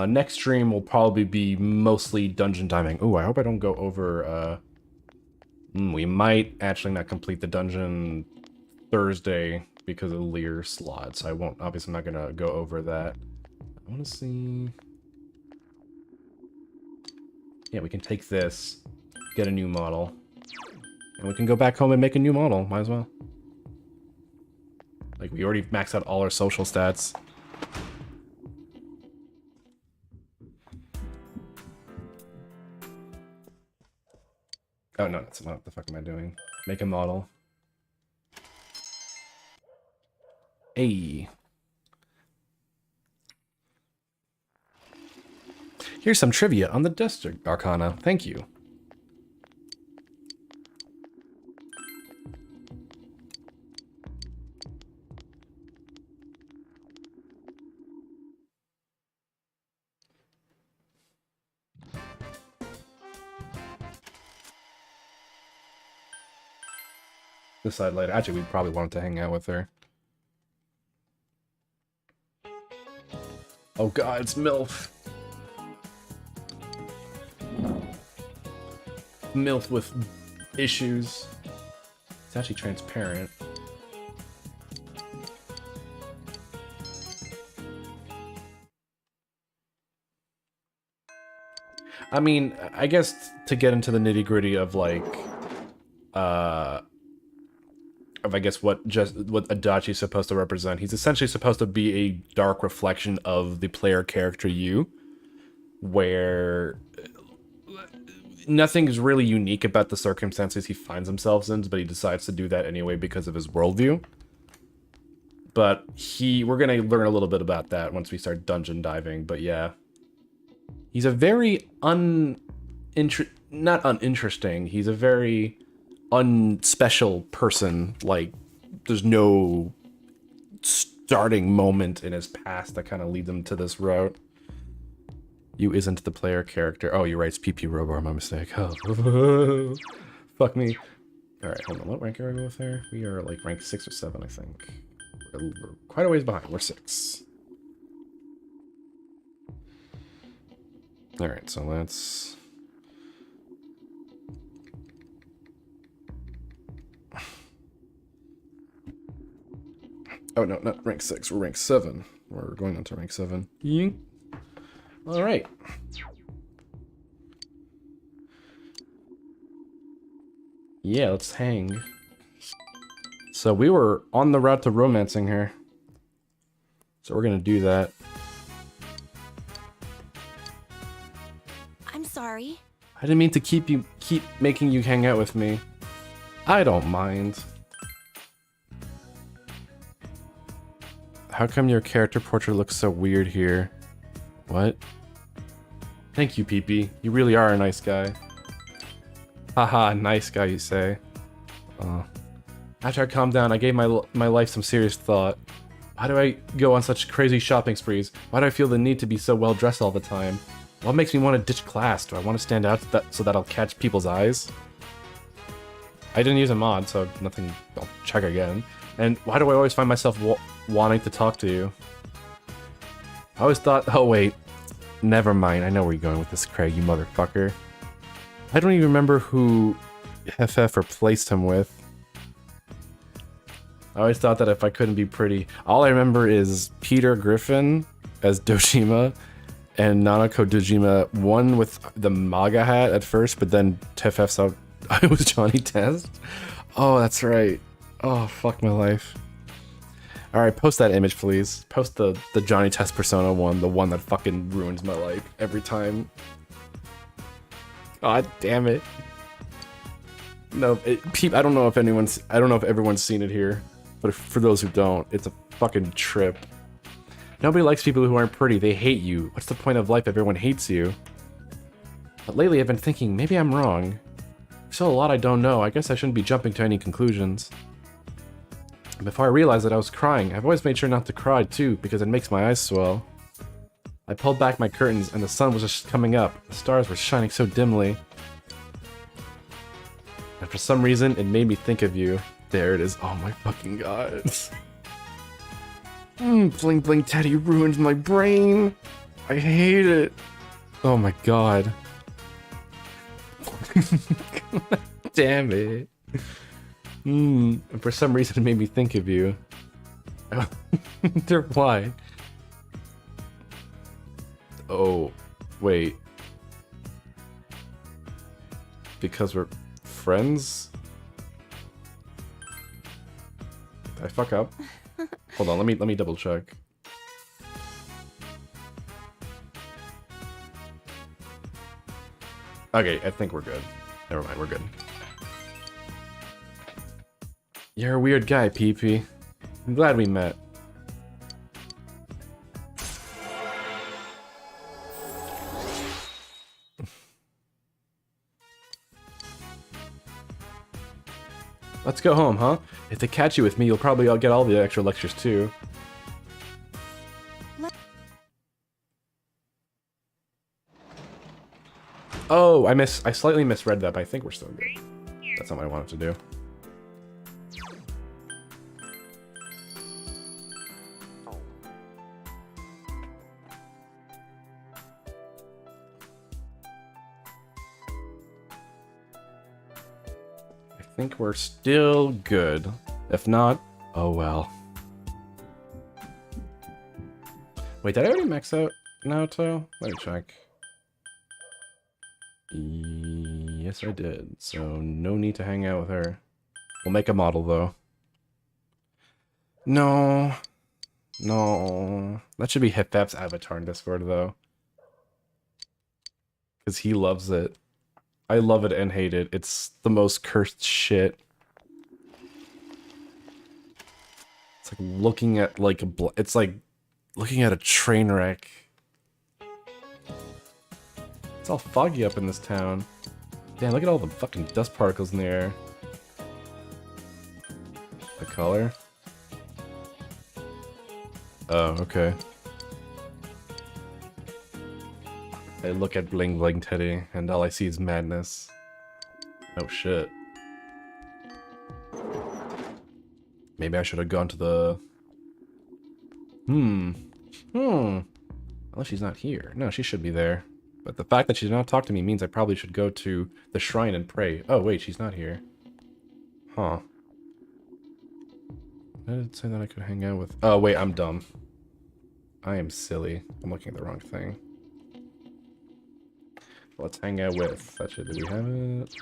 Speaker 1: Next stream will probably be mostly dungeon diving. Oh, I hope I don't go over... we might actually not complete the dungeon Thursday because of Lear slots. I won't... Obviously, I'm not going to go over that. I want to see... Yeah, we can take this, get a new model, and we can go back home and make a new model. Might as well. Like, we already maxed out all our social stats. Oh, no, that's not what the fuck am I doing? Make a model. Hey. Here's some trivia on the District Arcana. Thank you. Decide later. Actually, we probably wanted to hang out with her. Oh god, it's MILF. MILF with issues. It's actually transparent. I mean, I guess to get into the nitty-gritty of like of I guess what Adachi's supposed to represent. He's essentially supposed to be a dark reflection of the player character you, where nothing is really unique about the circumstances he finds himself in, but he decides to do that anyway because of his worldview. But we're gonna learn a little bit about that once we start dungeon diving, but yeah. He's a very not uninteresting, he's a very unspecial person. Like, there's no starting moment in his past that kind of leads him to this route. You isn't the player character. Oh, you're right, it's PP Robo, my mistake. Oh. Fuck me. Alright, hold on, what rank are we with there? We are like rank 6 or 7, I think. We're quite a ways behind, we're 6. Alright, so let's... Oh no, not rank 6, we're rank 7. We're going on to rank 7. Yink. Alright. Yeah, let's hang. So we were on the route to romancing her. So we're gonna do that.
Speaker 11: I'm sorry.
Speaker 1: I didn't mean to keep making you hang out with me. I don't mind. How come your character portrait looks so weird here? What? Thank you, PP. You really are a nice guy. Haha, nice guy, you say. After I calmed down, I gave my life some serious thought. Why do I go on such crazy shopping sprees? Why do I feel the need to be so well dressed all the time? What makes me want to ditch class? Do I want to stand out so that I'll catch people's eyes? I didn't use a mod, so nothing. I'll check again. And why do I always find myself wanting to talk to you? I always thought... Oh, wait. Never mind. I know where you're going with this, Craig, you motherfucker. I don't even remember who FF replaced him with. I always thought that if I couldn't be pretty... All I remember is Peter Griffin as Dojima and Nanako Dojima, one with the MAGA hat at first, but then FF saw I was Johnny Test. Oh, that's right. Oh, fuck my life. Alright, post that image, please. Post the Johnny Test Persona one, the one that fucking ruins my life every time. God damn it. No, I don't know if everyone's seen it here, but for those who don't, it's a fucking trip. Nobody likes people who aren't pretty. They hate you. What's the point of life? Everyone hates you. But lately I've been thinking, maybe I'm wrong. There's still a lot I don't know. I guess I shouldn't be jumping to any conclusions. Before I realized that I was crying, I've always made sure not to cry too, because it makes my eyes swell. I pulled back my curtains and the sun was just coming up. The stars were shining so dimly. And for some reason, it made me think of you. There it is. Oh my fucking god. Bling Bling Teddy ruined my brain. I hate it. Oh my god. Damn it. And for some reason it made me think of you. I wonder why. Oh, wait. Because we're friends? Did I fuck up? Hold on, let me double check. Okay, I think we're good. Never mind, we're good. You're a weird guy, PP. I'm glad we met. Let's go home, huh? If they catch you with me, you'll probably get all the extra lectures too. Oh, I slightly misread that, but I think we're still good. That's not what I wanted to do. I think we're still good. If not, oh well. Wait, did I already max out Naoto? Let me check. Yes, I did. So no need to hang out with her. We'll make a model though. No. No. That should be Hipfap's avatar in Discord though. Because he loves it. I love it and hate it. It's the most cursed shit. It's like looking at like it's like looking at a train wreck. It's all foggy up in this town. Damn, look at all the fucking dust particles in the air. The color? Oh, okay. I look at Bling Bling Teddy, and all I see is madness. Oh shit. Maybe I should have gone to the... Unless she's not here. No, she should be there. But the fact that she did not talk to me means I probably should go to the shrine and pray. Oh wait, she's not here. Huh. I did say that I could hang out with... Oh wait, I'm dumb. I am silly. I'm looking at the wrong thing. Let's hang out with... Do we have it?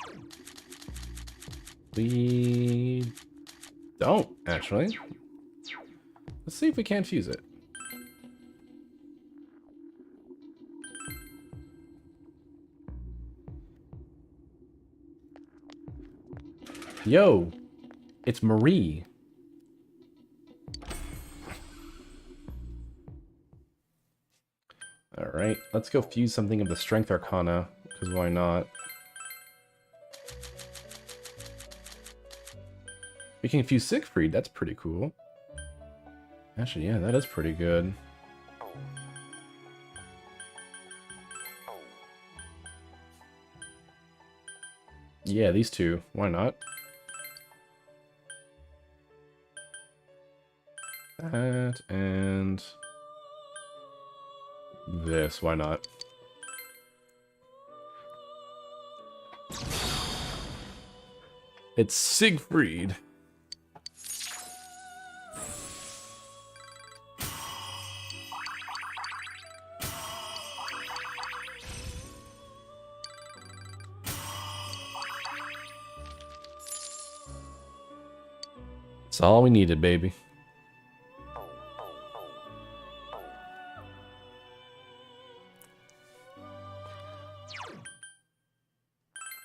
Speaker 1: We... don't, actually. Let's see if we can't fuse it. Yo! It's Marie. Alright, let's go fuse something of the Strength Arcana, because why not? We can fuse Siegfried, that's pretty cool. Actually, yeah, that is pretty good. Yeah, these two, why not? That and... this, why not? It's Siegfried. That's all we needed, baby.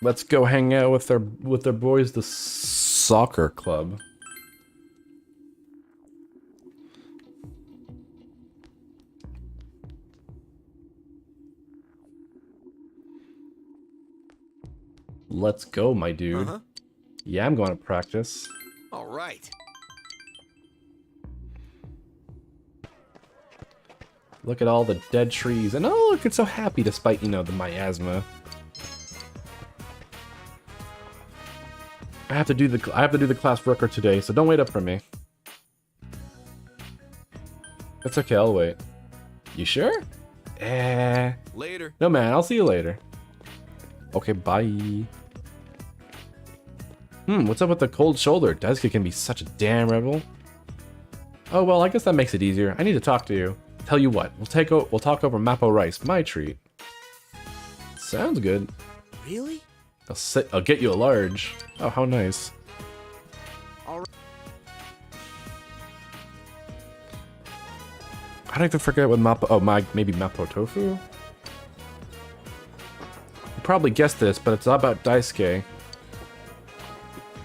Speaker 1: Let's go hang out with their boys, the soccer club. Let's go, my dude.
Speaker 12: Uh-huh.
Speaker 1: Yeah, I'm going to practice.
Speaker 12: All right.
Speaker 1: Look at all the dead trees. And oh, look, it's so happy despite, you know, the miasma. I have to do the class worker today, so don't wait up for me. It's okay, I'll wait. You sure?
Speaker 12: Later.
Speaker 1: No, man, I'll see you later. Okay, bye. What's up with the cold shoulder? Daisuke can be such a damn rebel. Oh, well, I guess that makes it easier. I need to talk to you. Tell you what, we'll talk over Mapo rice, my treat. Sounds good.
Speaker 6: Really?
Speaker 1: I'll get you a large. Oh, how nice. I don't even forget what Mapo... Oh, maybe Mapo tofu? You probably guessed this, but it's all about Daisuke.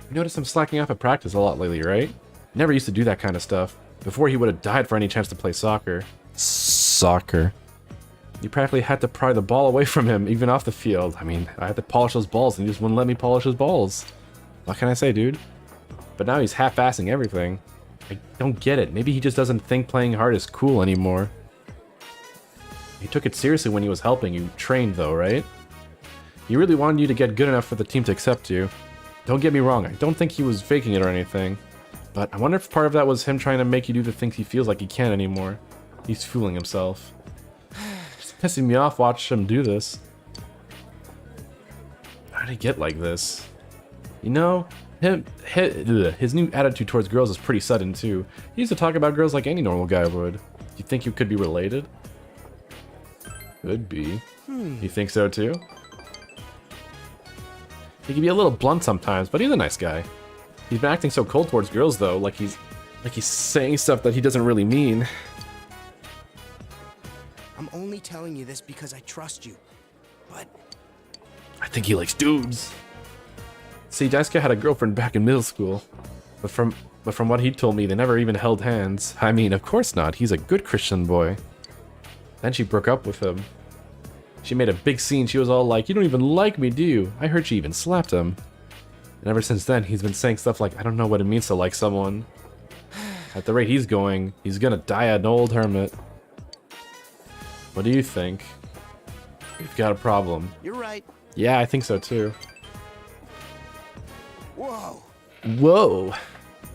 Speaker 1: You notice I'm slacking off at practice a lot lately, right? Never used to do that kind of stuff. Before he would have died for any chance to play soccer. Soccer. You practically had to pry the ball away from him, even off the field. I mean, I had to polish those balls, and he just wouldn't let me polish his balls. What can I say, dude? But now he's half-assing everything. I don't get it. Maybe he just doesn't think playing hard is cool anymore. He took it seriously when he was helping you train, though, right? He really wanted you to get good enough for the team to accept you. Don't get me wrong, I don't think he was faking it or anything. But I wonder if part of that was him trying to make you do the things he feels like he can't anymore. He's fooling himself. It's pissing me off watching him do this. How did he get like this? You know, his new attitude towards girls is pretty sudden too. He used to talk about girls like any normal guy would. You think you could be related? Could be. You think so too? He can be a little blunt sometimes, but he's a nice guy. He's been acting so cold towards girls though, like he's saying stuff that he doesn't really mean.
Speaker 21: I'm only telling you this because I trust you, but...
Speaker 1: I think he likes dudes. See, Daisuke had a girlfriend back in middle school, but from what he told me, they never even held hands. I mean, of course not. He's a good Christian boy. Then she broke up with him. She made a big scene. She was all like, "You don't even like me, do you?" I heard she even slapped him. And ever since then, he's been saying stuff like, "I don't know what it means to like someone." At the rate he's going, he's gonna die an old hermit. What do you think? We've got a problem.
Speaker 21: You're right.
Speaker 1: Yeah, I think so too.
Speaker 21: Whoa.
Speaker 1: Whoa!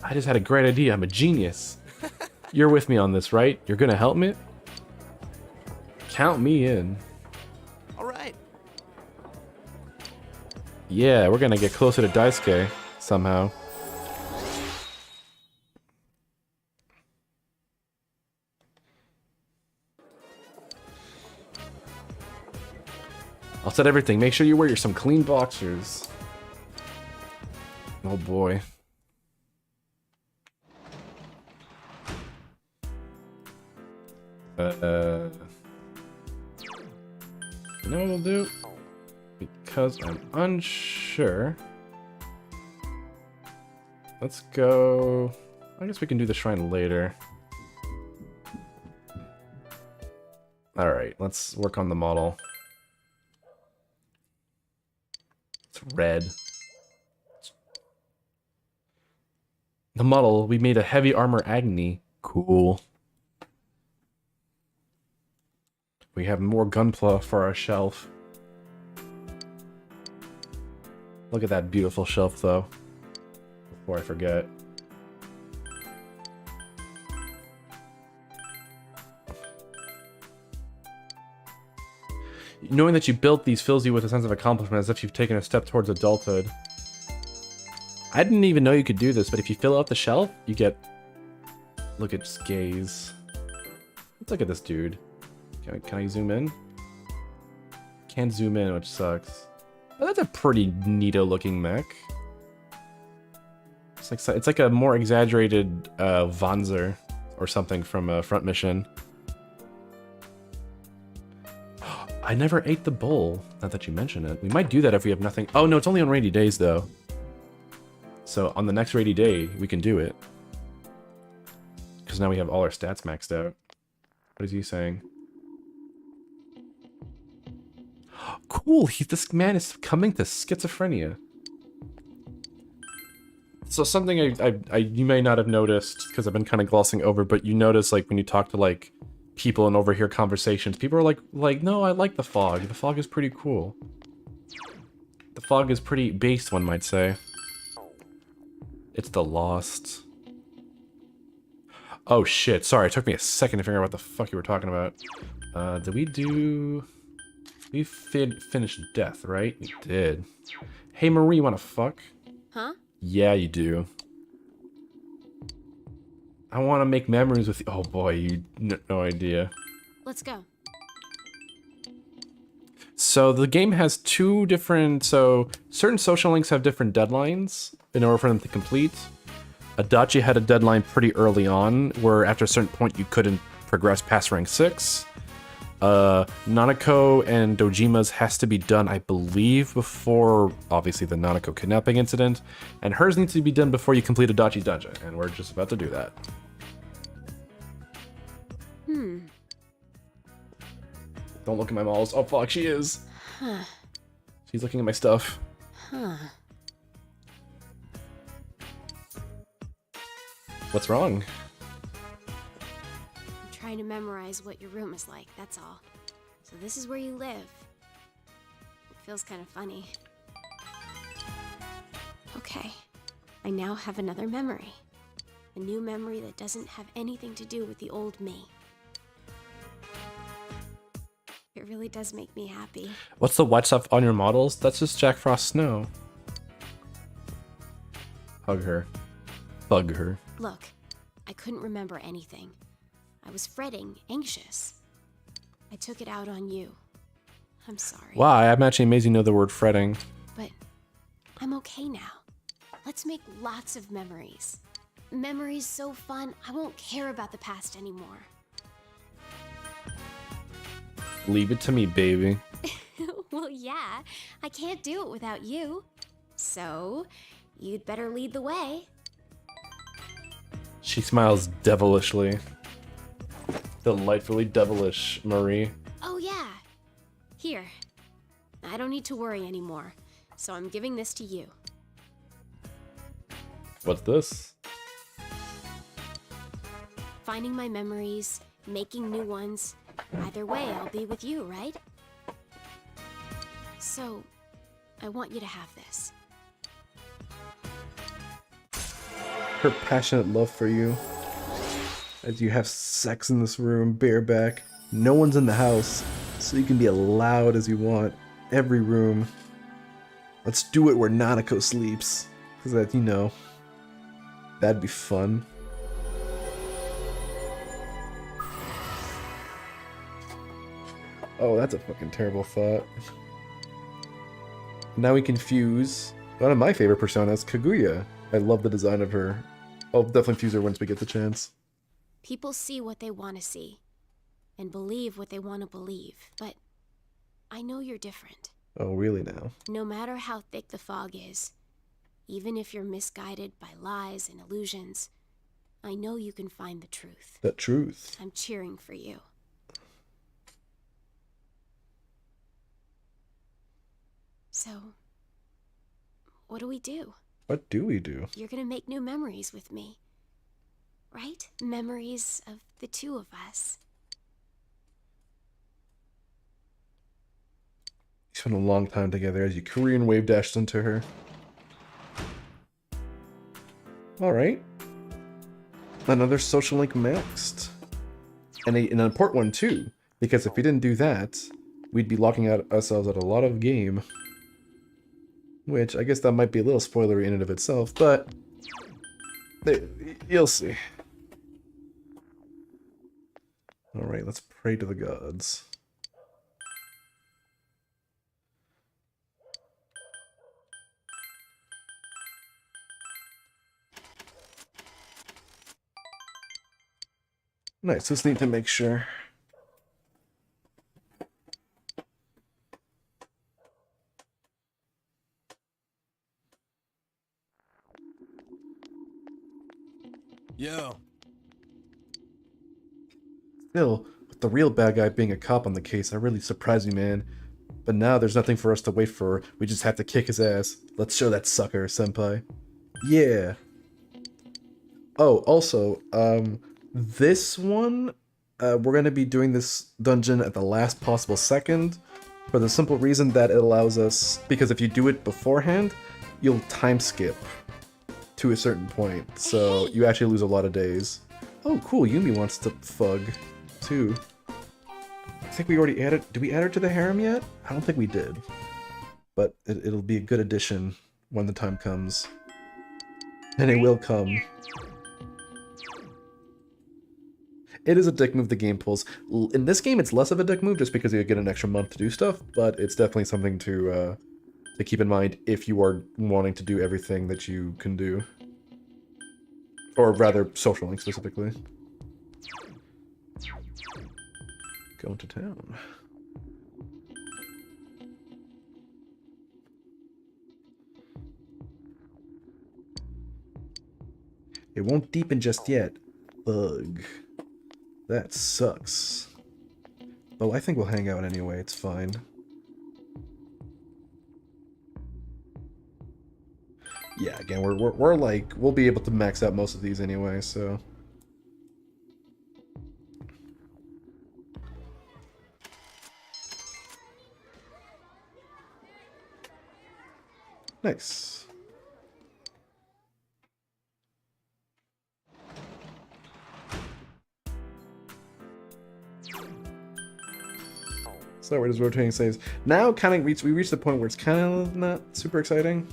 Speaker 1: I just had a great idea. I'm a genius. You're with me on this, right? You're gonna help me? Count me in.
Speaker 21: All right.
Speaker 1: Yeah, we're gonna get closer to Daisuke somehow. I'll set everything. Make sure you wear some clean boxers. Oh boy. You know what we'll do? Because I'm unsure. Let's go... I guess we can do the shrine later. Alright, let's work on the model. It's red. The model, we made a heavy armor Agni. Cool. We have more gunpla for our shelf. Look at that beautiful shelf, though. Before I forget. Knowing that you built these fills you with a sense of accomplishment as if you've taken a step towards adulthood. I didn't even know you could do this, but if you fill out the shelf, you get... Look at just gaze. Let's look at this dude. Can I zoom in? Can't zoom in, which sucks. But that's a pretty neato looking mech. It's like a more exaggerated Vanzer or something from a Front Mission. I never ate the bowl, now that you mention it. We might do that if we have nothing. Oh no, it's only on rainy days though. So on the next rainy day, we can do it. Because now we have all our stats maxed out. What is he saying? cool. This man is coming to schizophrenia. So something you may not have noticed, because I've been kind of glossing over, but you notice, like, when you talk to, like, people and overhear conversations, people are like, no, I like the fog. The fog is pretty cool. The fog is pretty based, one might say. It's the Lost. Oh shit, sorry, it took me a second to figure out what the fuck you were talking about. Did we do... We finished Death, right? We did. Hey Marie, you wanna fuck?
Speaker 11: Huh?
Speaker 1: Yeah, you do. I wanna make memories with you. Oh boy, you no idea.
Speaker 11: Let's go.
Speaker 1: So the game has two different... So certain social links have different deadlines in order for them to complete. Adachi had a deadline pretty early on, where after a certain point you couldn't progress past rank 6. Nanako and Dojima's has to be done, I believe, before, obviously, the Nanako kidnapping incident. And hers needs to be done before you complete Adachi's dungeon, and we're just about to do that. Don't look at my malls. Oh fuck, she is.
Speaker 11: Huh.
Speaker 1: She's looking at my stuff.
Speaker 11: Huh.
Speaker 1: What's wrong?
Speaker 11: I'm trying to memorize what your room is like, that's all. So this is where you live. It feels kind of funny. Okay. I now have another memory. A new memory that doesn't have anything to do with the old me. It really does make me happy.
Speaker 1: What's the white stuff on your models? That's just Jack Frost Snow. Hug her. Bug her.
Speaker 11: Look, I couldn't remember anything. I was fretting, anxious. I took it out on you. I'm sorry.
Speaker 1: Wow, I'm actually amazed you know the word fretting.
Speaker 11: But I'm okay now. Let's make lots of memories. Memories so fun, I won't care about the past anymore.
Speaker 1: Leave it to me, baby.
Speaker 11: Well, yeah, I can't do it without you. So, you'd better lead the way.
Speaker 1: She smiles devilishly. Delightfully devilish, Marie.
Speaker 11: Oh, yeah. Here. I don't need to worry anymore, so I'm giving this to you.
Speaker 1: What's this?
Speaker 11: Finding my memories, making new ones. Either way, I'll be with you, right? So, I want you to have this.
Speaker 1: Her passionate love for you. As you have sex in this room, bareback. No one's in the house, so you can be as loud as you want. Every room. Let's do it where Nanako sleeps. Because that, you know, that'd be fun. Oh, that's a fucking terrible thought. Now we can fuse one of my favorite personas, Kaguya. I love the design of her. I'll definitely fuse her once we get the chance.
Speaker 11: People see what they want to see, and believe what they want to believe, but I know you're different.
Speaker 1: Oh, really now?
Speaker 11: No matter how thick the fog is, even if you're misguided by lies and illusions, I know you can find the truth.
Speaker 1: The truth.
Speaker 11: I'm cheering for you. So, what do we do?
Speaker 1: What do we do?
Speaker 11: You're gonna make new memories with me, right? Memories of the two of us.
Speaker 1: You spent a long time together as you Korean wave dashed into her. Alright. Another social link maxed. And an important one too, because if we didn't do that, we'd be locking out ourselves at a lot of game. Which, I guess that might be a little spoilery in and of itself, but you'll see. Alright, let's pray to the gods. Nice, just need to make sure.
Speaker 7: Yo.
Speaker 1: Still, with the real bad guy being a cop on the case, that really surprised me, man. But now there's nothing for us to wait for. We just have to kick his ass. Let's show that sucker, senpai. Yeah. Oh, also, this one, we're gonna be doing this dungeon at the last possible second, for the simple reason that it allows us, because if you do it beforehand, you'll time skip to a certain point, so you actually lose a lot of days. Oh, cool, Yumi wants to fug, too. I think we already added, did we add her to the harem yet? I don't think we did. But it'll be a good addition when the time comes. And it will come. It is a dick move the game pulls. In this game, it's less of a dick move just because you get an extra month to do stuff, but it's definitely something to keep in mind if you are wanting to do everything that you can do. Or rather, Social Link specifically. Going to town. It won't deepen just yet. Ugh. That sucks. Oh, I think we'll hang out anyway, it's fine. Yeah, again, we're like, we'll be able to max out most of these anyway, so... Nice. So where does rotating saves? Now we reached the point where it's kind of not super exciting.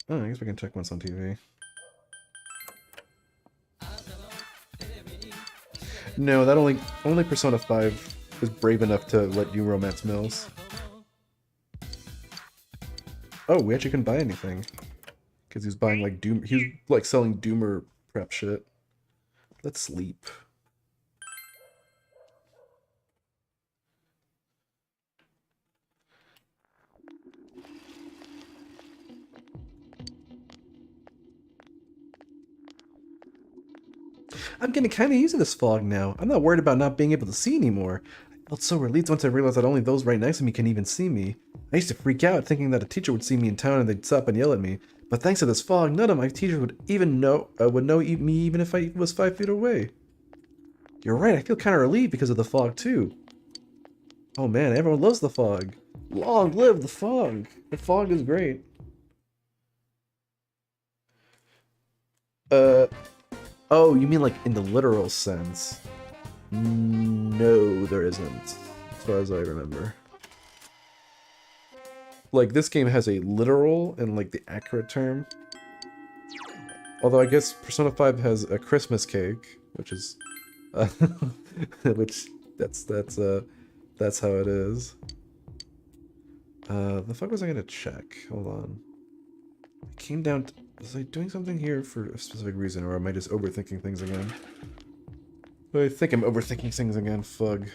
Speaker 1: Oh, I guess we can check once on TV. No, that only Persona 5 is brave enough to let you romance Mills. Oh, we actually couldn't buy anything. Because he was buying like Doom, he was like selling Doomer prep shit. Let's sleep. I'm getting kind of used to this fog now. I'm not worried about not being able to see anymore. I felt so relieved once I realized that only those right next to me can even see me. I used to freak out thinking that a teacher would see me in town and they'd stop and yell at me. But thanks to this fog, none of my teachers would even know me even if I was 5 feet away. You're right, I feel kind of relieved because of the fog too. Oh man, everyone loves the fog. Long live the fog. The fog is great. Oh, you mean like in the literal sense? No, there isn't, as far as I remember. Like, this game has a literal and like the accurate term. Although I guess Persona 5 has a Christmas cake, which is, that's how it is. The fuck was I gonna check? Hold on. I came down to, was I doing something here for a specific reason, or am I just overthinking things again? I think I'm overthinking things again, fug.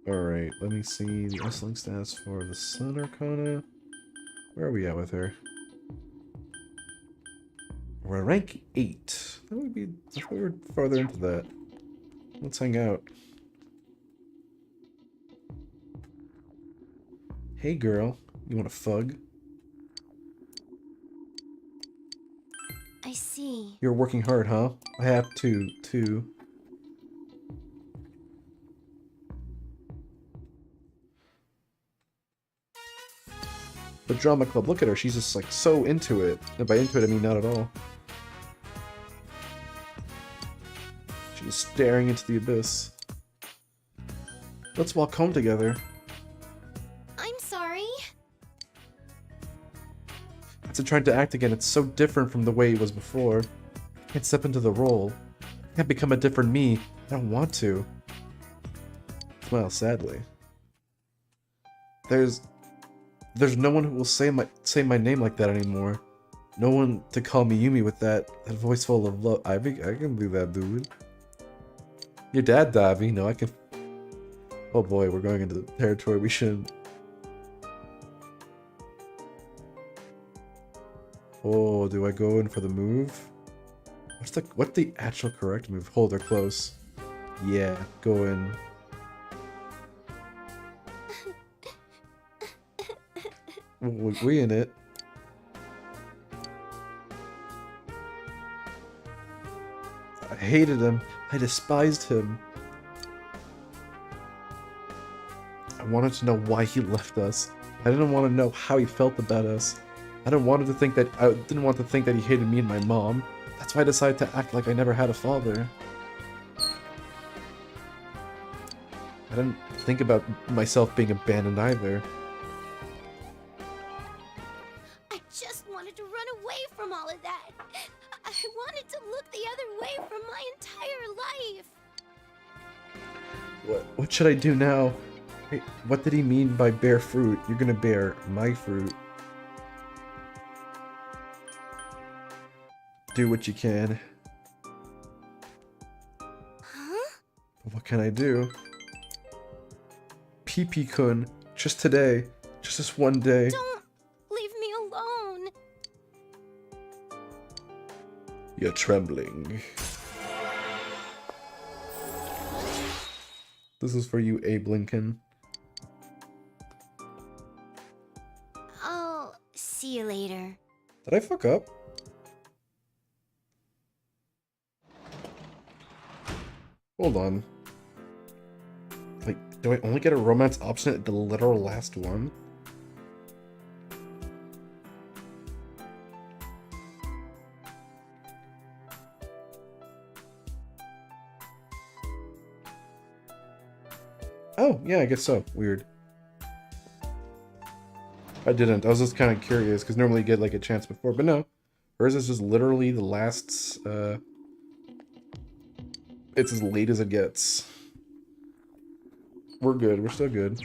Speaker 1: Alright, let me see the S-Link stats for the Sun Arcana. Where are we at with her? We're at rank 8. That would be, I thought we were farther into that. Let's hang out. Hey girl, you want a fug?
Speaker 8: I see.
Speaker 1: You're working hard, huh? I have to, too. The drama club, look at her, she's just like so into it. And by into it, I mean not at all. She's staring into the abyss. Let's walk home together.
Speaker 8: I'm sorry.
Speaker 1: It's trying to act again, it's so different from the way it was before. I can't step into the role. I can't become a different me. I don't want to. Smile sadly. There's no one who will say my name like that anymore. No one to call me Yumi with that voice full of love. I can do that, dude. Your dad, Davi. No, I can. Oh boy, we're going into the territory we shouldn't. Oh, do I go in for the move? What's the actual correct move? Hold, they're close. Yeah, go in. We in it. I hated him. I despised him. I wanted to know why he left us. I didn't want to know how he felt about us. I didn't want to think that he hated me and my mom. That's why I decided to act like I never had a father. I didn't think about myself being abandoned either.
Speaker 8: I just wanted to run away from all of that. I wanted to look the other way for my entire life.
Speaker 1: What should I do now? Wait, what did he mean by bear fruit? You're gonna bear my fruit. Do what you can.
Speaker 8: Huh?
Speaker 1: What can I do? PP-kun, just today, just this one day.
Speaker 8: Don't leave me alone.
Speaker 1: You're trembling. This is for you, Abe Lincoln.
Speaker 8: I'll see you later.
Speaker 1: Did I fuck up? Hold on. Like, do I only get a romance option at the literal last one? Oh, yeah, I guess so. Weird. I didn't. I was just kind of curious, because normally you get, like, a chance before, but no. Hers is just literally the last, it's as late as it gets. We're good. We're still good.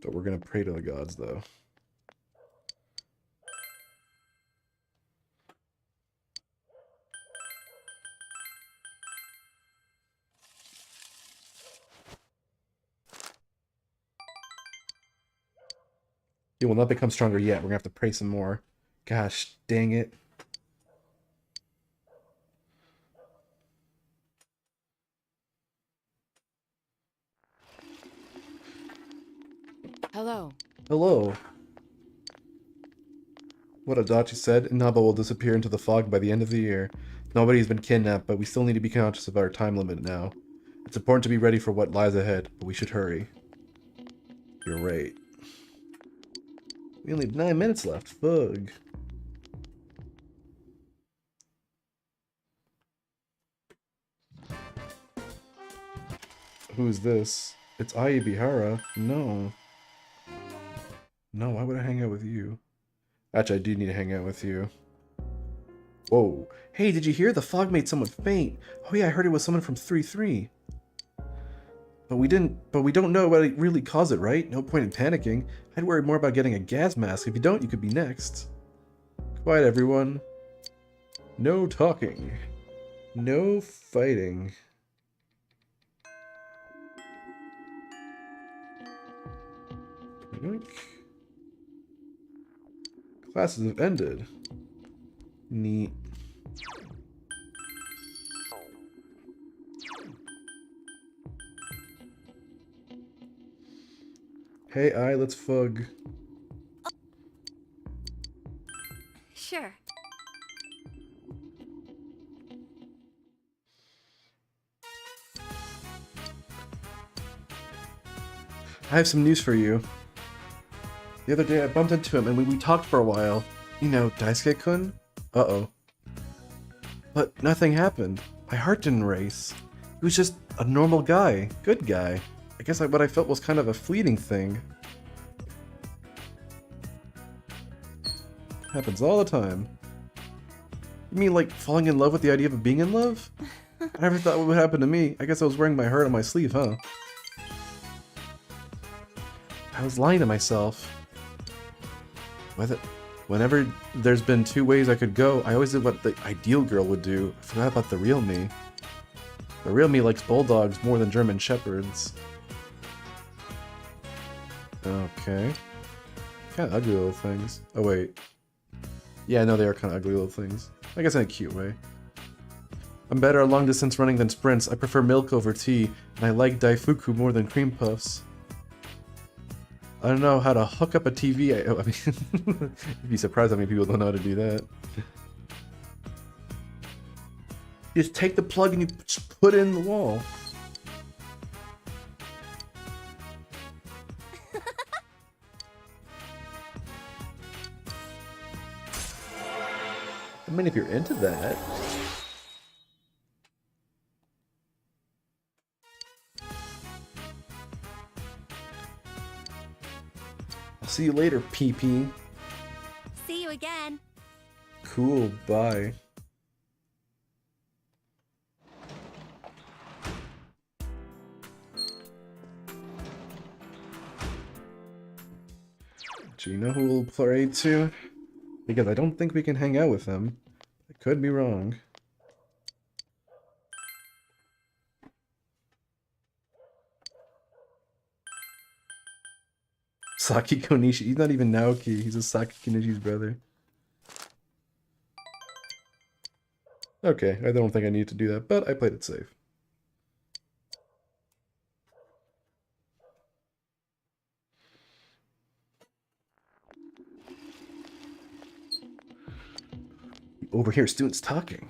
Speaker 1: But we're gonna pray to the gods, though. You will not become stronger yet. We're gonna have to pray some more. Gosh, dang it.
Speaker 13: Hello.
Speaker 1: Hello. What Adachi said, Inaba will disappear into the fog by the end of the year. Nobody has been kidnapped, but we still need to be conscious of our time limit now. It's important to be ready for what lies ahead, but we should hurry. You're right. We only have 9 minutes left. Fug. Who is this? It's Ai Bihara. No. No, why would I hang out with you? Actually, I do need to hang out with you. Whoa. Hey, did you hear? The fog made someone faint. Oh yeah, I heard it was someone from 3-3. But we don't know what really caused it, right? No point in panicking. I'd worry more about getting a gas mask. If you don't, you could be next. Quiet, everyone. No talking. No fighting. Yoink. Classes have ended. Neat. Hey, let's fug.
Speaker 4: Sure.
Speaker 1: I have some news for you. The other day I bumped into him and we talked for a while. You know, Daisuke-kun? Uh-oh. But nothing happened. My heart didn't race. He was just a normal guy. Good guy. I guess what I felt was kind of a fleeting thing. Happens all the time. You mean like falling in love with the idea of being in love? I never thought it would happen to me. I guess I was wearing my heart on my sleeve, huh? I was lying to myself. Whenever there's been 2 ways I could go, I always did what the ideal girl would do. I forgot about the real me. The real me likes bulldogs more than German shepherds. Okay. Kind of ugly little things. Oh, wait. Yeah, no, they are kind of ugly little things. I guess in a cute way. I'm better at long distance running than sprints. I prefer milk over tea, and I like daifuku more than cream puffs. I don't know how to hook up a TV. I mean, you'd be surprised how many people don't know how to do that. You just take the plug and you just put it in the wall. I mean, if you're into that. I'll see you later, PP.
Speaker 11: See you again.
Speaker 1: Cool, bye. Do you know who we'll play to? Because I don't think we can hang out with him. I could be wrong. Saki Konishi. He's not even Naoki. He's a Saki Konishi's brother. Okay, I don't think I need to do that, but I played it safe. Overhear students talking.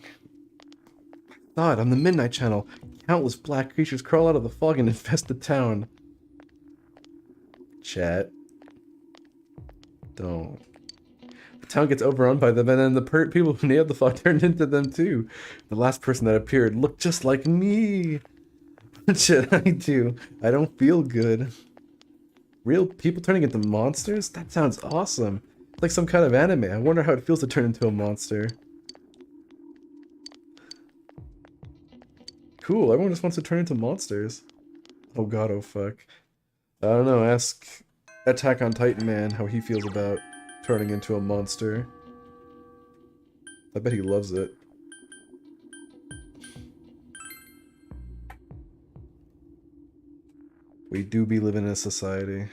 Speaker 1: Thought on the Midnight Channel, countless black creatures crawl out of the fog and infest the town. Chat. Don't. The town gets overrun by them, and then the people who nailed the fog turned into them too. The last person that appeared looked just like me. What should I do? I don't feel good. Real people turning into monsters? That sounds awesome. It's like some kind of anime. I wonder how it feels to turn into a monster. Cool, everyone just wants to turn into monsters. Oh god, oh fuck. I don't know, ask Attack on Titan Man how he feels about turning into a monster. I bet he loves it. We do be living in a society.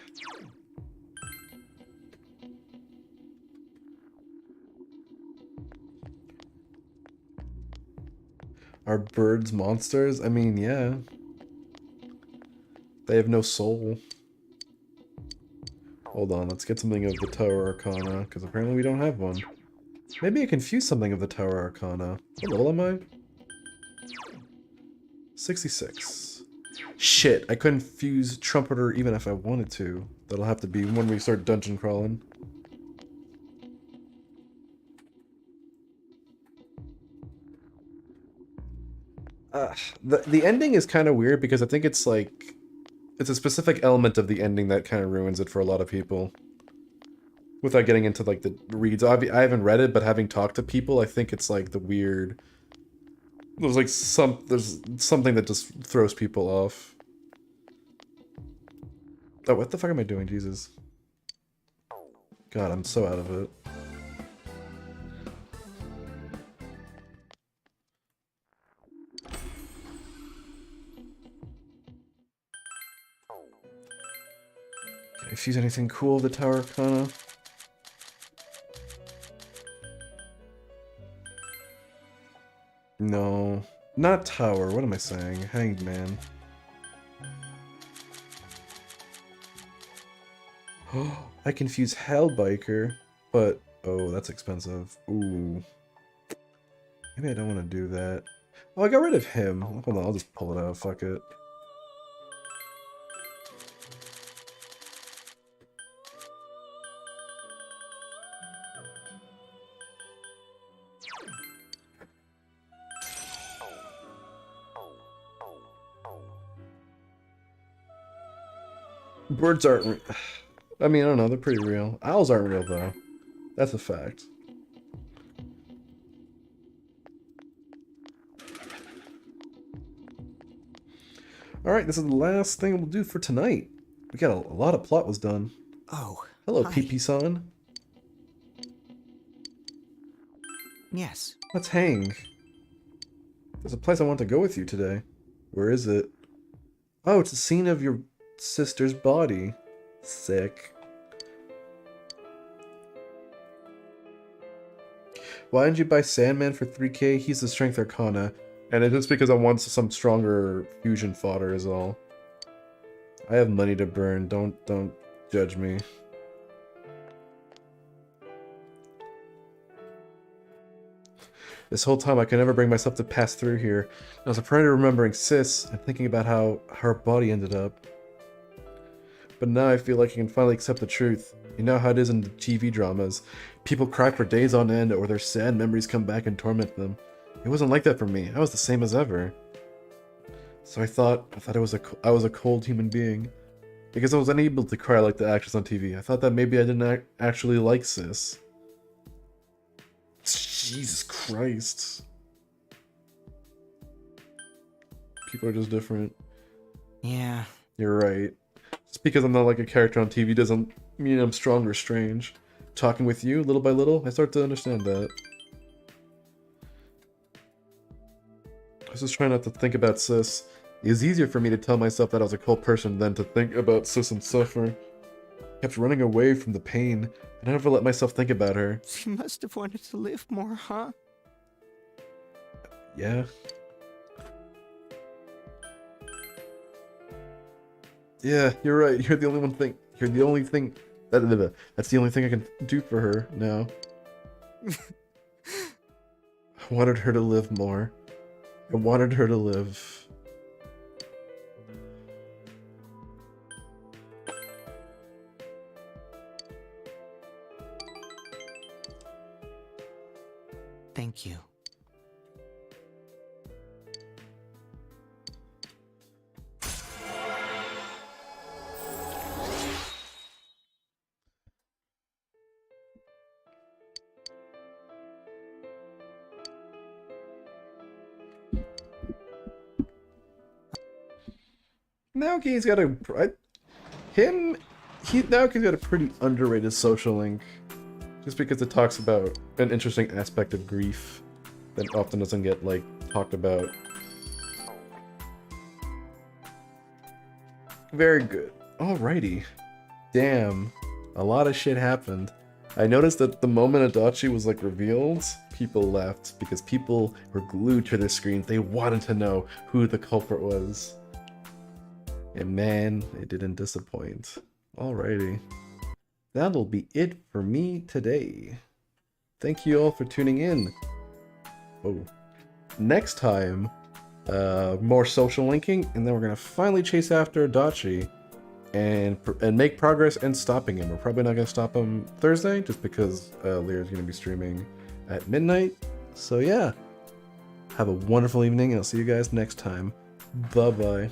Speaker 1: Are birds monsters? I mean, yeah. They have no soul. Hold on, let's get something of the Tower Arcana, because apparently we don't have one. Maybe I confused something of the Tower Arcana. What level am I? 66. Shit, I couldn't fuse Trumpeter even if I wanted to. That'll have to be when we start dungeon crawling. The ending is kind of weird because I think it's like... It's a specific element of the ending that kind of ruins it for a lot of people. Without getting into like the reads. I haven't read it, but having talked to people, I think it's like the weird... There's like there's something that just throws people off. Oh, what the fuck am I doing? Jesus. God, I'm so out of it. Can I fuse anything cool with the Tower Arcana? No. Not Tower, what am I saying? Hanged Man. I can fuse Hellbiker, but... Oh, that's expensive. Ooh. Maybe I don't want to do that. Oh, I got rid of him. Hold on, I'll just pull it out. Fuck it. Birds aren't... I mean, I don't know, they're pretty real. Owls aren't real, though. That's a fact. Alright, this is the last thing we'll do for tonight. We got a lot of plot was done.
Speaker 5: Oh.
Speaker 1: Hello,
Speaker 5: hi.
Speaker 1: PP-san.
Speaker 5: Yes.
Speaker 1: Let's hang. There's a place I want to go with you today. Where is it? Oh, it's the scene of your sister's body. Sick. Why didn't you buy Sandman for 3K? He's the Strength Arcana. And it's just because I want some stronger fusion fodder is all. I have money to burn. Don't judge me. This whole time I could never bring myself to pass through here. I was afraid of remembering Sis and thinking about how her body ended up. But now I feel like I can finally accept the truth. You know how it is in the TV dramas. People cry for days on end or their sad memories come back and torment them. It wasn't like that for me. I was the same as ever. So I thought I was a cold human being. Because I was unable to cry like the actors on TV. I thought that maybe I didn't actually like Sis. Jesus Christ. People are just different.
Speaker 21: Yeah.
Speaker 1: You're right. Just because I'm not like a character on TV doesn't mean I'm strong or strange. Talking with you, little by little, I start to understand that. I was just trying not to think about Sis. It was easier for me to tell myself that I was a cold person than to think about Sis and suffer. I kept running away from the pain. I never let myself think about her.
Speaker 21: She must have wanted to live more, huh?
Speaker 1: Yeah. Yeah, you're right. You're the only one thing. You're the only thing. That's the only thing I can do for her now. I wanted her to live more. I wanted her to live.
Speaker 21: Thank you.
Speaker 1: Naoki's got a Naoki's got a pretty underrated social link, just because it talks about an interesting aspect of grief that often doesn't get like talked about. Very good. Alrighty. Damn, a lot of shit happened. I noticed that the moment Adachi was like revealed, people left because people were glued to their screens. They wanted to know who the culprit was. And man, it didn't disappoint. Alrighty. That'll be it for me today. Thank you all for tuning in. Oh. Next time, more social linking, and then we're gonna finally chase after Adachi and make progress in stopping him. We're probably not gonna stop him Thursday, just because Lear's gonna be streaming at midnight. So yeah, have a wonderful evening, and I'll see you guys next time. Bye-bye.